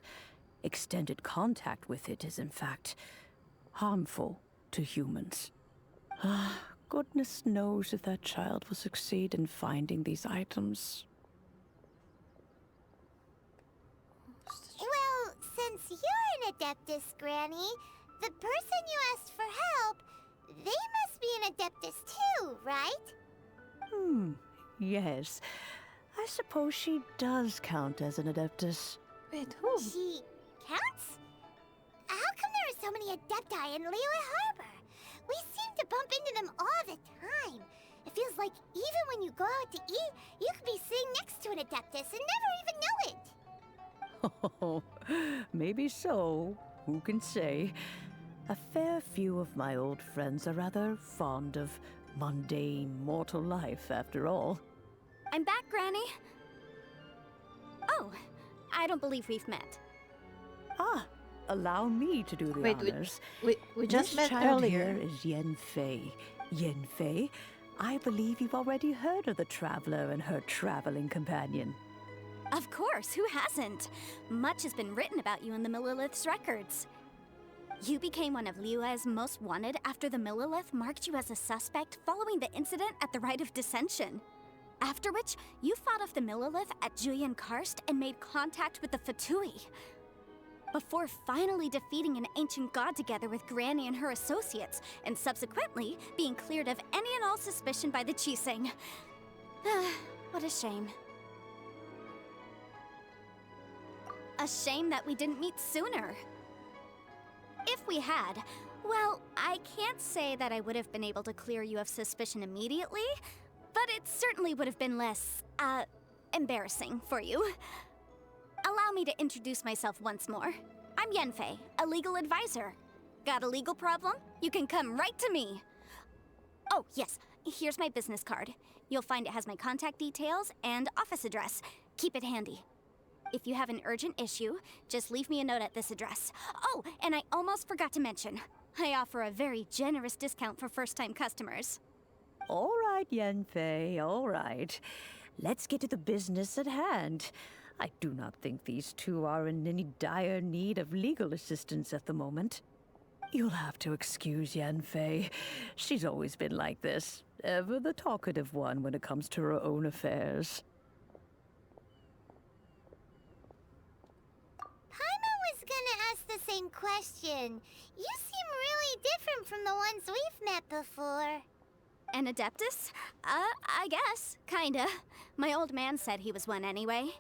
Extended contact with it is, in fact, harmful to humans. Goodness knows if that child will succeed in finding these items. Well, since you're an Adeptus, Granny, the person you asked for help, they must be an Adeptus too, right? Yes. I suppose she does count as an Adeptus. Wait, who? She counts? How come there are so many Adepti in Liyue Harbor? We seem to bump into them all the time. It feels like even when you go out to eat, you could be sitting next to an Adeptus and never even know it. Oh, maybe so. Who can say? A fair few of my old friends are rather fond of mundane mortal life, after all. I'm back, Granny. Oh, I don't believe we've met. Allow me to do the Wait, honors. we just This met child earlier. Here is Yen Fei. Yen Fei, I believe you've already heard of the traveler and her traveling companion. Of course, who hasn't? Much has been written about you in the Millilith's records. You became one of Liyue's most wanted after the Millilith marked you as a suspect following the incident at the Rite of Dissension. After which, you fought off the Millilith at Julian Karst and made contact with the Fatui. Before finally defeating an ancient god together with Granny and her associates, and subsequently being cleared of any and all suspicion by the Chiseng. What a shame. A shame that we didn't meet sooner. If we had, well, I can't say that I would have been able to clear you of suspicion immediately, but it certainly would have been less, embarrassing for you. Allow me to introduce myself once more. I'm Yenfei, a legal advisor. Got a legal problem? You can come right to me. Oh, yes, here's my business card. You'll find it has my contact details and office address. Keep it handy. If you have an urgent issue, just leave me a note at this address. Oh, and I almost forgot to mention, I offer a very generous discount for first-time customers. All right, Yenfei, all right. Let's get to the business at hand. I do not think these two are in any dire need of legal assistance at the moment. You'll have to excuse Yenfei. She's always been like this, ever the talkative one when it comes to her own affairs. Paimon was gonna ask the same question. You seem really different from the ones we've met before. An Adeptus? I guess. Kinda. My old man said he was one anyway.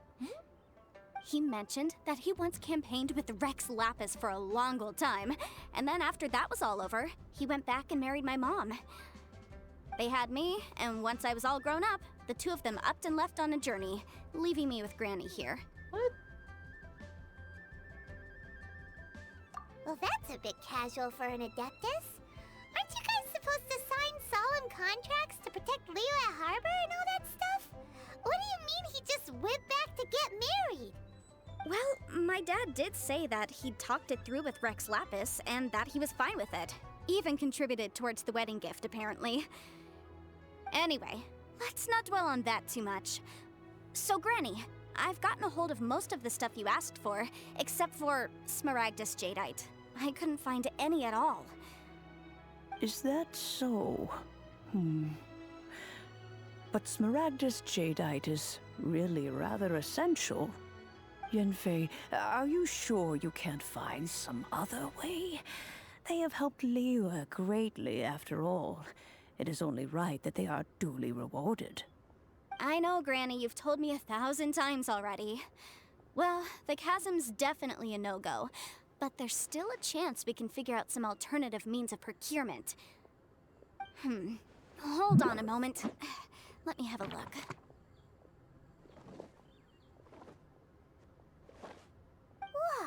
He mentioned that he once campaigned with Rex Lapis for a long old time, and then after that was all over, he went back and married my mom. They had me, and once I was all grown up, the two of them upped and left on a journey, leaving me with Granny here. What? Well, that's a bit casual for an Adeptus. Aren't you guys supposed to sign solemn contracts to protect Liyue Harbor and all that stuff? What do you mean he just went back to get married? Well, my dad did say that he'd talked it through with Rex Lapis, and that he was fine with it. Even contributed towards the wedding gift, apparently. Anyway, let's not dwell on that too much. So, Granny, I've gotten a hold of most of the stuff you asked for, except for Smaragdus Jadeite. I couldn't find any at all. Is that so? But Smaragdus Jadeite is really rather essential. Yenfei, are you sure you can't find some other way? They have helped Liyue greatly, after all. It is only right that they are duly rewarded. I know, Granny, you've told me 1,000 times already. Well, the chasm's definitely a no-go, but there's still a chance we can figure out some alternative means of procurement. Hold on a moment. Let me have a look. Whoa,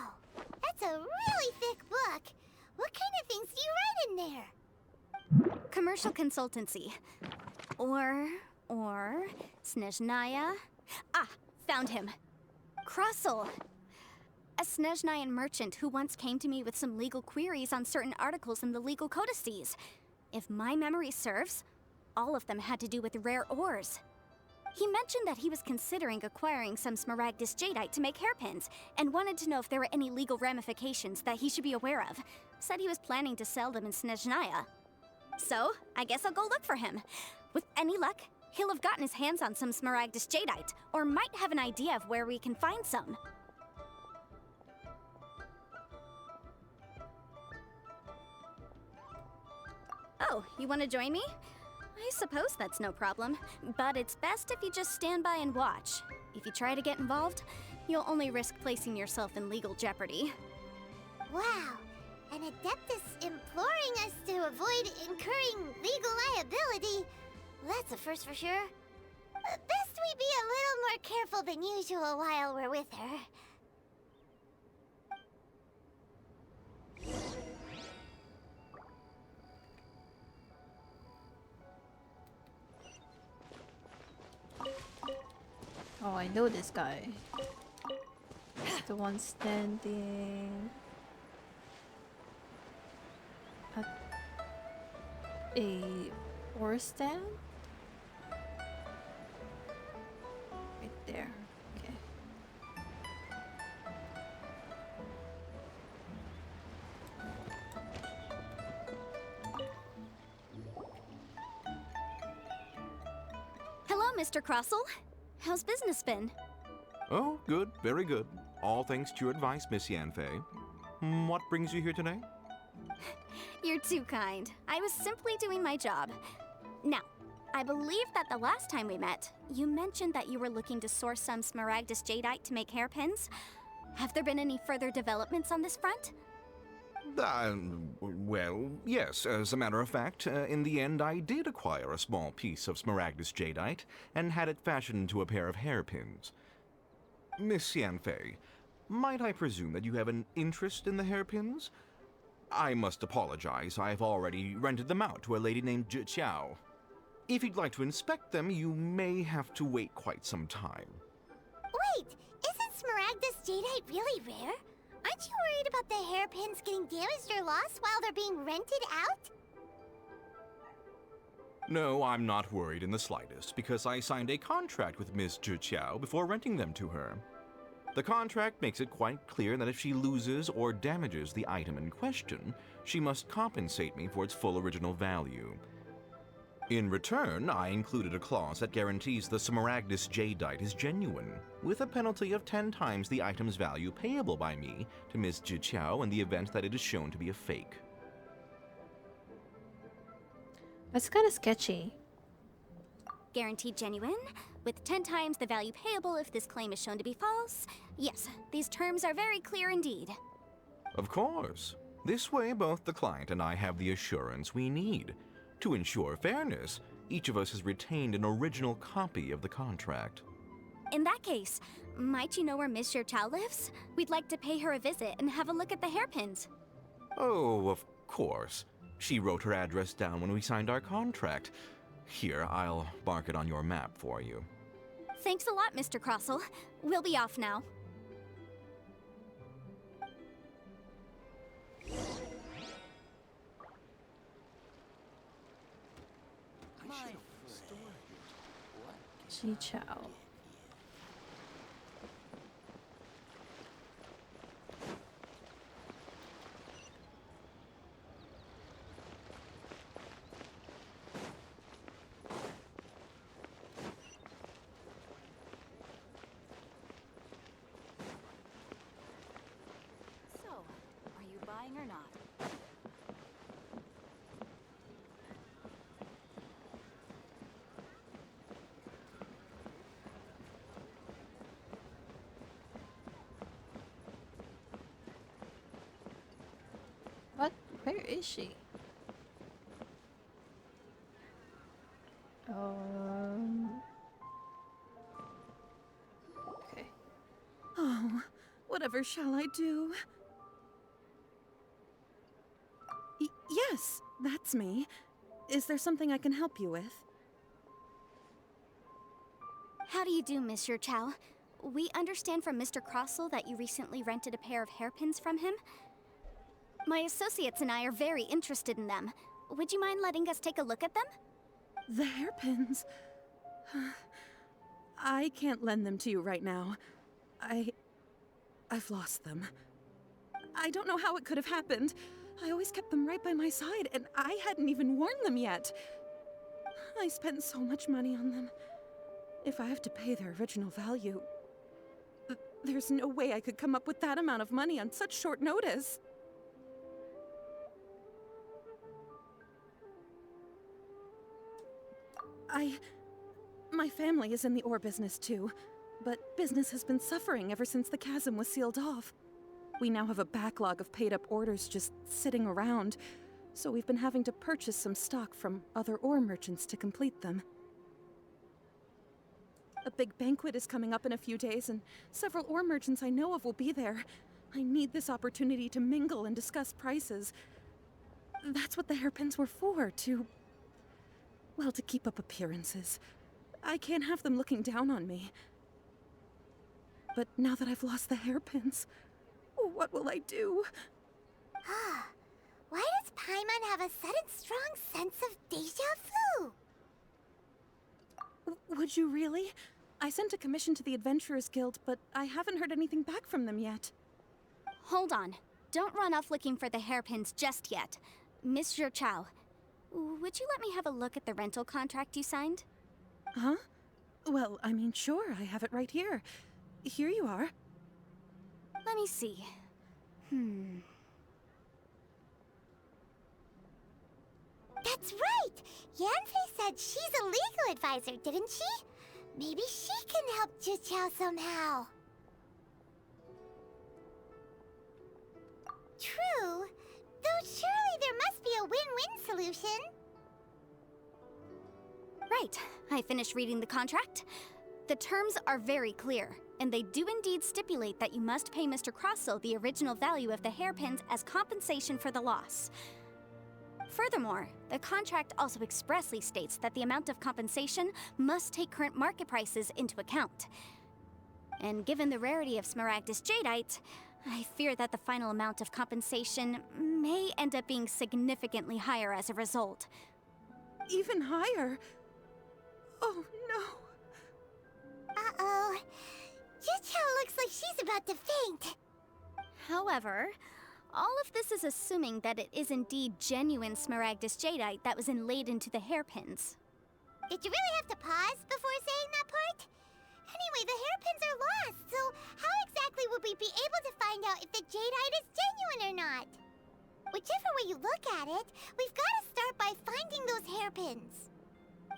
that's a really thick book. What kind of things do you write in there? Commercial consultancy. Or Snezhnaya. Ah, found him. Krustle. A Snezhnayan merchant who once came to me with some legal queries on certain articles in the legal codices. If my memory serves, all of them had to do with rare ores. He mentioned that he was considering acquiring some Smaragdus Jadeite to make hairpins, and wanted to know if there were any legal ramifications that he should be aware of. Said he was planning to sell them in Snezhnaya. So, I guess I'll go look for him. With any luck, he'll have gotten his hands on some Smaragdus Jadeite, or might have an idea of where we can find some. Oh, you want to join me? I suppose that's no problem, but it's best if you just stand by and watch. If you try to get involved, you'll only risk placing yourself in legal jeopardy. Wow, an Adeptus imploring us to avoid incurring legal liability. That's a first for sure. Best we be a little more careful than usual while we're with her. Oh, I know this guy. The one standing at a ore stand? Right there. Okay. Hello, Mr. Krustle. How's business been? Oh, good, very good. All thanks to your advice, Miss Yanfei. What brings you here today? You're too kind. I was simply doing my job. Now, I believe that the last time we met, you mentioned that you were looking to source some Smaragdus Jadeite to make hairpins. Have there been any further developments on this front? Well, yes. As a matter of fact, in the end, I did acquire a small piece of Smaragdus Jadeite and had it fashioned into a pair of hairpins. Miss Yanfei, might I presume that you have an interest in the hairpins? I must apologize. I've already rented them out to a lady named Zhi Qiao. If you'd like to inspect them, you may have to wait quite some time. Wait, isn't Smaragdus Jadeite really rare? Aren't you worried about the hairpins getting damaged or lost while they're being rented out? No, I'm not worried in the slightest, because I signed a contract with Miss Zhi Qiao before renting them to her. The contract makes it quite clear that if she loses or damages the item in question, she must compensate me for its full original value. In return, I included a clause that guarantees the Smaragdus Jadeite is genuine, with a penalty of 10 times the item's value payable by me to Miss Zhi Qiao in the event that it is shown to be a fake. That's kind of sketchy. Guaranteed genuine, with 10 times the value payable if this claim is shown to be false. Yes, these terms are very clear indeed. Of course. This way, both the client and I have the assurance we need. To ensure fairness, each of us has retained an original copy of the contract. In that case, might you know where Miss Xiao lives? We'd like to pay her a visit and have a look at the hairpins. Oh, of course. She wrote her address down when we signed our contract. Here, I'll mark it on your map for you. Thanks a lot, Mr. Crossell. We'll be off now. Zhi Qiao. So, are you buying or not? What? Where is she? Okay. Oh, whatever shall I do? Yes, that's me. Is there something I can help you with? How do you do, Miss Xiao? We understand from Mr. Crossell that you recently rented a pair of hairpins from him. My associates and I are very interested in them. Would you mind letting us take a look at them? The hairpins? I can't lend them to you right now. I've lost them. I don't know how it could have happened. I always kept them right by my side, and I hadn't even worn them yet. I spent so much money on them. If I have to pay their original value, there's no way I could come up with that amount of money on such short notice. My family is in the ore business too, but business has been suffering ever since the chasm was sealed off. We now have a backlog of paid-up orders just sitting around, so we've been having to purchase some stock from other ore merchants to complete them. A big banquet is coming up in a few days, and several ore merchants I know of will be there. I need this opportunity to mingle and discuss prices. That's what the hairpins were for, to keep up appearances. I can't have them looking down on me. But now that I've lost the hairpins, what will I do? Why does Paimon have a sudden strong sense of deja vu? Would you really? I sent a commission to the Adventurers Guild, but I haven't heard anything back from them yet. Hold on. Don't run off looking for the hairpins just yet. Miss Xiao, would you let me have a look at the rental contract you signed? Huh? Well, I mean, sure, I have it right here. Here you are. Let me see. That's right! Yanfei said she's a legal advisor, didn't she? Maybe she can help Juqiao somehow. True. Though surely there must be a win-win solution. Right. I finished reading the contract. The terms are very clear, and they do indeed stipulate that you must pay Mr. Crossel the original value of the hairpins as compensation for the loss. Furthermore, the contract also expressly states that the amount of compensation must take current market prices into account. And given the rarity of Smaragdus Jadeite, I fear that the final amount of compensation may end up being significantly higher as a result. Even higher? Oh, no. Uh-oh. Juqiao looks like she's about to faint. However, all of this is assuming that it is indeed genuine Smaragdus Jadeite that was inlaid into the hairpins. Did you really have to pause before saying that part? Anyway, the hairpins are lost, so how exactly would we be able to find out if the jadeite is genuine or not? Whichever way you look at it, we've got to start by finding those hairpins.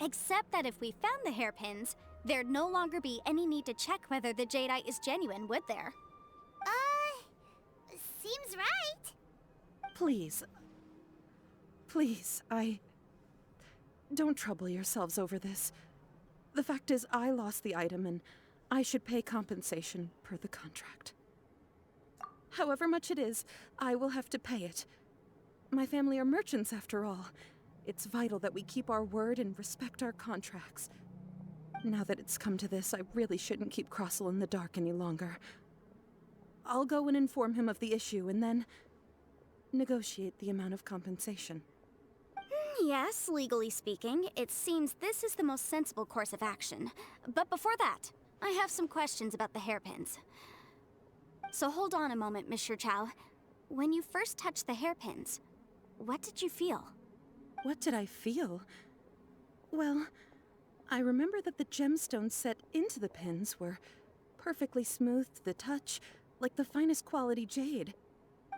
Except that if we found the hairpins, there'd no longer be any need to check whether the jadeite is genuine, would there? Seems right. Please. Please, Don't trouble yourselves over this. The fact is, I lost the item and I should pay compensation per the contract. However much it is, I will have to pay it. My family are merchants, after all. It's vital that we keep our word and respect our contracts. Now that it's come to this, I really shouldn't keep Crossel in the dark any longer. I'll go and inform him of the issue and then negotiate the amount of compensation. Yes, legally speaking, it seems this is the most sensible course of action. But before that, I have some questions about the hairpins. So hold on a moment, Mr. Chow. When you first touched the hairpins, what did you feel? What did I feel? Well, I remember that the gemstones set into the pins were perfectly smooth to the touch, like the finest quality jade.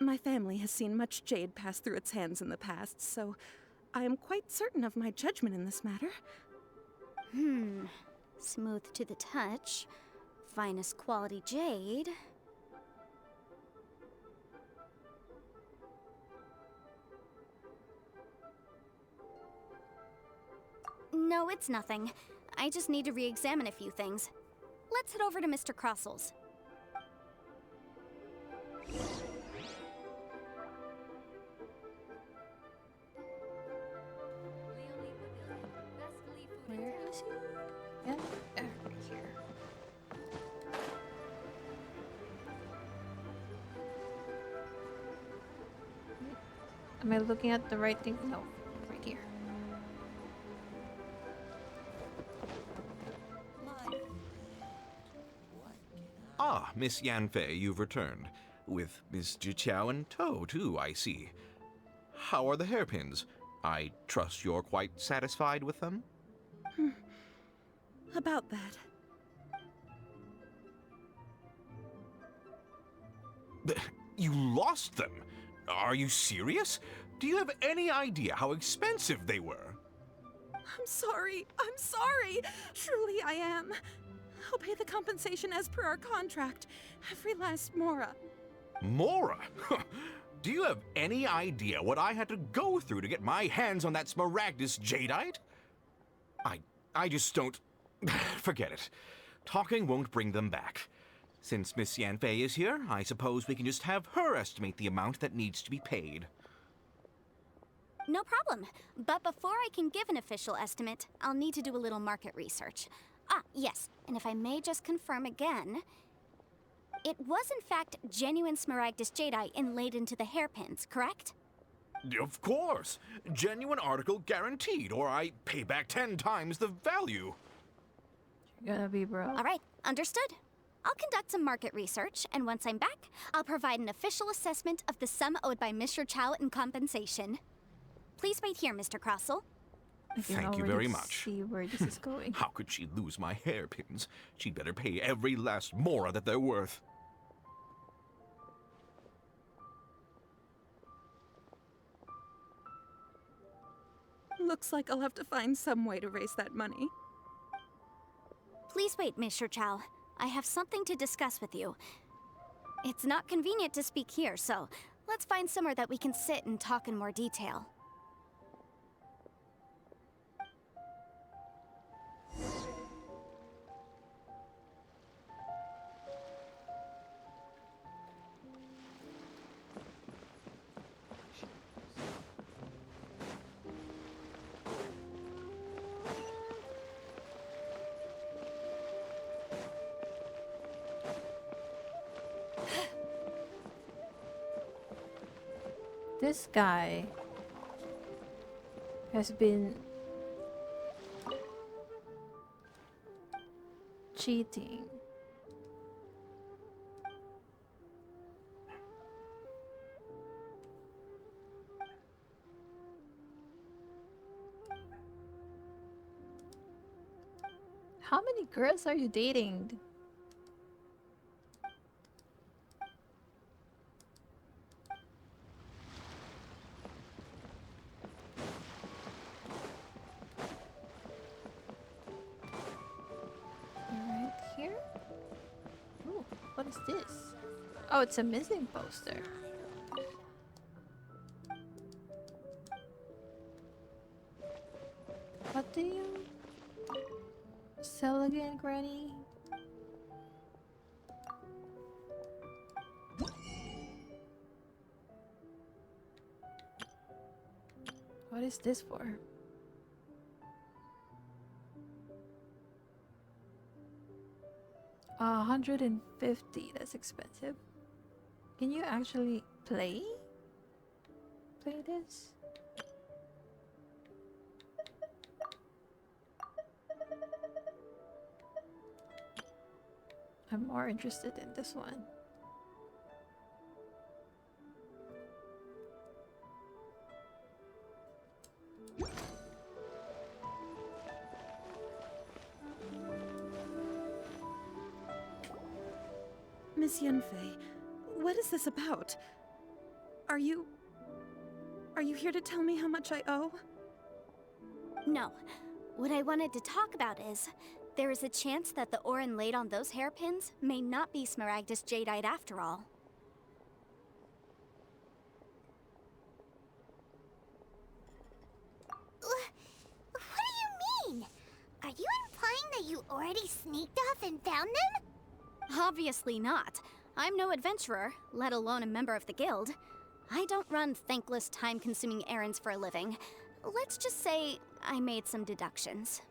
My family has seen much jade pass through its hands in the past, so I am quite certain of my judgment in this matter. Smooth to the touch, finest quality jade. No, it's nothing. I just need to re-examine a few things. Let's head over to Mr. Crossel's. Where is he? Yeah, right here. Am I looking at the right thing? No, right here. Ah, Miss Yanfei, you've returned. With Miss Juqiao in tow, too, I see. How are the hairpins? I trust you're quite satisfied with them? About that. You lost them? Are you serious? Do you have any idea how expensive they were? I'm sorry. Truly I am. I'll pay the compensation as per our contract. Every last mora. Mora? Do you have any idea what I had to go through to get my hands on that Smaragdus Jadeite? I just don't... Forget it. Talking won't bring them back. Since Miss Yanfei is here, I suppose we can just have her estimate the amount that needs to be paid. No problem. But before I can give an official estimate, I'll need to do a little market research. Ah, yes, and if I may just confirm again, it was in fact genuine Smaragdus Jadeite inlaid into the hairpins, correct? Of course! Genuine article guaranteed, or I pay back 10 times the value. You're gonna be broke. All right, understood. I'll conduct some market research, and once I'm back, I'll provide an official assessment of the sum owed by Mr. Chow in compensation. Please wait here, Mr. Crossel. Thank you very much. See where this is going. How could she lose my hairpins? She'd better pay every last mora that they're worth. Looks like I'll have to find some way to raise that money. Please wait, Miss Chow. I have something to discuss with you. It's not convenient to speak here, so let's find somewhere that we can sit and talk in more detail. This guy has been cheating. How many girls are you dating? Right here? Ooh, what is this? Oh, it's a missing poster. What do you sell again, Granny? What is this for? 150. That's expensive. Can you actually play this? I'm more interested in this one. Miss Yanfei, what is this about? Are you here to tell me how much I owe? No. What I wanted to talk about is, there is a chance that the ore inlaid on those hairpins may not be Smaragdus Jadeite after all. What do you mean? Are you implying that you already sneaked off and found them? Obviously not. I'm no adventurer, let alone a member of the guild. I don't run thankless, time-consuming errands for a living. Let's just say I made some deductions.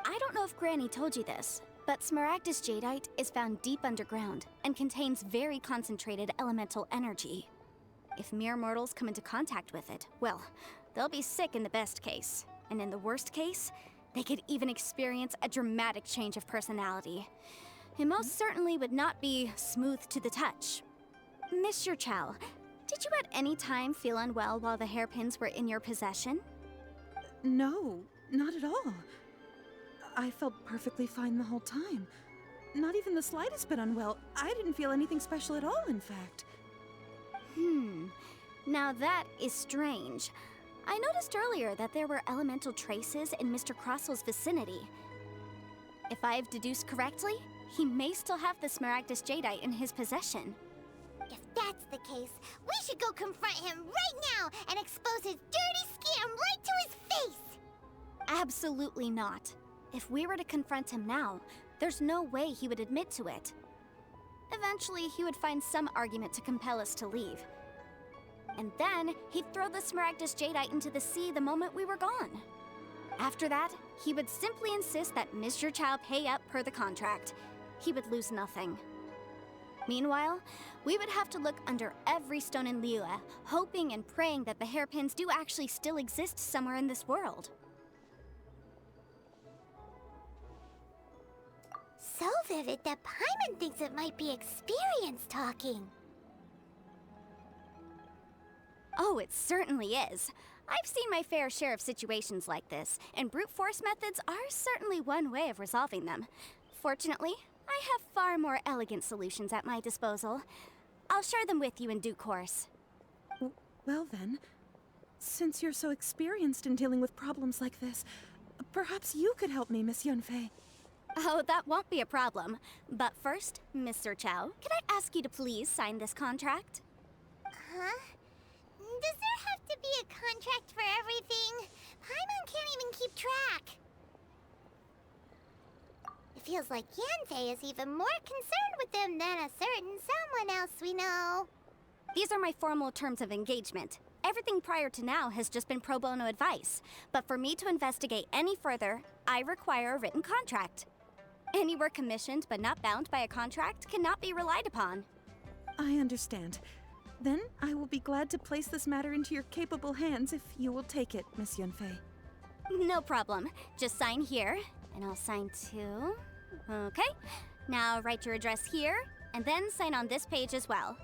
I don't know if Granny told you this, but Smaragdus Jadeite is found deep underground and contains very concentrated elemental energy. If mere mortals come into contact with it, well, they'll be sick in the best case. And in the worst case, they could even experience a dramatic change of personality. It most certainly would not be smooth to the touch. Mr. Chow, did you at any time feel unwell while the hairpins were in your possession? No, not at all. I felt perfectly fine the whole time. Not even the slightest bit unwell. I didn't feel anything special at all, in fact. Now that is strange. I noticed earlier that there were elemental traces in Mr. Croswell's vicinity. If I've deduced correctly, he may still have the Smaragdus Jadeite in his possession. If that's the case, we should go confront him right now and expose his dirty scam right to his face! Absolutely not. If we were to confront him now, there's no way he would admit to it. Eventually, he would find some argument to compel us to leave. And then, he'd throw the Smaragdus Jadeite into the sea the moment we were gone. After that, he would simply insist that Mr. Chow pay up per the contract. He would lose nothing. Meanwhile, we would have to look under every stone in Liyue, hoping and praying that the hairpins do actually still exist somewhere in this world. So vivid that Paimon thinks it might be experience talking. Oh, it certainly is. I've seen my fair share of situations like this, and brute force methods are certainly one way of resolving them. Fortunately, I have far more elegant solutions at my disposal. I'll share them with you in due course. Well then, Since you're so experienced in dealing with problems like this, perhaps you could help me, Miss Yunfei. Oh, that won't be a problem. But first, Mr. Chow, can I ask you to please sign this contract? Huh? Does there have to be a contract for everything? Paimon can't even keep track. It feels like Yanfei is even more concerned with them than a certain someone else we know. These are my formal terms of engagement. Everything prior to now has just been pro bono advice. But for me to investigate any further, I require a written contract. Any work commissioned but not bound by a contract cannot be relied upon. I understand. Then I will be glad to place this matter into your capable hands if you will take it, Miss Yunfei. No problem. Just sign here, and I'll sign too. Okay. Now write your address here, and then sign on this page as well.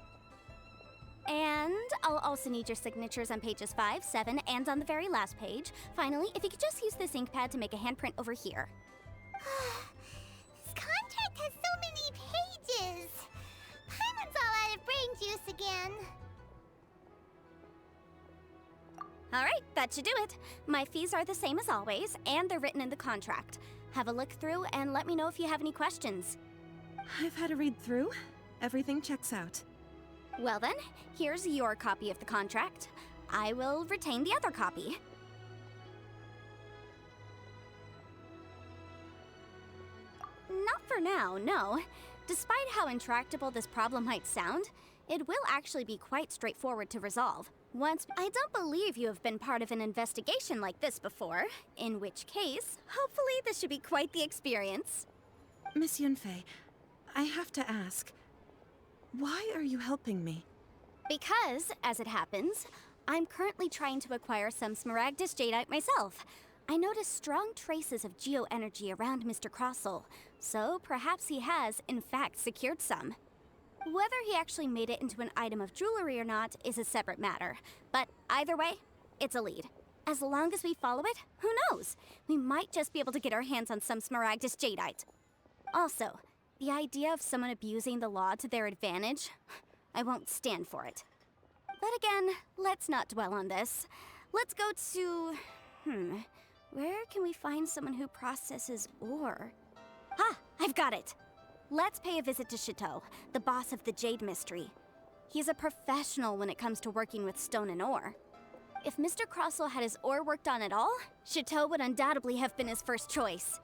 And I'll also need your signatures on pages 5, 7, and on the very last page. Finally, if you could just use this ink pad to make a handprint over here. This contract has so many pages. Paimon's all out of brain juice again. Alright, that should do it. My fees are the same as always, and they're written in the contract. Have a look through and let me know if you have any questions. I've had a read through. Everything checks out. Well then, here's your copy of the contract. I will retain the other copy. Not for now, no. Despite how intractable this problem might sound, it will actually be quite straightforward to resolve. I don't believe you have been part of an investigation like this before, in which case, hopefully this should be quite the experience. Miss Yunfei, I have to ask, why are you helping me? Because, as it happens, I'm currently trying to acquire some Smaragdus Jadeite myself. I noticed strong traces of geoenergy around Mr. Crossel, so perhaps he has, in fact, secured some. Whether he actually made it into an item of jewelry or not is a separate matter, but either way, it's a lead. As long as we follow it, who knows? We might just be able to get our hands on some Smaragdus Jadeite. Also, the idea of someone abusing the law to their advantage, I won't stand for it. But again, let's not dwell on this. Let's go to... where can we find someone who processes ore? Ah, I've got it! Let's pay a visit to Chateau, the boss of the Jade Mystery. He's a professional when it comes to working with stone and ore. If Mr. Crossel had his ore worked on at all, Chateau would undoubtedly have been his first choice.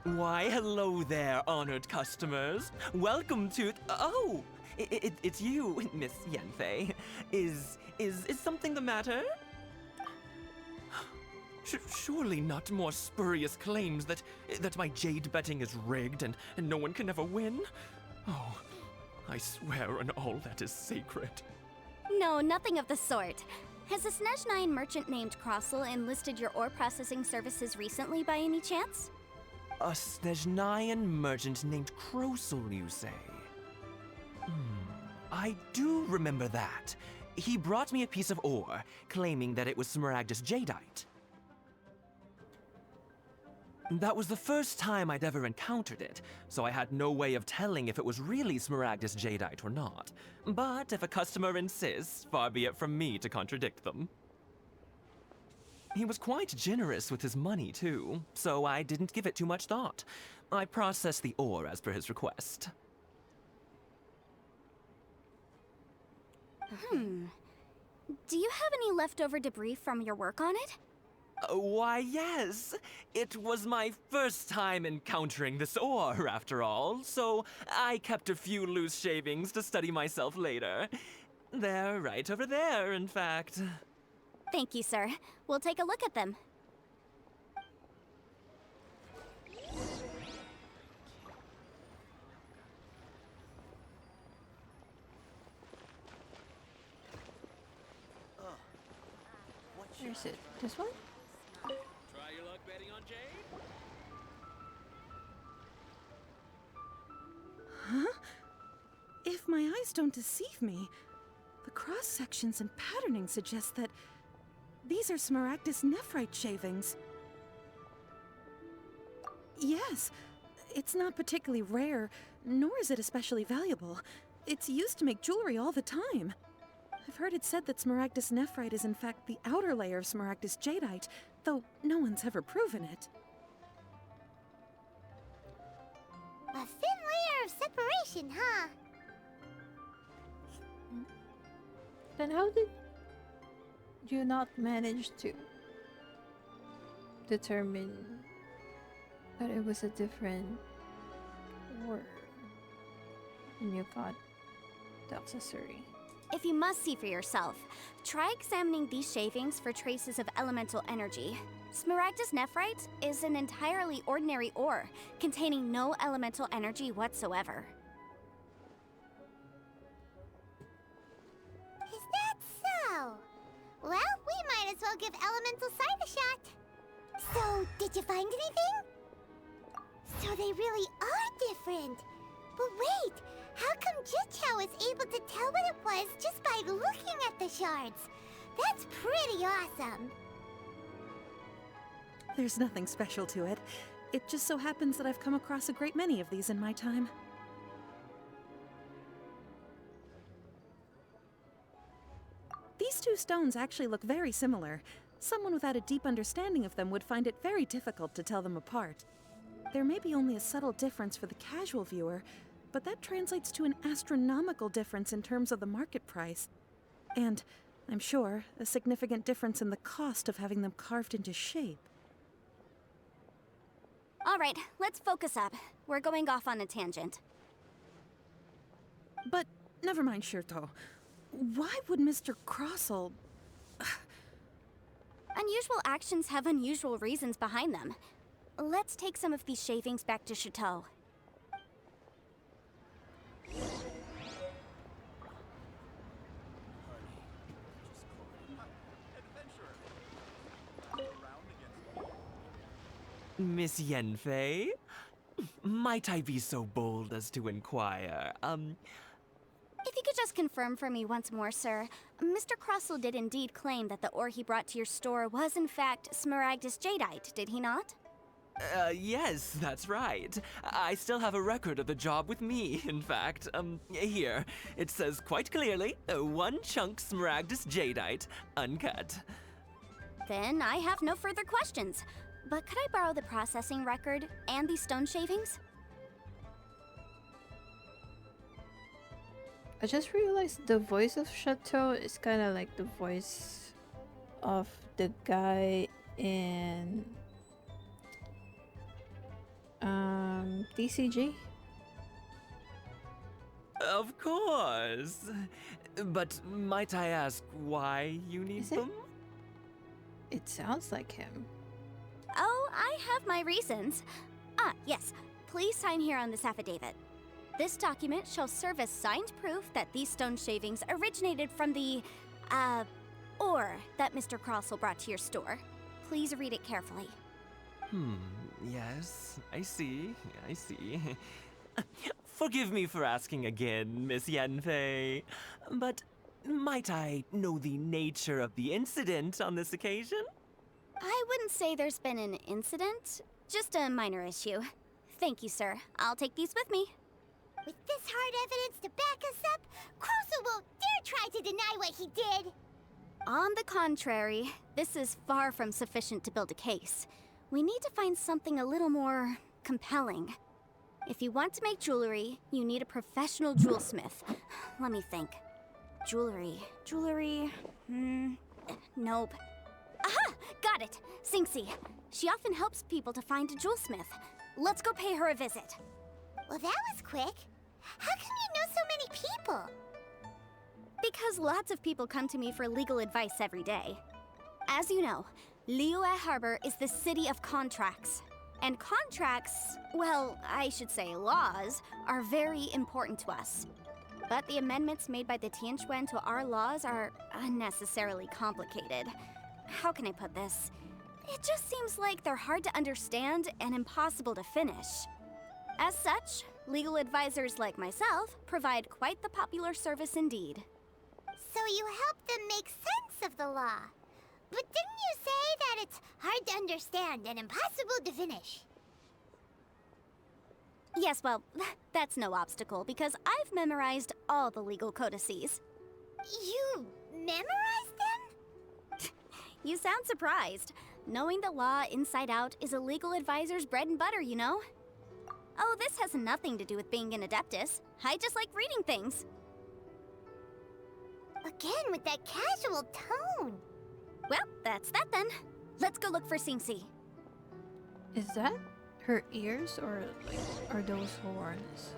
Why, hello there, honored customers. Welcome to... Oh! It's you, Miss Yanfei. Is something the matter? Surely not more spurious claims that my jade betting is rigged and no one can ever win? Oh, I swear on all that is sacred. No, nothing of the sort. Has a Snezhnine merchant named Crossel enlisted your ore processing services recently by any chance? A Snezhnine merchant named Crossel, you say? I do remember that. He brought me a piece of ore, claiming that it was Smaragdus Jadeite. That was the first time I'd ever encountered it, so I had no way of telling if it was really Smaragdus Jadeite or not. But if a customer insists, far be it from me to contradict them. He was quite generous with his money, too, so I didn't give it too much thought. I processed the ore as per his request. Do you have any leftover debris from your work on it? Why, yes. It was my first time encountering this ore, after all, so I kept a few loose shavings to study myself later. They're right over there, in fact. Thank you, sir. We'll take a look at them. Where is it? This one? Try your luck betting on Jade? Huh? If my eyes don't deceive me, the cross-sections and patterning suggest that these are Smaragdus nephrite shavings. Yes. It's not particularly rare, nor is it especially valuable. It's used to make jewelry all the time. I've heard it said that Smaragdus nephrite is in fact the outer layer of Smaragdus jadeite, though no one's ever proven it. A thin layer of separation, huh? Then how did you not manage to determine that it was a different ore when you got the accessory? If you must see for yourself, try examining these shavings for traces of elemental energy. Smaragdus nephrite is an entirely ordinary ore, containing no elemental energy whatsoever. Is that so? Well, we might as well give elemental sight a shot. So, did you find anything? So they really are different. But wait, how come Jichao was able to tell what it was just by looking at the shards? That's pretty awesome. There's nothing special to it. It just so happens that I've come across a great many of these in my time. These two stones actually look very similar. Someone without a deep understanding of them would find it very difficult to tell them apart. There may be only a subtle difference for the casual viewer, but that translates to an astronomical difference in terms of the market price. And, I'm sure, a significant difference in the cost of having them carved into shape. All right, let's focus up. We're going off on a tangent. But never mind, Shirto. Why would Mr. Crossell... Unusual actions have unusual reasons behind them. Let's take some of these shavings back to Chateau. Miss Yanfei? Might I be so bold as to inquire, If you could just confirm for me once more, sir. Mr. Crossell did indeed claim that the ore he brought to your store was in fact Smaragdus jadeite, did he not? Yes, that's right. I still have a record of the job with me, in fact. Here. It says quite clearly, 1 chunk Smaragdus jadeite, uncut. Then I have no further questions. But could I borrow the processing record and these stone shavings? I just realized the voice of Chateau is kind of like the voice of the guy in DCG. Of course. But might I ask why you need them? It sounds like him. Oh, I have my reasons. Ah, yes. Please sign here on this affidavit. This document shall serve as signed proof that these stone shavings originated from the, ore that Mr. Crossell brought to your store. Please read it carefully. Yes, I see. Forgive me for asking again, Miss Yanfei, but might I know the nature of the incident on this occasion? I wouldn't say there's been an incident, just a minor issue. Thank you, sir. I'll take these with me. With this hard evidence to back us up, Crossell won't dare try to deny what he did. On the contrary, this is far from sufficient to build a case. We need to find something a little more compelling. If you want to make jewelry, you need a professional jewelsmith. Let me think. Jewelry. Nope. Aha! Got it! Sinxi. She often helps people to find a jewelsmith. Let's go pay her a visit. Well, that was quick. How come you know so many people? Because lots of people come to me for legal advice every day. As you know, Liyue Harbor is the city of contracts. And contracts, well, I should say laws, are very important to us. But the amendments made by the Tianquan to our laws are unnecessarily complicated. How can I put this? It just seems like they're hard to understand and impossible to finish. As such, legal advisors like myself provide quite the popular service indeed. So you help them make sense of the law. But didn't you say that it's hard to understand and impossible to finish? Yes, well, that's no obstacle because I've memorized all the legal codices. You memorized them? You sound surprised. Knowing the law inside out is a legal advisor's bread and butter, you know? Oh, this has nothing to do with being an adeptus. I just like reading things. Again with that casual tone. Well, that's that then. Let's go look for Singsi. Is that her ears or like are those horns?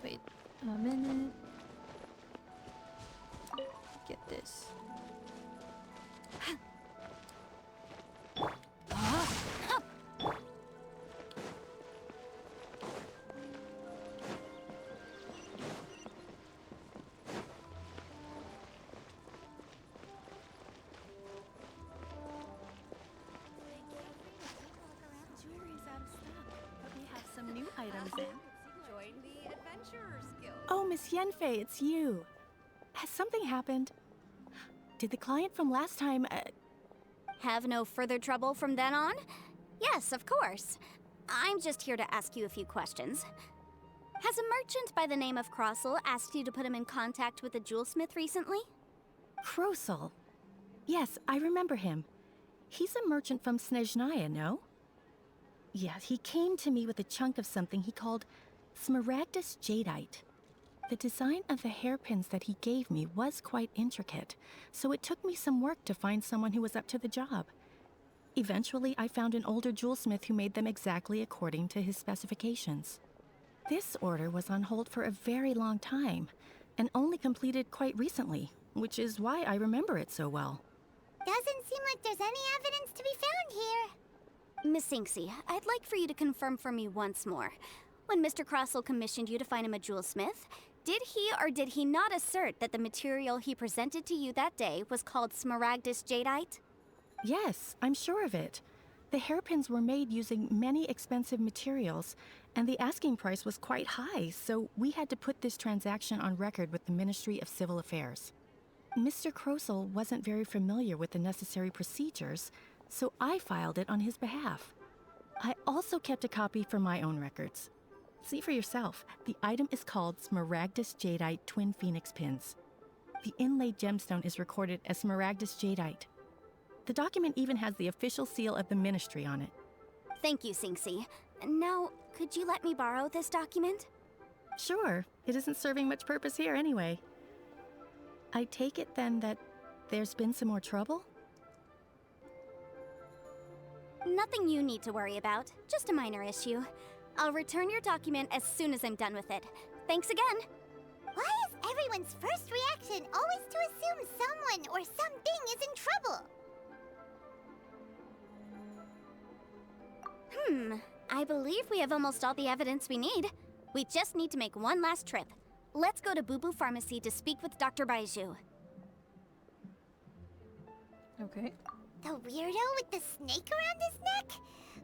Wait a minute. Get this. Oh, Miss Yenfei, it's you. Has something happened? Did the client from last time, Have no further trouble from then on? Yes, of course. I'm just here to ask you a few questions. Has a merchant by the name of Crossel asked you to put him in contact with a jewelsmith recently? Krosel? Yes, I remember him. He's a merchant from Snezhnaya, no? Yeah, he came to me with a chunk of something he called Smaragdus Jadeite. The design of the hairpins that he gave me was quite intricate, so it took me some work to find someone who was up to the job. Eventually, I found an older jewelsmith who made them exactly according to his specifications. This order was on hold for a very long time, and only completed quite recently, which is why I remember it so well. Doesn't seem like there's any evidence to be found here. Miss Singsi, I'd like for you to confirm for me once more. When Mr. Crossel commissioned you to find him a jewelsmith, did he or did he not assert that the material he presented to you that day was called Smaragdus Jadeite? Yes, I'm sure of it. The hairpins were made using many expensive materials, and the asking price was quite high, so we had to put this transaction on record with the Ministry of Civil Affairs. Mr. Crossel wasn't very familiar with the necessary procedures, so I filed it on his behalf. I also kept a copy for my own records. See for yourself, the item is called Smaragdus Jadeite Twin Phoenix Pins. The inlaid gemstone is recorded as Smaragdus Jadeite. The document even has the official seal of the ministry on it. Thank you, Singsi. Now, could you let me borrow this document? Sure, it isn't serving much purpose here anyway. I take it then that there's been some more trouble? Nothing you need to worry about, just a minor issue. I'll return your document as soon as I'm done with it. Thanks again! Why is everyone's first reaction always to assume someone or something is in trouble? I believe we have almost all the evidence we need. We just need to make one last trip. Let's go to Boo Boo Pharmacy to speak with Dr. Baiju. Okay. The weirdo with the snake around his neck?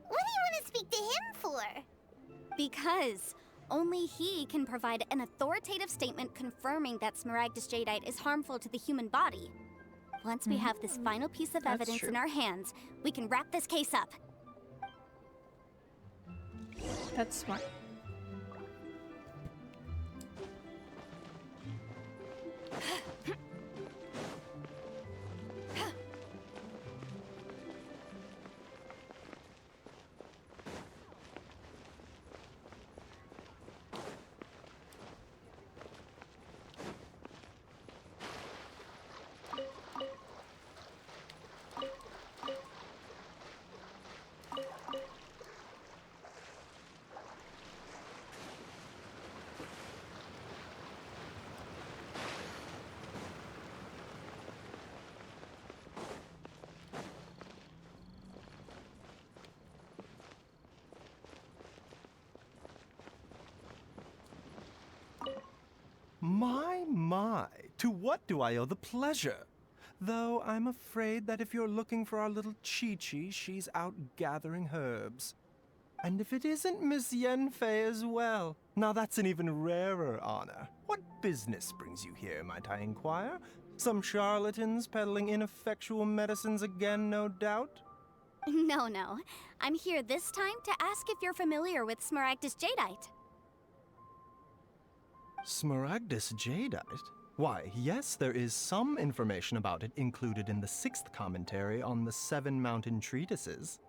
What do you want to speak to him for? Because only he can provide an authoritative statement confirming that Smaragdus Jadeite is harmful to the human body. Once we have this final piece of evidence in our hands, we can wrap this case up. That's smart. My, to what do I owe the pleasure? Though I'm afraid that if you're looking for our little Chi-Chi, she's out gathering herbs. And if it isn't Miss Yenfei as well, now that's an even rarer honor. What business brings you here, might I inquire? Some charlatans peddling ineffectual medicines again, no doubt? No. I'm here this time to ask if you're familiar with Smaragdus Jadeite. Smaragdus Jadeite? Why, yes, there is some information about it included in the 6th commentary on the 7 Mountain Treatises.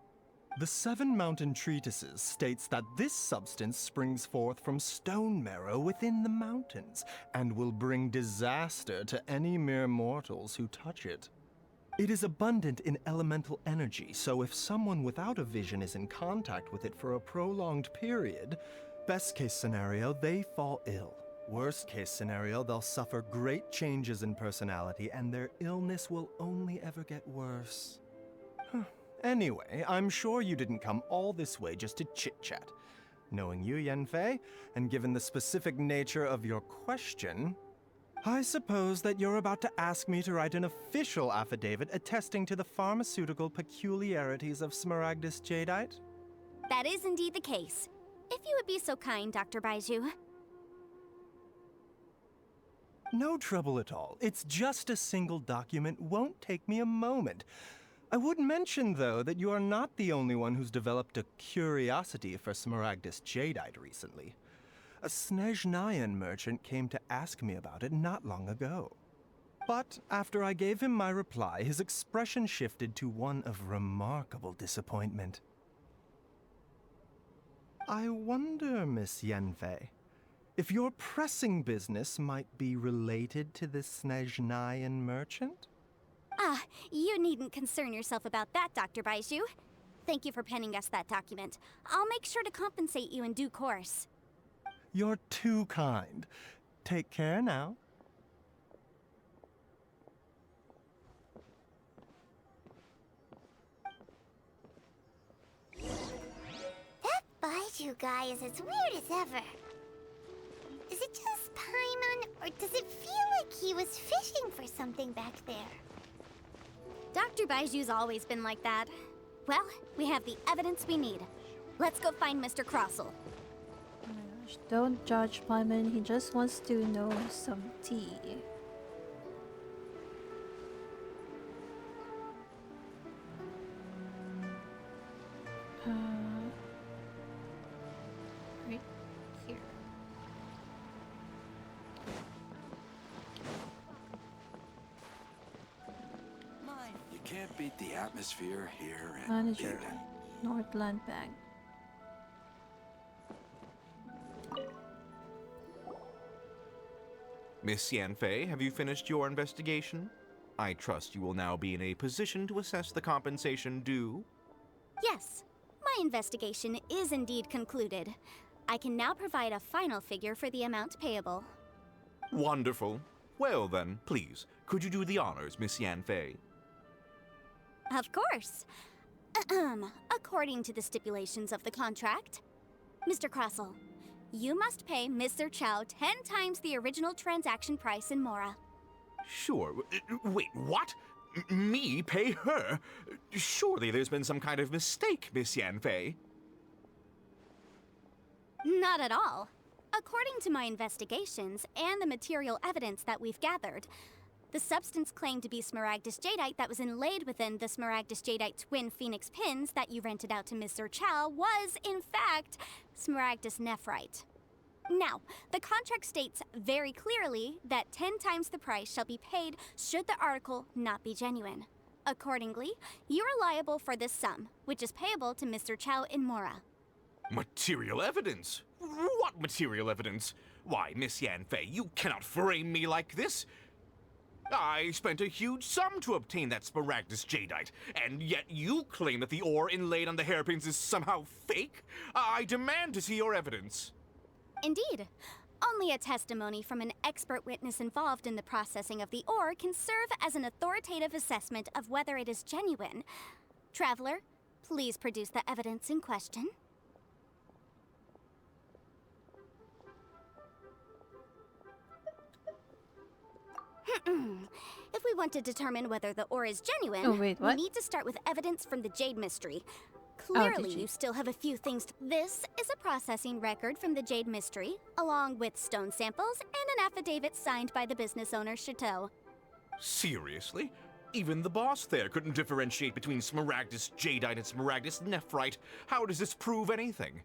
The 7 Mountain Treatises states that this substance springs forth from stone marrow within the mountains and will bring disaster to any mere mortals who touch it. It is abundant in elemental energy, so if someone without a vision is in contact with it for a prolonged period, best case scenario, they fall ill. Worst case scenario, they'll suffer great changes in personality and their illness will only ever get worse. Anyway, I'm sure you didn't come all this way just to chit-chat. Knowing you, Yanfei, and given the specific nature of your question, I suppose that you're about to ask me to write an official affidavit attesting to the pharmaceutical peculiarities of Smaragdus Jadeite? That is indeed the case. If you would be so kind, Dr. Baiju. No trouble at all. It's just a single document. Won't take me a moment. I would mention, though, that you are not the only one who's developed a curiosity for Smaragdus Jadeite recently. A Snezhnayan merchant came to ask me about it not long ago. But after I gave him my reply, his expression shifted to one of remarkable disappointment. I wonder, Miss Yanfei, if your pressing business might be related to this Snezhnayan merchant? Ah, you needn't concern yourself about that, Dr. Baiju. Thank you for penning us that document. I'll make sure to compensate you in due course. You're too kind. Take care now. That Baiju guy is as weird as ever. Is it just Paimon, or does it feel like he was fishing for something back there? Dr. Baiju's always been like that. Well, we have the evidence we need. Let's go find Mr. Crossel. Oh my gosh, don't judge Paimon. He just wants to know some tea. Right here. You can't beat the atmosphere here in Manager, Eden. Northland Bank. Miss Yanfei, have you finished your investigation? I trust you will now be in a position to assess the compensation due. Yes, my investigation is indeed concluded. I can now provide a final figure for the amount payable. Wonderful. Well then, please, could you do the honors, Miss Yanfei? Of course. According to the stipulations of the contract, Mr. Crossel, you must pay Mr. Chow 10 times the original transaction price in Mora. Sure. Wait, what? Me pay her? Surely there's been some kind of mistake, Miss Yanfei. Not at all. According to my investigations and the material evidence that we've gathered, the substance claimed to be Smaragdus Jadeite that was inlaid within the Smaragdus Jadeite twin phoenix pins that you rented out to Mr. Chow was, in fact, Smaragdus Nephrite. Now, the contract states very clearly that 10 times the price shall be paid should the article not be genuine. Accordingly, you are liable for this sum, which is payable to Mr. Chow in Mora. Material evidence? What material evidence? Why, Miss Yanfei, you cannot frame me like this. I spent a huge sum to obtain that Smaragdus Jadeite, and yet you claim that the ore inlaid on the hairpins is somehow fake? I demand to see your evidence. Indeed. Only a testimony from an expert witness involved in the processing of the ore can serve as an authoritative assessment of whether it is genuine. Traveler, please produce the evidence in question. If we want to determine whether the ore is genuine, Oh, wait, what? we need to start with evidence from the Jade Mystery. Oh, Clearly, did you? you still have a few things This is a processing record from the Jade Mystery, along with stone samples and an affidavit signed by the business owner, Chateau. Seriously? Even the boss there couldn't differentiate between Smaragdus Jadeite and Smaragdus Nephrite. How does this prove anything?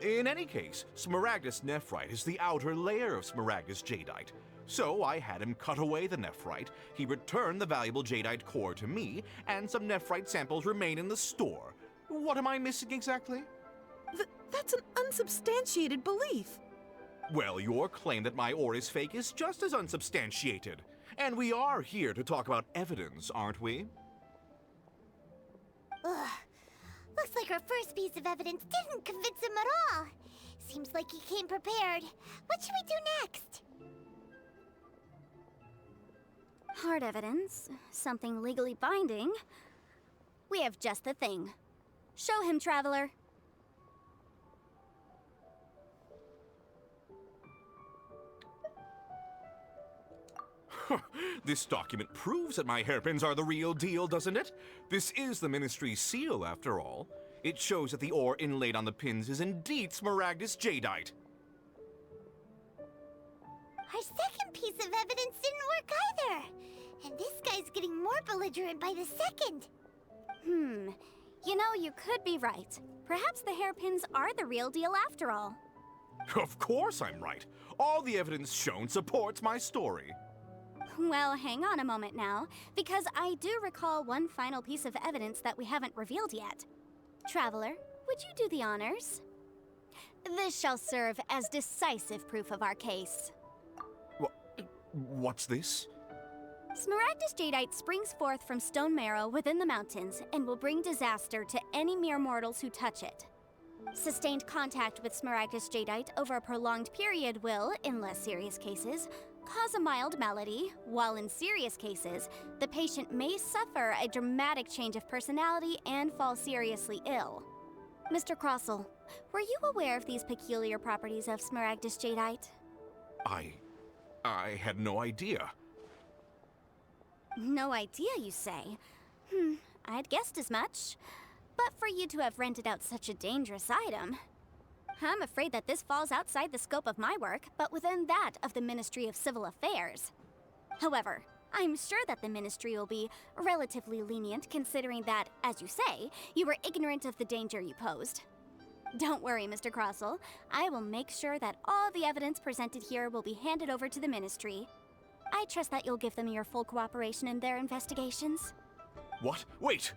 In any case, Smaragdus Nephrite is the outer layer of Smaragdus Jadeite. So I had him cut away the Nephrite, he returned the valuable Jadeite core to me, and some Nephrite samples remain in the store. What am I missing exactly? That's an unsubstantiated belief. Well, your claim that my ore is fake is just as unsubstantiated. And we are here to talk about evidence, aren't we? Ugh. Looks like our first piece of evidence didn't convince him at all. Seems like he came prepared. What should we do next? Hard evidence, something legally binding. We have just the thing. Show him, Traveler. This document proves that my hairpins are the real deal, doesn't it? This is the Ministry's seal, after all. It shows that the ore inlaid on the pins is indeed Smaragdus Jadeite. Our second piece of evidence didn't work either. And this guy's getting more belligerent by the second. You know, you could be right. Perhaps the hairpins are the real deal after all. Of course I'm right. All the evidence shown supports my story. Well, hang on a moment now, because I do recall one final piece of evidence that we haven't revealed yet. Traveler, would you do the honors? This shall serve as decisive proof of our case. What's this? Smaragdus Jadeite springs forth from stone marrow within the mountains and will bring disaster to any mere mortals who touch it. Sustained contact with Smaragdus Jadeite over a prolonged period will, in less serious cases, cause a mild malady, while in serious cases, the patient may suffer a dramatic change of personality and fall seriously ill. Mr. Crossell, were you aware of these peculiar properties of Smaragdus Jadeite? I had no idea. No idea, you say? I'd guessed as much. But for you to have rented out such a dangerous item, I'm afraid that this falls outside the scope of my work, but within that of the Ministry of Civil Affairs. However, I'm sure that the Ministry will be relatively lenient considering that, as you say, you were ignorant of the danger you posed. Don't worry, Mr. Crossell. I will make sure that all the evidence presented here will be handed over to the Ministry. I trust that you'll give them your full cooperation in their investigations. What? Wait!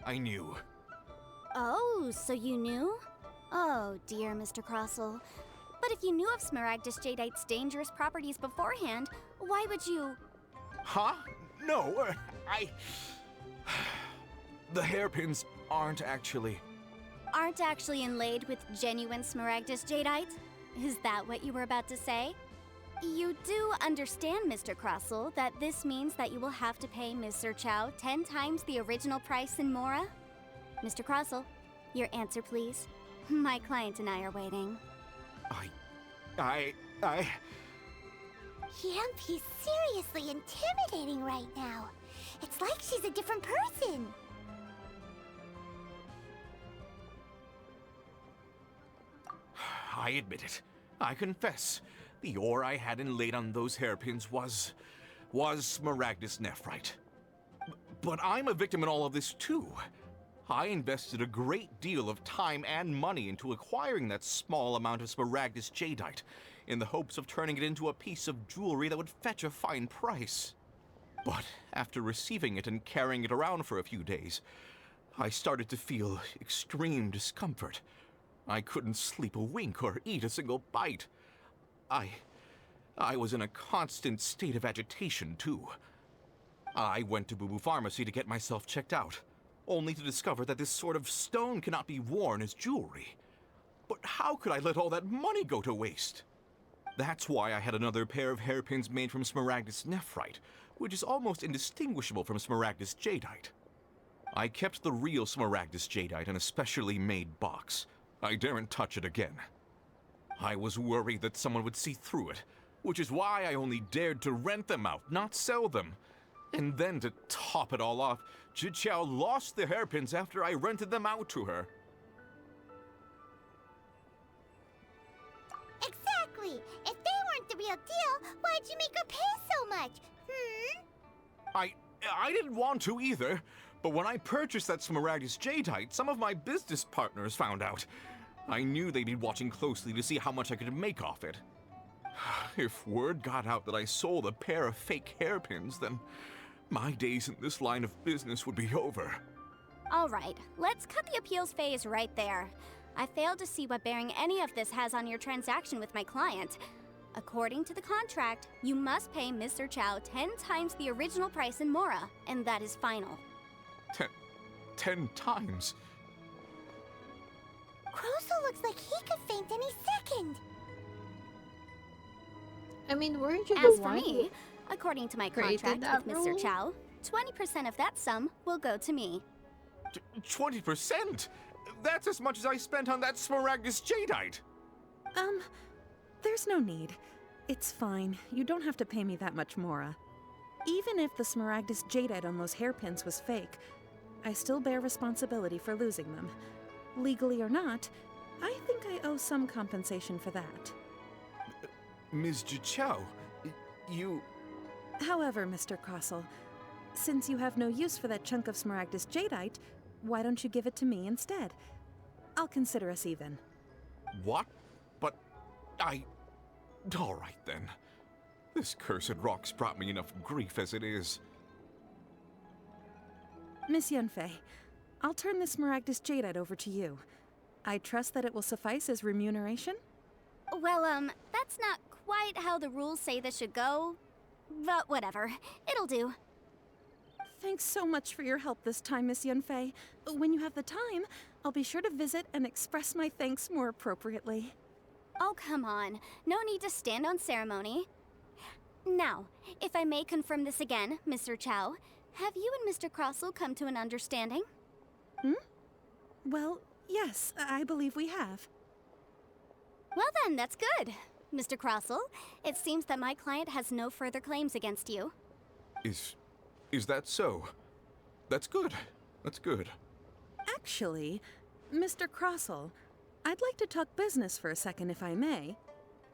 I knew. Oh, so you knew? Oh dear, Mr. Crossell. But if you knew of Smaragdus Jadeite's dangerous properties beforehand, why would you... Huh? No, The hairpins aren't actually inlaid with genuine Smaragdus Jadeite? Is that what you were about to say? You do understand, Mr. Crossell, that this means that you will have to pay Ms. Sirchow 10 times the original price in Mora? Mr. Crossell, your answer, please. My client and I are waiting. Yamp, he's seriously intimidating right now. It's like she's a different person. I admit it. I confess. The ore I had inlaid on those hairpins was Smaragdus Nephrite. But I'm a victim in all of this too. I invested a great deal of time and money into acquiring that small amount of Smaragdus Jadeite, in the hopes of turning it into a piece of jewelry that would fetch a fine price. But after receiving it and carrying it around for a few days, I started to feel extreme discomfort. I couldn't sleep a wink or eat a single bite. I was in a constant state of agitation, too. I went to Boo Boo Pharmacy to get myself checked out, only to discover that this sort of stone cannot be worn as jewelry. But how could I let all that money go to waste? That's why I had another pair of hairpins made from Smaragdus Nephrite, which is almost indistinguishable from Smaragdus Jadeite. I kept the real Smaragdus Jadeite in a specially made box. I daren't touch it again. I was worried that someone would see through it, which is why I only dared to rent them out, not sell them. And then to top it all off, Zhiqiao lost the hairpins after I rented them out to her. Exactly! If they weren't the real deal, why'd you make her pay so much? I didn't want to either, but when I purchased that Smaragdus Jadeite, some of my business partners found out. I knew they'd be watching closely to see how much I could make off it. If word got out that I sold a pair of fake hairpins, then my days in this line of business would be over. All right, let's cut the appeals phase right there. I failed to see what bearing any of this has on your transaction with my client. According to the contract, you must pay Mr. Chow 10 times the original price in Mora, and that is final. 10 times? Croso looks like he could faint any second. I mean, weren't you As the for one me, according to my created contract with that Mr. rule? Chow, 20% of that sum will go to me. 20%? That's as much as I spent on that Smaragdus Jadeite! There's no need. It's fine. You don't have to pay me that much, Mora. Even if the Smaragdus Jadeite on those hairpins was fake, I still bear responsibility for losing them. Legally or not, I think I owe some compensation for that. Ms. Jichao, you... However, Mr. Crossel, since you have no use for that chunk of Smaragdus Jadeite, why don't you give it to me instead? I'll consider us even. What? But all right then. This cursed rock's brought me enough grief as it is. Miss Yunfei, I'll turn this Smaragdus Jadeite over to you. I trust that it will suffice as remuneration? Well, that's not quite how the rules say this should go, but whatever. It'll do. Thanks so much for your help this time, Miss Yunfei. When you have the time, I'll be sure to visit and express my thanks more appropriately. Oh, come on. No need to stand on ceremony. Now, if I may confirm this again, Mr. Chow, have you and Mr. Crossel come to an understanding? Well, yes, I believe we have. Well then, that's good. Mr. Crossel, it seems that my client has no further claims against you. Is that so? That's good. That's good. Actually, Mr. Crossel, I'd like to talk business for a second if I may.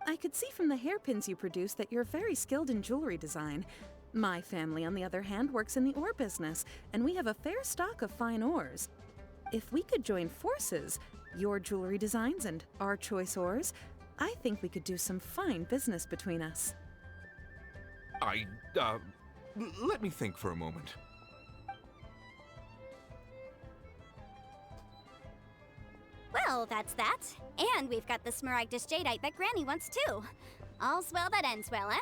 I could see from the hairpins you produce that you're very skilled in jewelry design. My family, on the other hand, works in the ore business, and we have a fair stock of fine ores. If we could join forces, your jewelry designs and our choice ores, I think we could do some fine business between us. Let me think for a moment. Well, that's that. And we've got the Smaragdus Jadeite that Granny wants too. All's well that ends well, eh?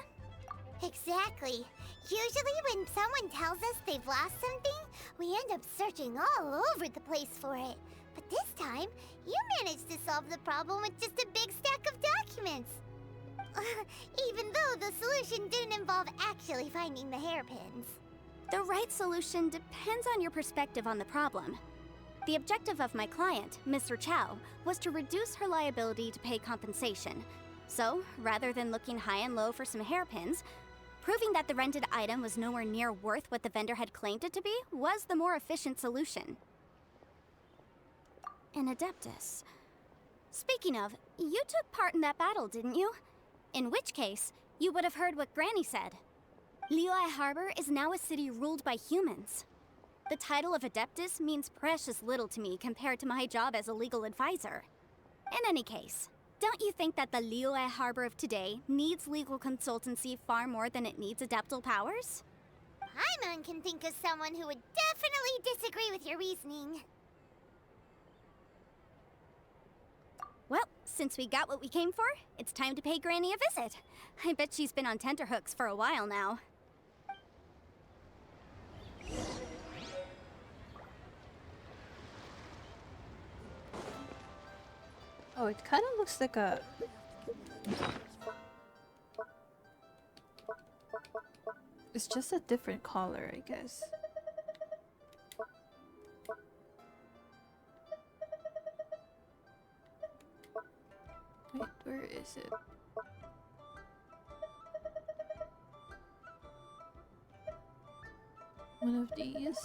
Exactly. Usually when someone tells us they've lost something, we end up searching all over the place for it. But this time, you managed to solve the problem with just a big stack of documents. Even though the solution didn't involve actually finding the hairpins. The right solution depends on your perspective on the problem. The objective of my client, Mr. Chow, was to reduce her liability to pay compensation. So, rather than looking high and low for some hairpins, proving that the rented item was nowhere near worth what the vendor had claimed it to be was the more efficient solution. An Adeptus. Speaking of, you took part in that battle, didn't you? In which case, you would have heard what Granny said. Liyue Harbor is now a city ruled by humans. The title of Adeptus means precious little to me compared to my job as a legal advisor. In any case, don't you think that the Liyue Harbor of today needs legal consultancy far more than it needs adeptal powers? Paimon can think of someone who would definitely disagree with your reasoning. Well, since we got what we came for, it's time to pay Granny a visit. I bet she's been on tenterhooks for a while now. Oh, it kind of looks like a... It's just a different color, I guess. Wait, where is it? One of these?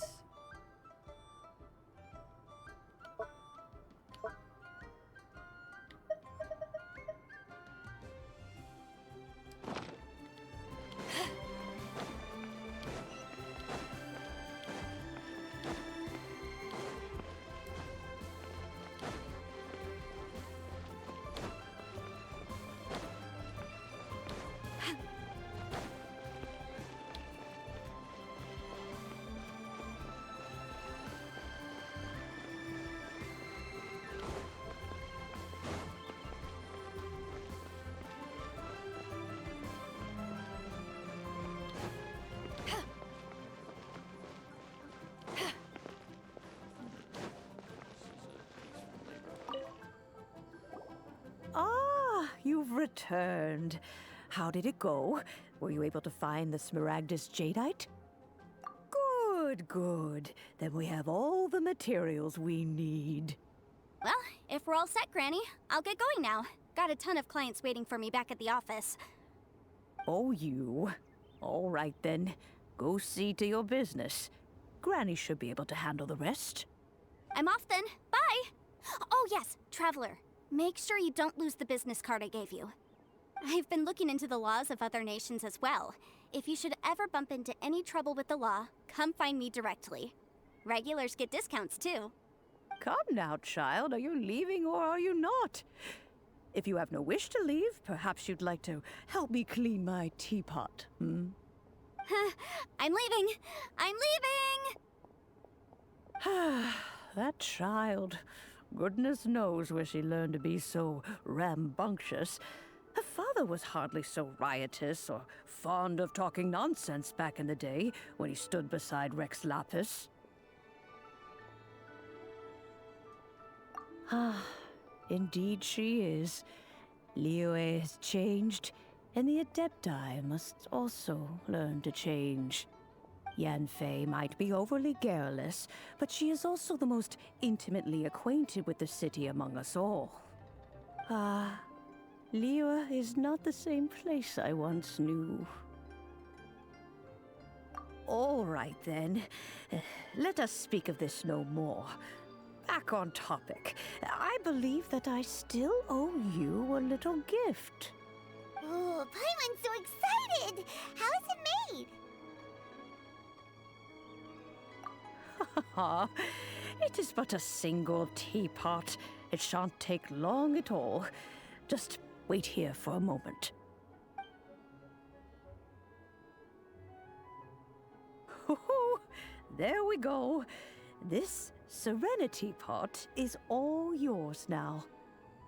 returned. How did it go? Were you able to find the Smaragdus Jadeite? Good, good. Then we have all the materials we need. Well, if we're all set, Granny, I'll get going now. Got a ton of clients waiting for me back at the office. Oh, you. All right then. Go see to your business. Granny should be able to handle the rest. I'm off then. Bye! Oh yes, Traveler. Make sure you don't lose the business card I gave you. I've been looking into the laws of other nations as well. If you should ever bump into any trouble with the law, come find me directly. Regulars get discounts too. Come now, child. Are you leaving or are you not? If you have no wish to leave, perhaps you'd like to help me clean my teapot, hmm? I'm leaving! I'm leaving! That child. Goodness knows where she learned to be so rambunctious. Her father was hardly so riotous or fond of talking nonsense back in the day when he stood beside Rex Lapis. Ah, indeed she is. Liyue has changed, and the Adepti must also learn to change. Yanfei might be overly garrulous, but she is also the most intimately acquainted with the city among us all. Ah, Liyue is not the same place I once knew. All right then, let us speak of this no more. Back on topic. I believe that I still owe you a little gift. Ooh, Paimon's so excited! How is it made? It is but a single teapot. It shan't take long at all. Just wait here for a moment. There we go. This Serenity Pot is all yours now.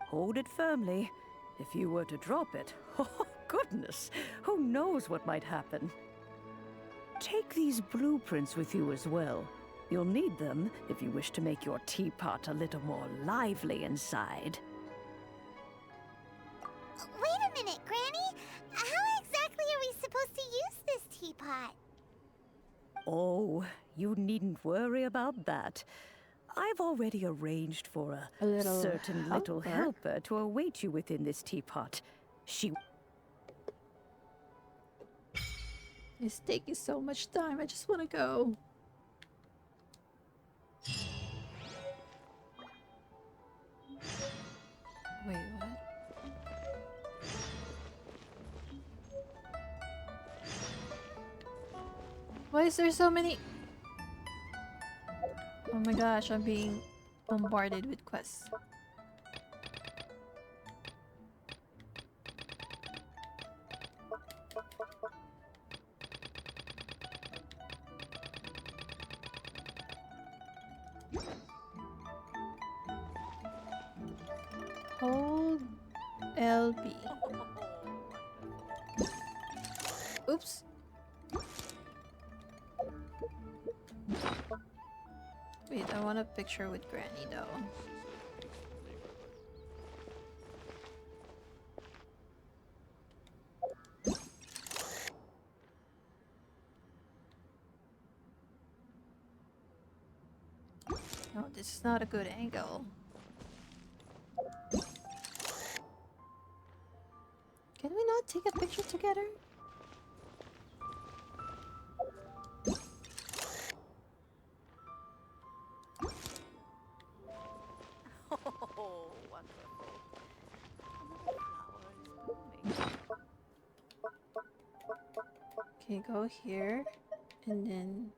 Hold it firmly. If you were to drop it, oh goodness, who knows what might happen. Take these blueprints with you as well. You'll need them if you wish to make your teapot a little more lively inside. Wait a minute, Granny! How exactly are we supposed to use this teapot? Oh, you needn't worry about that. I've already arranged for a little certain little helper to await you within this teapot. She... It's taking so much time. I just want to go. Wait, what? Why is there so many? Oh my gosh, I'm being bombarded with quests. Hold LB. Oops. Wait, I want a picture with Granny though. No, this is not a good angle. Can we not take a picture together? Oh, wonderful. Okay, go here, and then...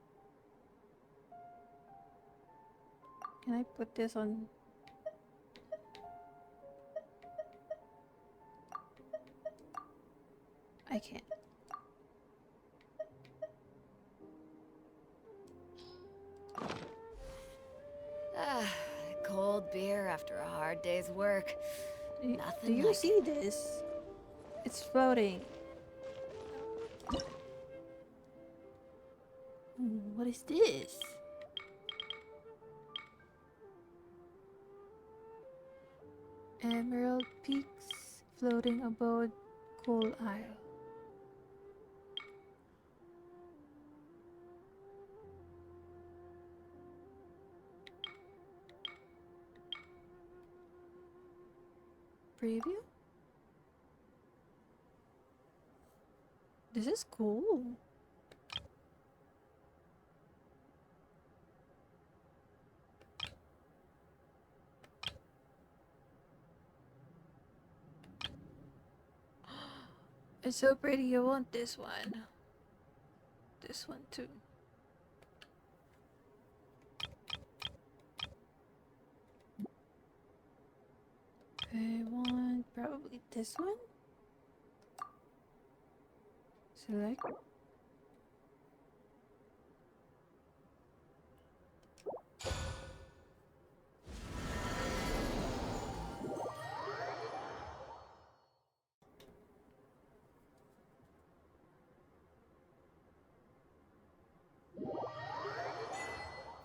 Can I put this on? I can't. Cold beer after a hard day's work. Nothing Do you like see this? It's floating. What is this? Emerald Peaks Floating abode, cool isle. Preview? This is cool. It's so pretty. I want this one. This one too. I want probably this one. Select.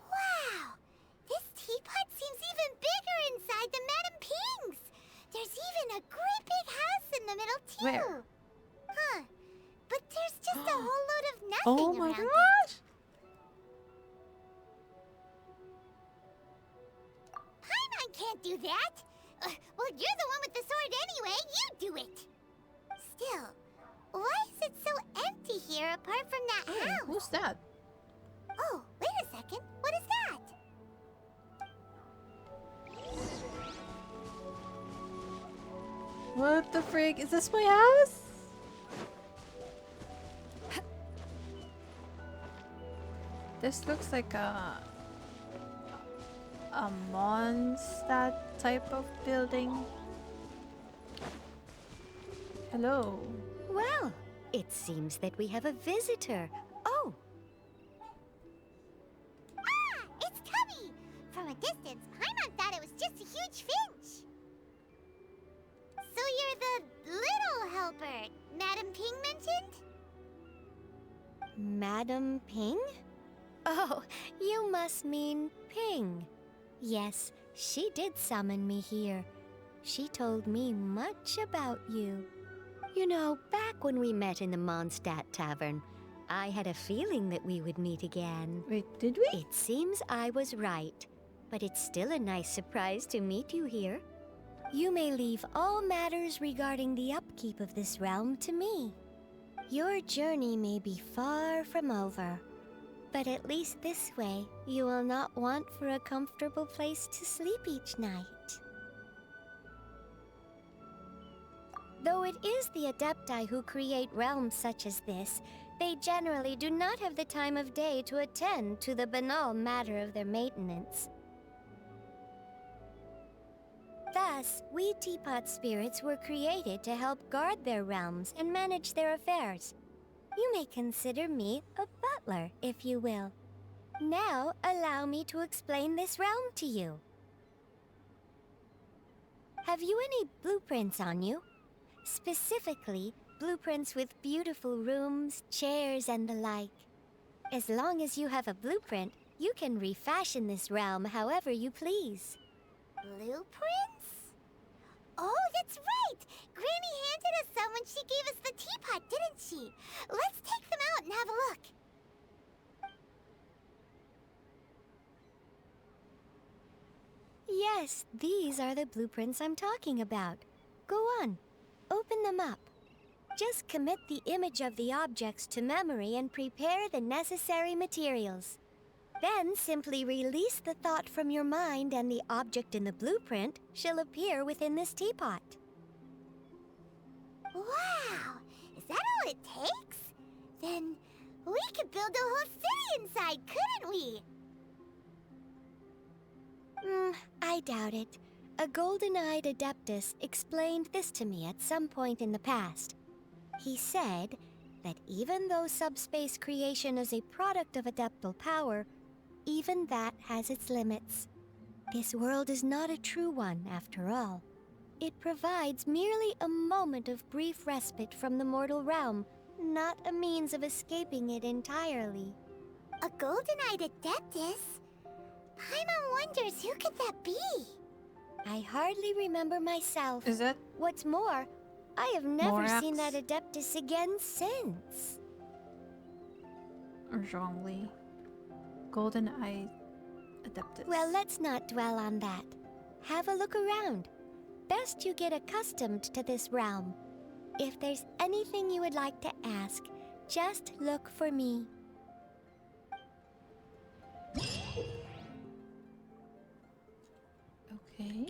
Wow! This teapot seems even bigger inside than Madame Ping's! There's even a great big house in the middle, too! Where? Huh. But there's just a whole load of nothing Oh my around gosh! it. Paimon can't do that! Well, you're the one with the sword anyway. You do it! Still, why is it so empty here apart from that house? Who's that? Oh, wait a second. What is that? What the freak? Is this my house? This looks like a Mondstadt type of building. Hello. Well, it seems that we have a visitor. Oh, Ah! It's Tubby! From a distance, Paimon thought it was just a huge finch. So you're the little helper Madame Ping mentioned? Madam Ping? Oh, you must mean Ping. Yes, she did summon me here. She told me much about you. You know, back when we met in the Mondstadt Tavern, I had a feeling that we would meet again. Wait, did we? It seems I was right, but it's still a nice surprise to meet you here. You may leave all matters regarding the upkeep of this realm to me. Your journey may be far from over, but at least this way, you will not want for a comfortable place to sleep each night. Though it is the Adepti who create realms such as this, they generally do not have the time of day to attend to the banal matter of their maintenance. Thus, we Teapot spirits were created to help guard their realms and manage their affairs. You may consider me a butler, if you will. Now, allow me to explain this realm to you. Have you any blueprints on you? Specifically, blueprints with beautiful rooms, chairs, and the like. As long as you have a blueprint, you can refashion this realm however you please. Blueprints? Oh, that's right! Granny handed us some when she gave us the teapot, didn't she? Let's take them out and have a look. Yes, these are the blueprints I'm talking about. Go on, open them up. Just commit the image of the objects to memory and prepare the necessary materials. Then simply release the thought from your mind and the object in the blueprint shall appear within this teapot. Wow! Is that all it takes? Then we could build a whole city inside, couldn't we? I doubt it. A golden-eyed adeptus explained this to me at some point in the past. He said that even though subspace creation is a product of adeptal power, even that has its limits. This world is not a true one, after all. It provides merely a moment of brief respite from the mortal realm, not a means of escaping it entirely. A golden-eyed adeptus? Paimon wonders who could that be? I hardly remember myself. Is that? What's more, I have never Morax? seen that Adeptus again since. Or Zhongli. Golden Eye Adeptus. Well, let's not dwell on that. Have a look around. Best you get accustomed to this realm. If there's anything you would like to ask, just look for me. Okay.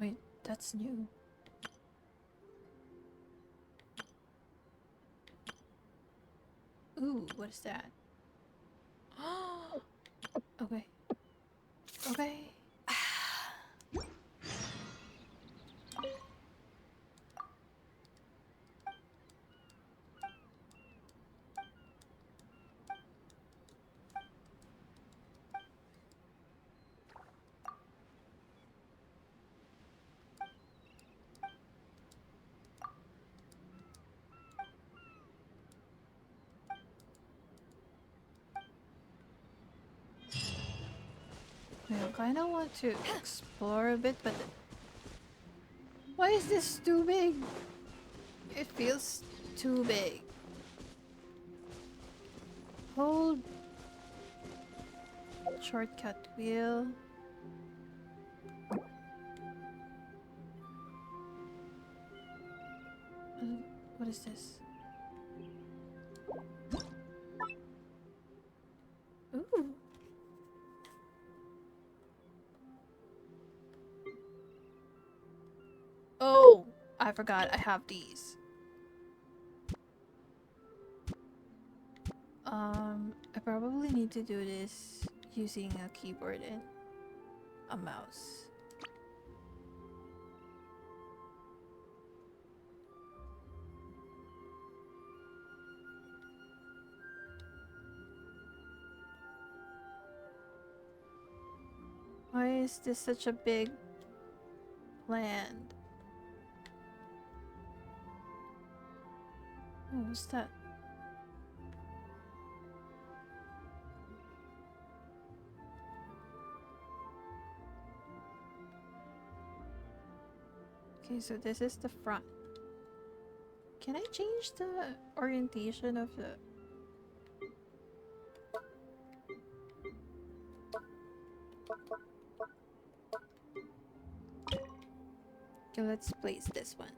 Wait, that's new. Ooh, what is that? Okay. Okay. I kind of want to explore a bit, but why is this too big? It feels too big. Hold shortcut wheel. What is this? Ooh. Oh, I forgot I have these. I probably need to do this using a keyboard and a mouse. Why is this such a big land? Oh, what's that? Okay, so this is the front. Can I change the orientation of the... Okay, let's place this one.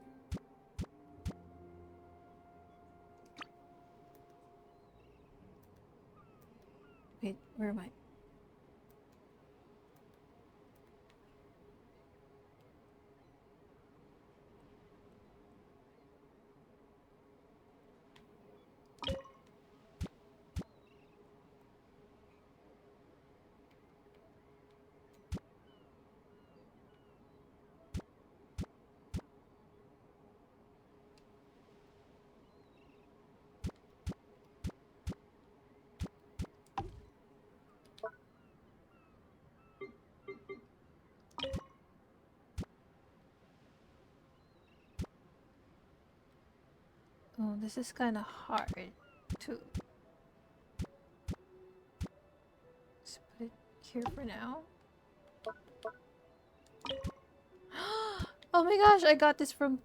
Wait, where am I? Oh, this is kind of hard to... Let's put it here for now. Oh my gosh, I got this from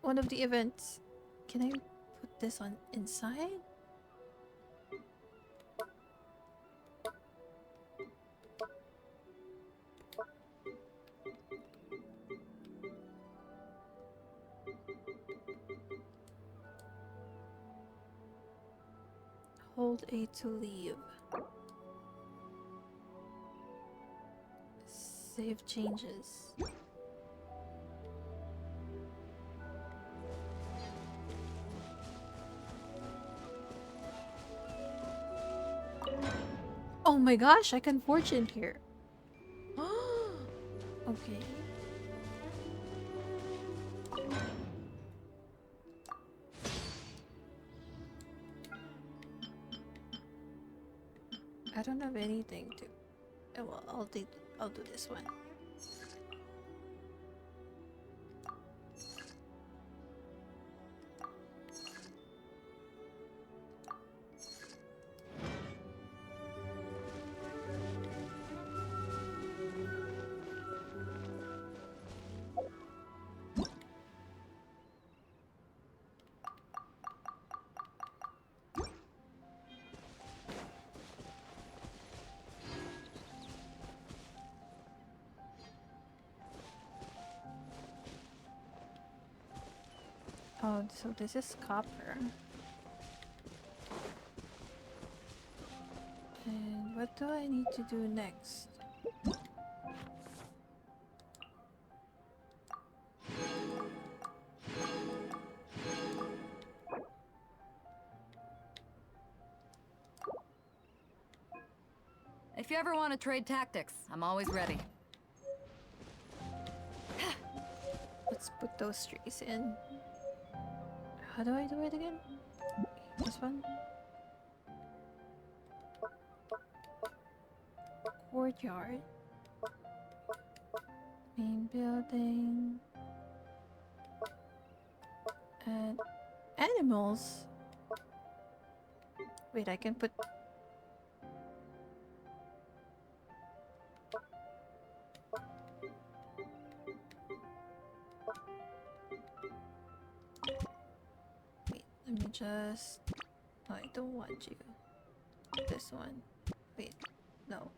one of the events. Can I put this on inside? Hold A to leave. Save changes. Oh my gosh, I can fortune here. Okay. I don't have anything to... Oh, well, I'll do this one. Oh, so this is copper. And what do I need to do next? If you ever want to trade tactics, I'm always ready. Let's put those trees in. How do I do it again? This one? Courtyard. Main building. And animals. Wait, I can put... Wait, let me just... Oh, I don't want you. This one. Wait, no.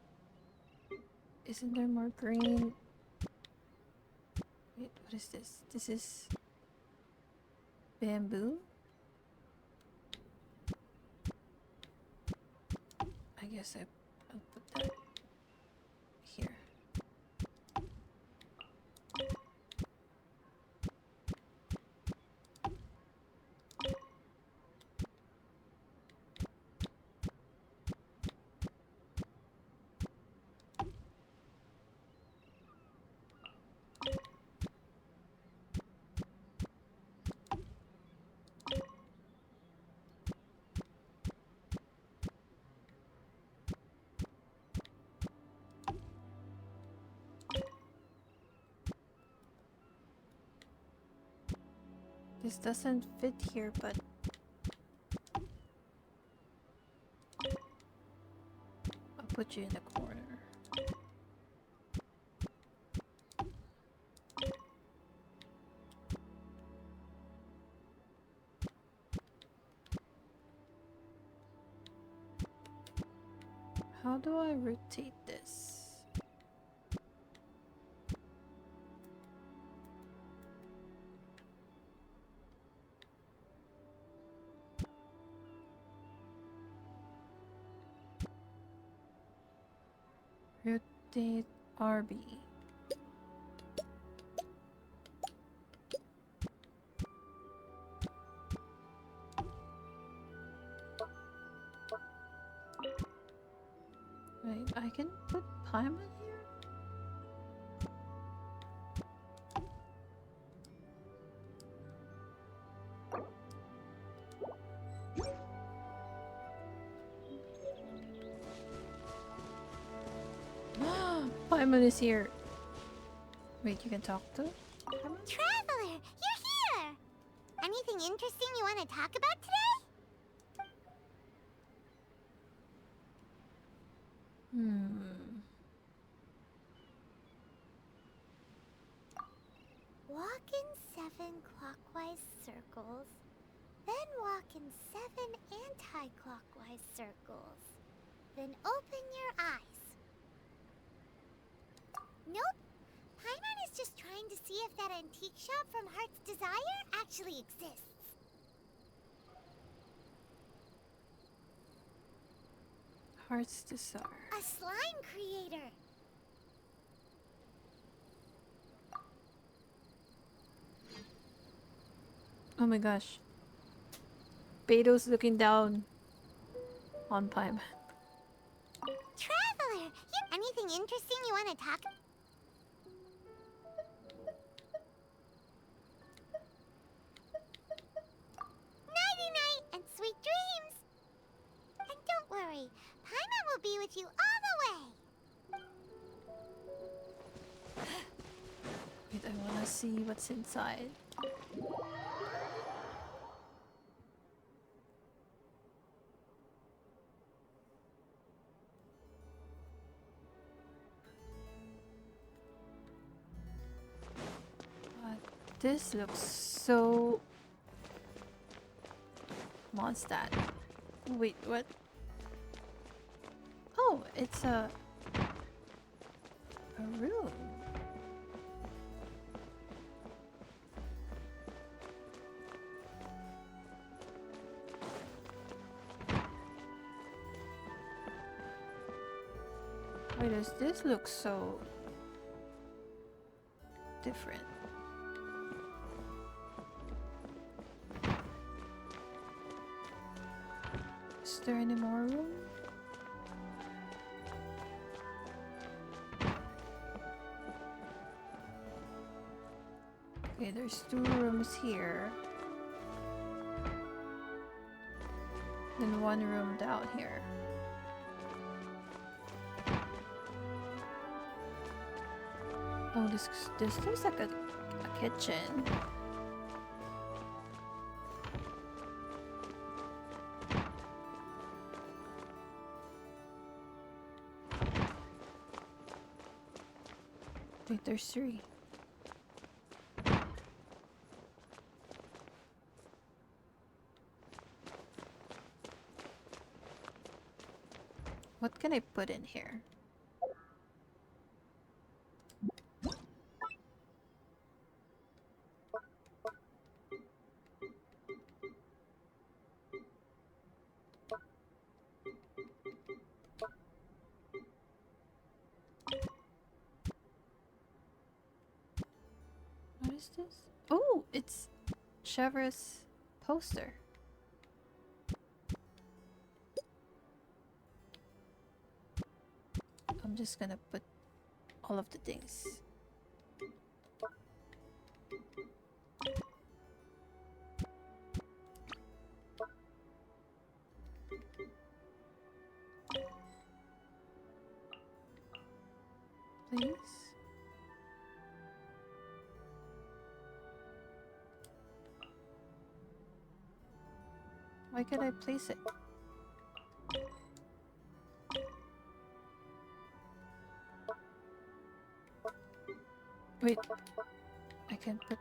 Isn't there more green? Wait, what is this? This is... bamboo? I guess I'll put that here. This doesn't fit here, but I'll put you in the corner. How do I rotate this? Rotate RB. Wait, I can put Paimon here? Paimon is here. Wait, you can talk to Paimon? Traveler, you're here! Anything interesting you want to talk about today? Walk in 7 clockwise circles, then walk in 7 anti-clockwise circles, then open your eyes. Nope. Paimon is just trying to see if that antique shop from Heart's Desire actually exists. Heart's Desire. A slime creator. Oh my gosh. Beetle's looking down on Paimon. Traveler, anything interesting you want to talk? Nighty-night and sweet dreams. And don't worry, Paimon will be with you all the way. Wait, I wanna see what's inside. This looks so... What's that? Wait, what? Oh, it's a room. Why does this look so different? Is there any more room? Okay, there's 2 rooms here. Then 1 room down here. Oh, this looks like a kitchen. I think there's 3. What can I put in here? What is this? Oh, it's Chevra's poster. I'm just gonna put all of the things. Please. Why can't I place it? Wait, I can put.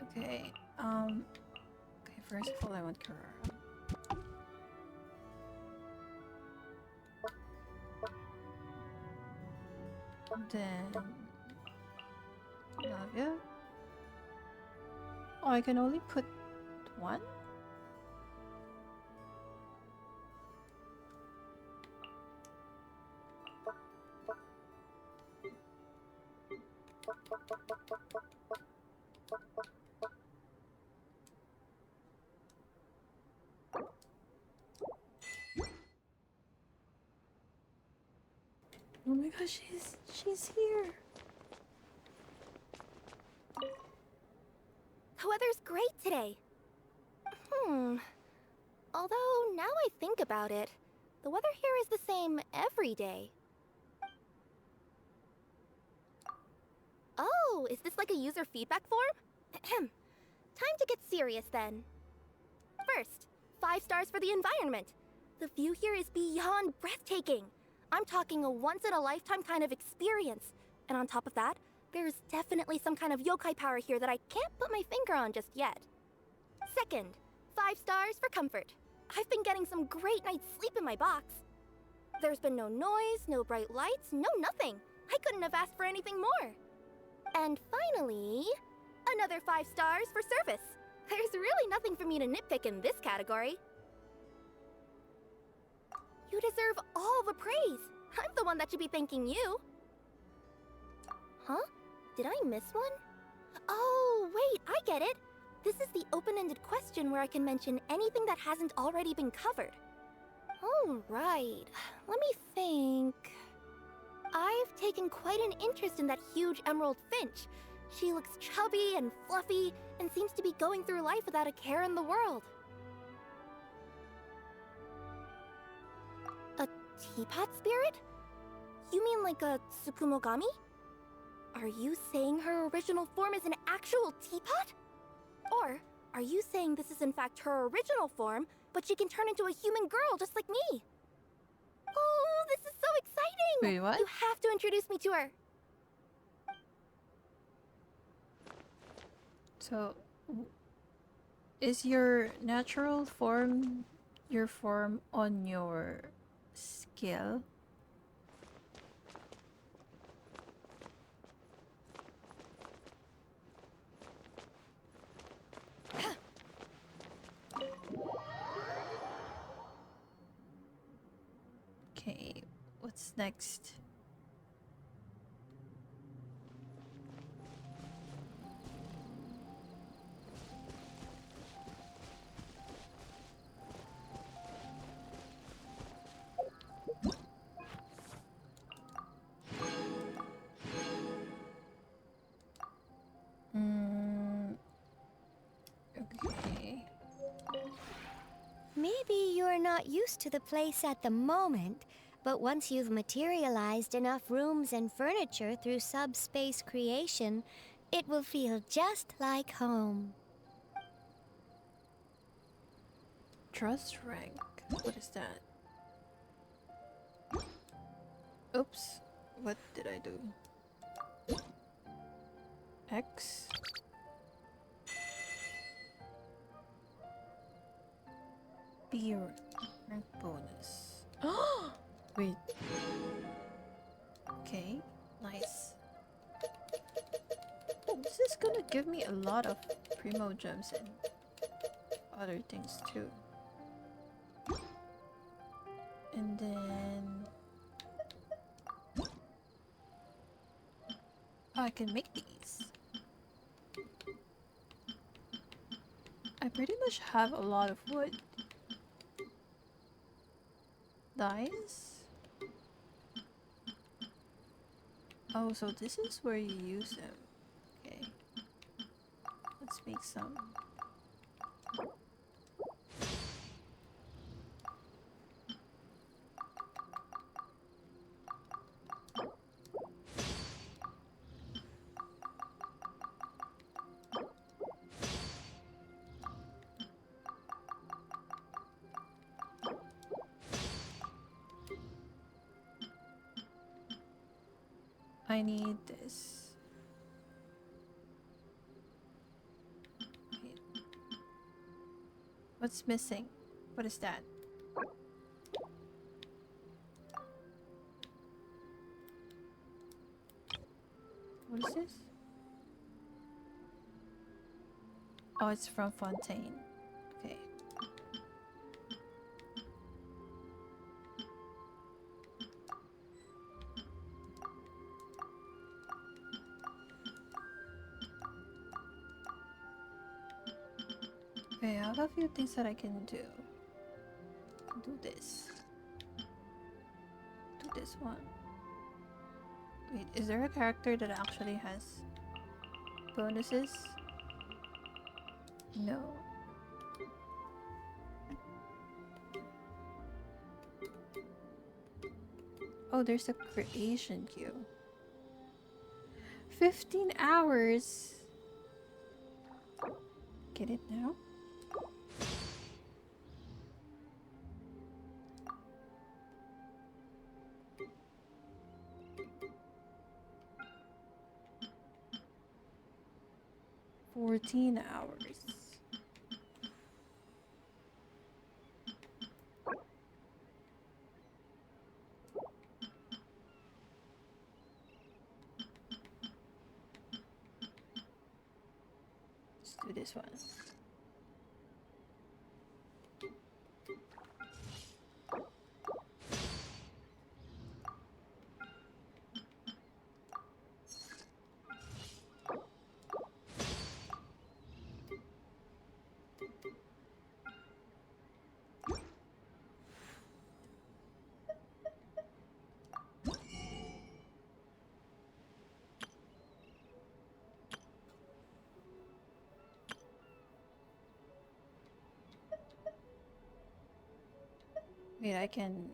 Okay, okay, first of all, I want Carrara. Then Navia. Oh, I can only put 1? Oh my gosh, she's here. The weather's great today. Although, now I think about it, the weather here is the same every day. Oh, is this like a user feedback form? Time to get serious then. First, 5 stars for the environment. The view here is beyond breathtaking. I'm talking a once-in-a-lifetime kind of experience. And on top of that, there's definitely some kind of yokai power here that I can't put my finger on just yet. Second, 5 stars for comfort. I've been getting some great night's sleep in my box. There's been no noise, no bright lights, no nothing. I couldn't have asked for anything more. And finally, another 5 stars for service. There's really nothing for me to nitpick in this category. You deserve all the praise. I'm the one that should be thanking you. Huh? Did I miss one? Oh, wait, I get it. This is the open-ended question where I can mention anything that hasn't already been covered. Oh, right. Let me think. I've taken quite an interest in that huge emerald finch. She looks chubby and fluffy and seems to be going through life without a care in the world. A teapot spirit? You mean like a Tsukumogami? Are you saying her original form is an actual teapot? Or are you saying this is in fact her original form, but she can turn into a human girl just like me? Oh, this is so exciting! Wait, what? You have to introduce me to her. So, is your natural form your form on your skill? Okay, What's next? Okay. Maybe you're not used to the place at the moment, but once you've materialized enough rooms and furniture through subspace creation, it will feel just like home. Trust rank. What is that? Oops. What did I do? X? B rank bonus. Wait. Okay, nice. This is gonna give me a lot of primo gems and other things too. And then I can make these. I pretty much have a lot of wood. Dice? Oh, so this is where you use them. Okay. Let's make some. I need this. Wait. What's missing? What is that? What is this? Oh, it's from Fontaine. Okay. Okay, I have a few things that I can do. Do this. Do this one. Wait, is there a character that actually has bonuses? No. Oh, there's a creation queue. 15 hours. Get it now? $14 hours. Let's do this one. Wait, I can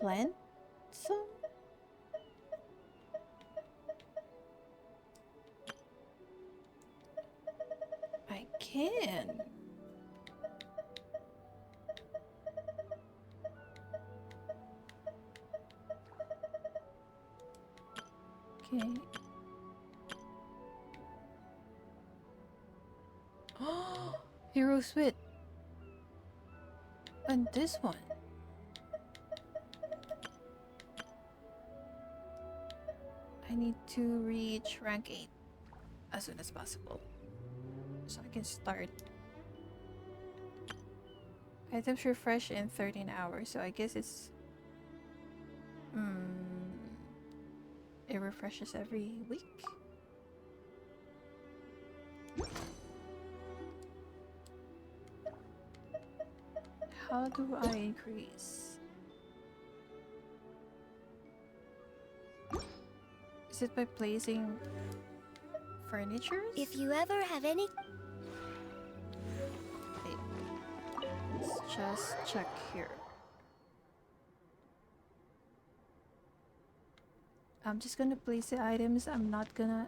plant some? I can. Okay. Hero Swit. And this one. I need to reach rank 8 as soon as possible. So I can start Items refresh in 13 hours, so I guess it's... it refreshes every week? How do I increase? Is it by placing furniture? If you ever have any... Wait. Let's just check here. I'm just gonna place the items. I'm not gonna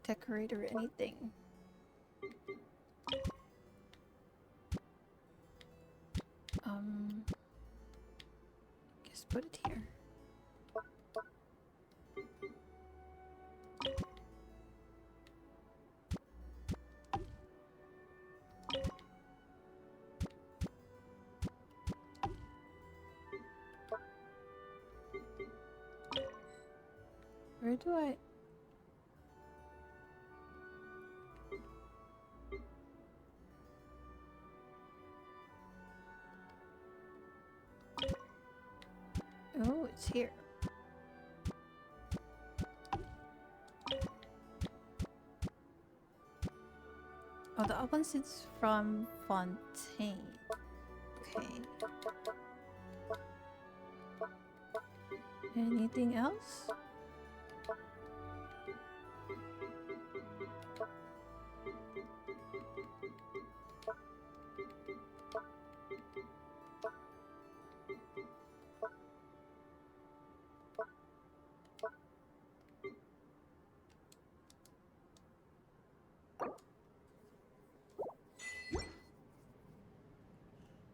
decorate or anything. Just put it here. Where do I... Oh, it's here. Oh, the other one is from Fontaine. Okay. Anything else?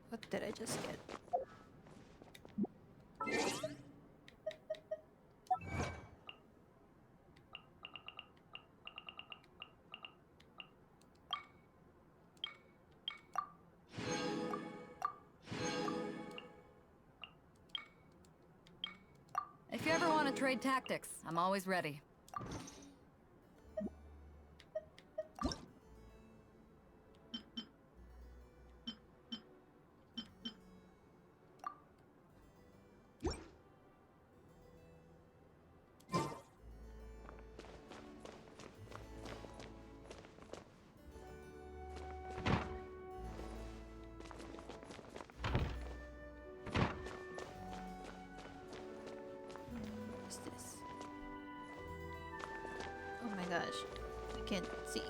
What did I just get? If you ever want to trade tactics, I'm always ready. What's this? Oh my gosh. I can't see.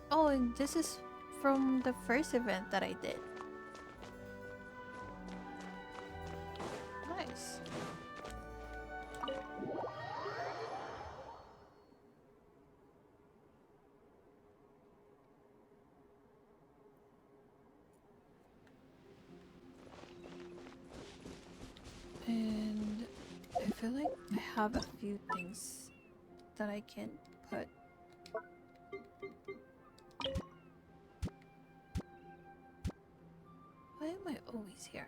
Oh, and this is from the first event that I did. Nice. And I feel like I have a few things that I can put. Why am I always here?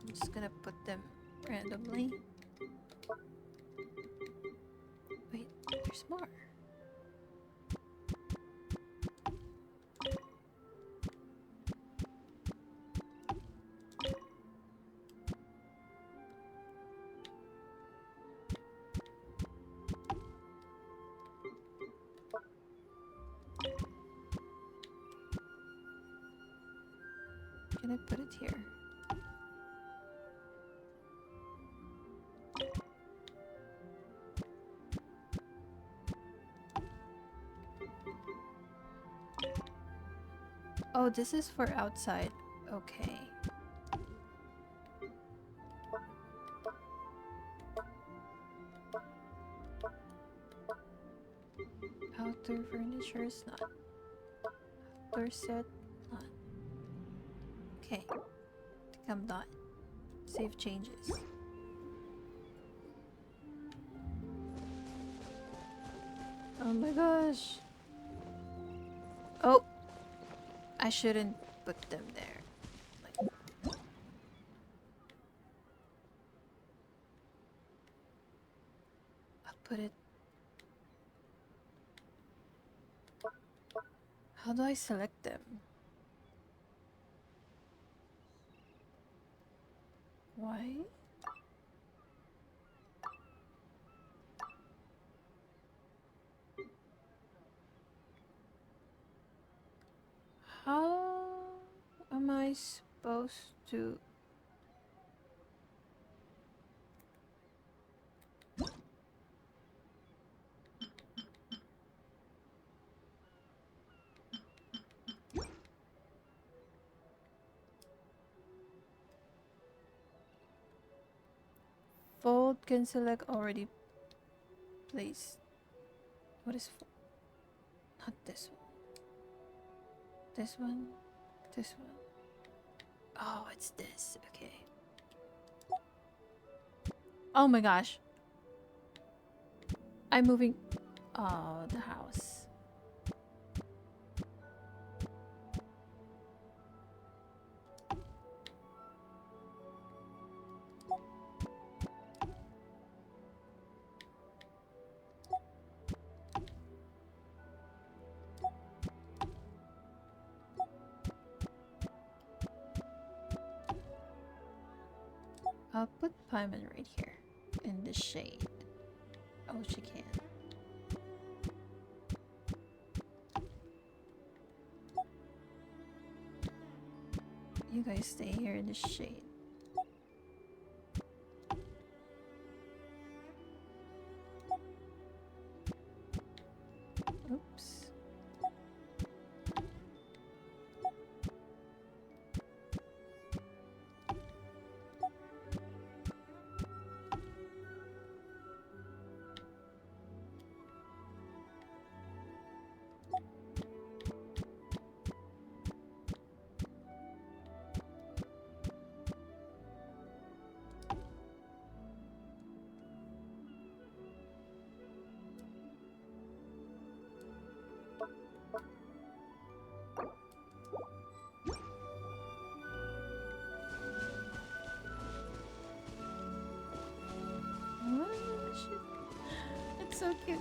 I'm just gonna put them randomly. Wait, there's more. Can I put it here? Oh, this is for outside. Okay. Outdoor furniture is not. Outdoor set, not. Okay. I think I'm done. Save changes. Oh my gosh. Oh. I shouldn't put them there. Like, I'll put it. How do I select them? Why? How am I supposed to? Fold can select already placed. What is fold? Not this one. This one. This one. Oh, it's this. Okay. Oh my gosh. I'm moving. Oh, the house. I'll put Paimon right here in the shade. Oh, she can. You guys stay here in the shade. Oops. It's so cute.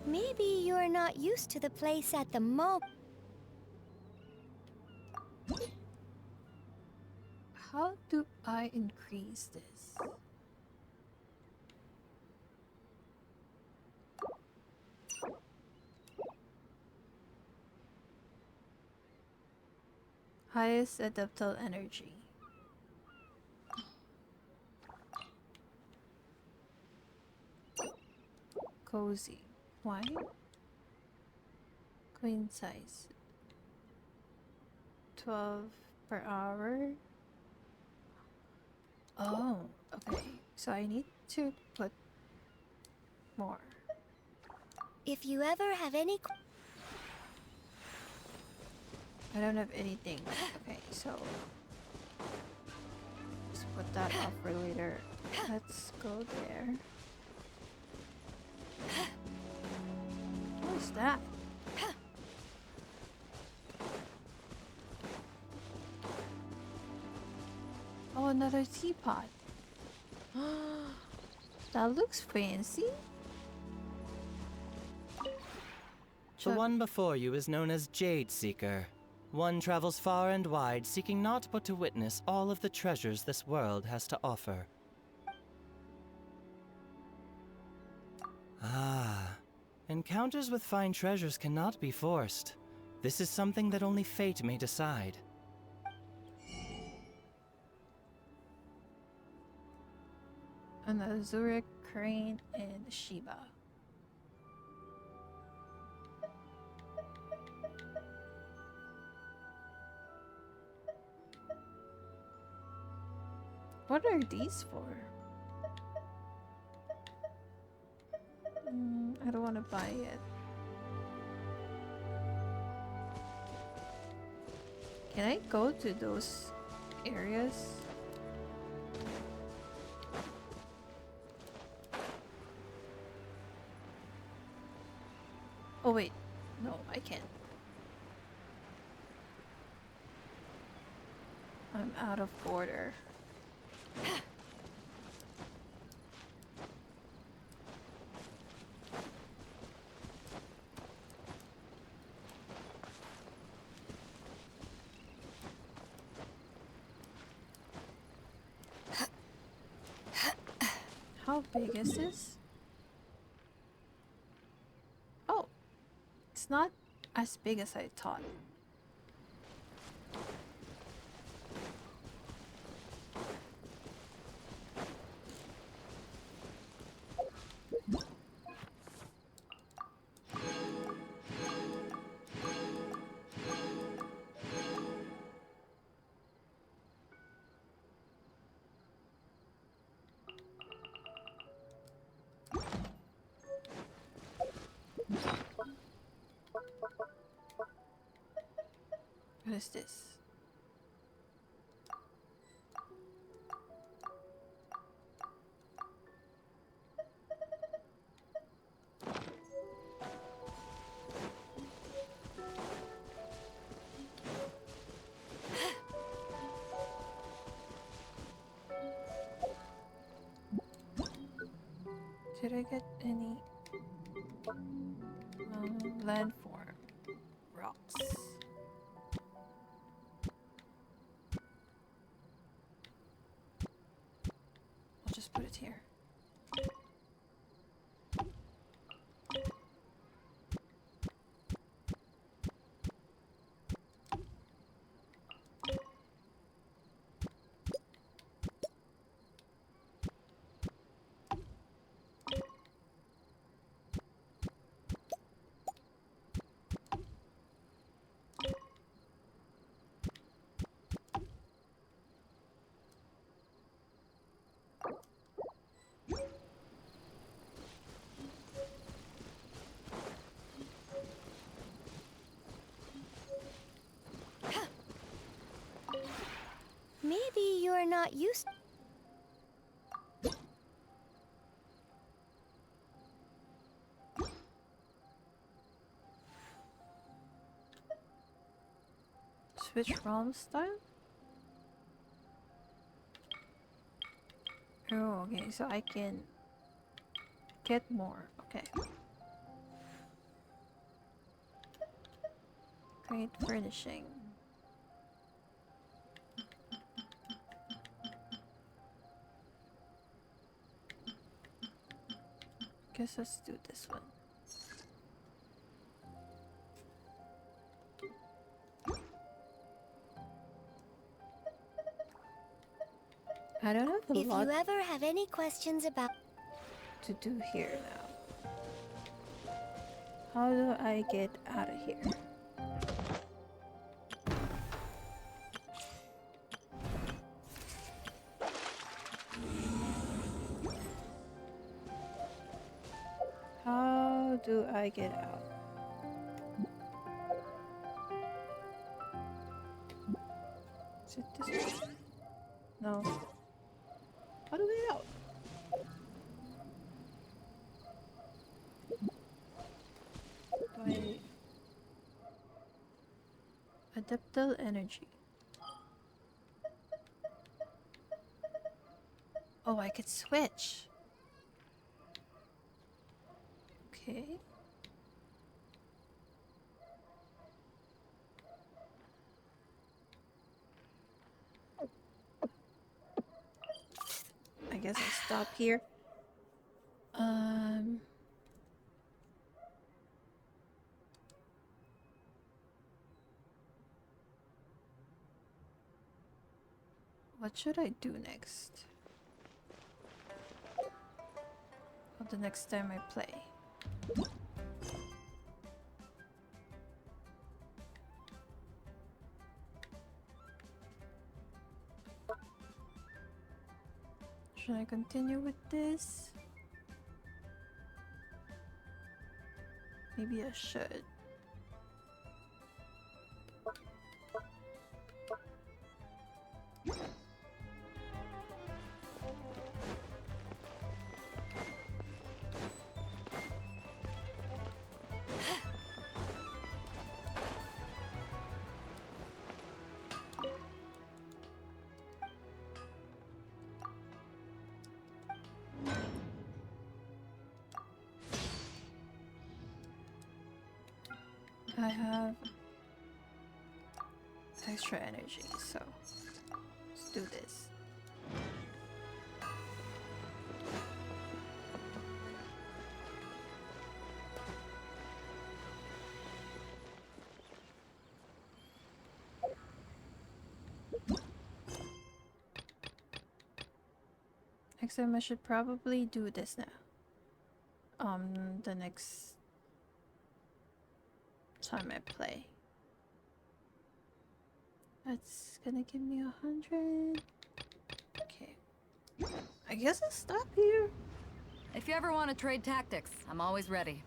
Maybe you're not used to the place at the moment. How do I increase this? Highest adaptable energy. Cozy. Why? Queen size. 12 per hour. Oh, okay. So I need to put more. If you ever have any... I don't have anything. Okay, so let's put that off for later. Let's go there. What is that? Oh, another teapot. That looks fancy. The one before you is known as Jade Seeker. One travels far and wide, seeking naught but to witness all of the treasures this world has to offer. Ah, encounters with fine treasures cannot be forced. This is something that only fate may decide. An Azuric crane and Shiba. What are these for? I don't want to buy it. Can I go to those areas. Oh wait, no, I can't. I'm out of order. How big is this? Oh, it's not as big as I thought. What is this? Did I get any landform rocks? I'll just put it here. Maybe you're not used. Switch realm style? Oh, okay, so I can get more. Okay. Great furnishing. Guess let's do this one. I don't have a If lot you ever have any questions about to do here now. How do I get out of here? How do I get out? Is it this way? No. How do I get out? By adaptable energy. Oh, I could switch. Okay. I guess I'll stop here. What should I do next? Or the next time I play? Should I continue with this? Maybe I should. I have extra energy, so let's do this. Except I should probably do this now. The next time I play. That's gonna give me 100. Okay. I guess I'll stop here. If you ever want to trade tactics, I'm always ready.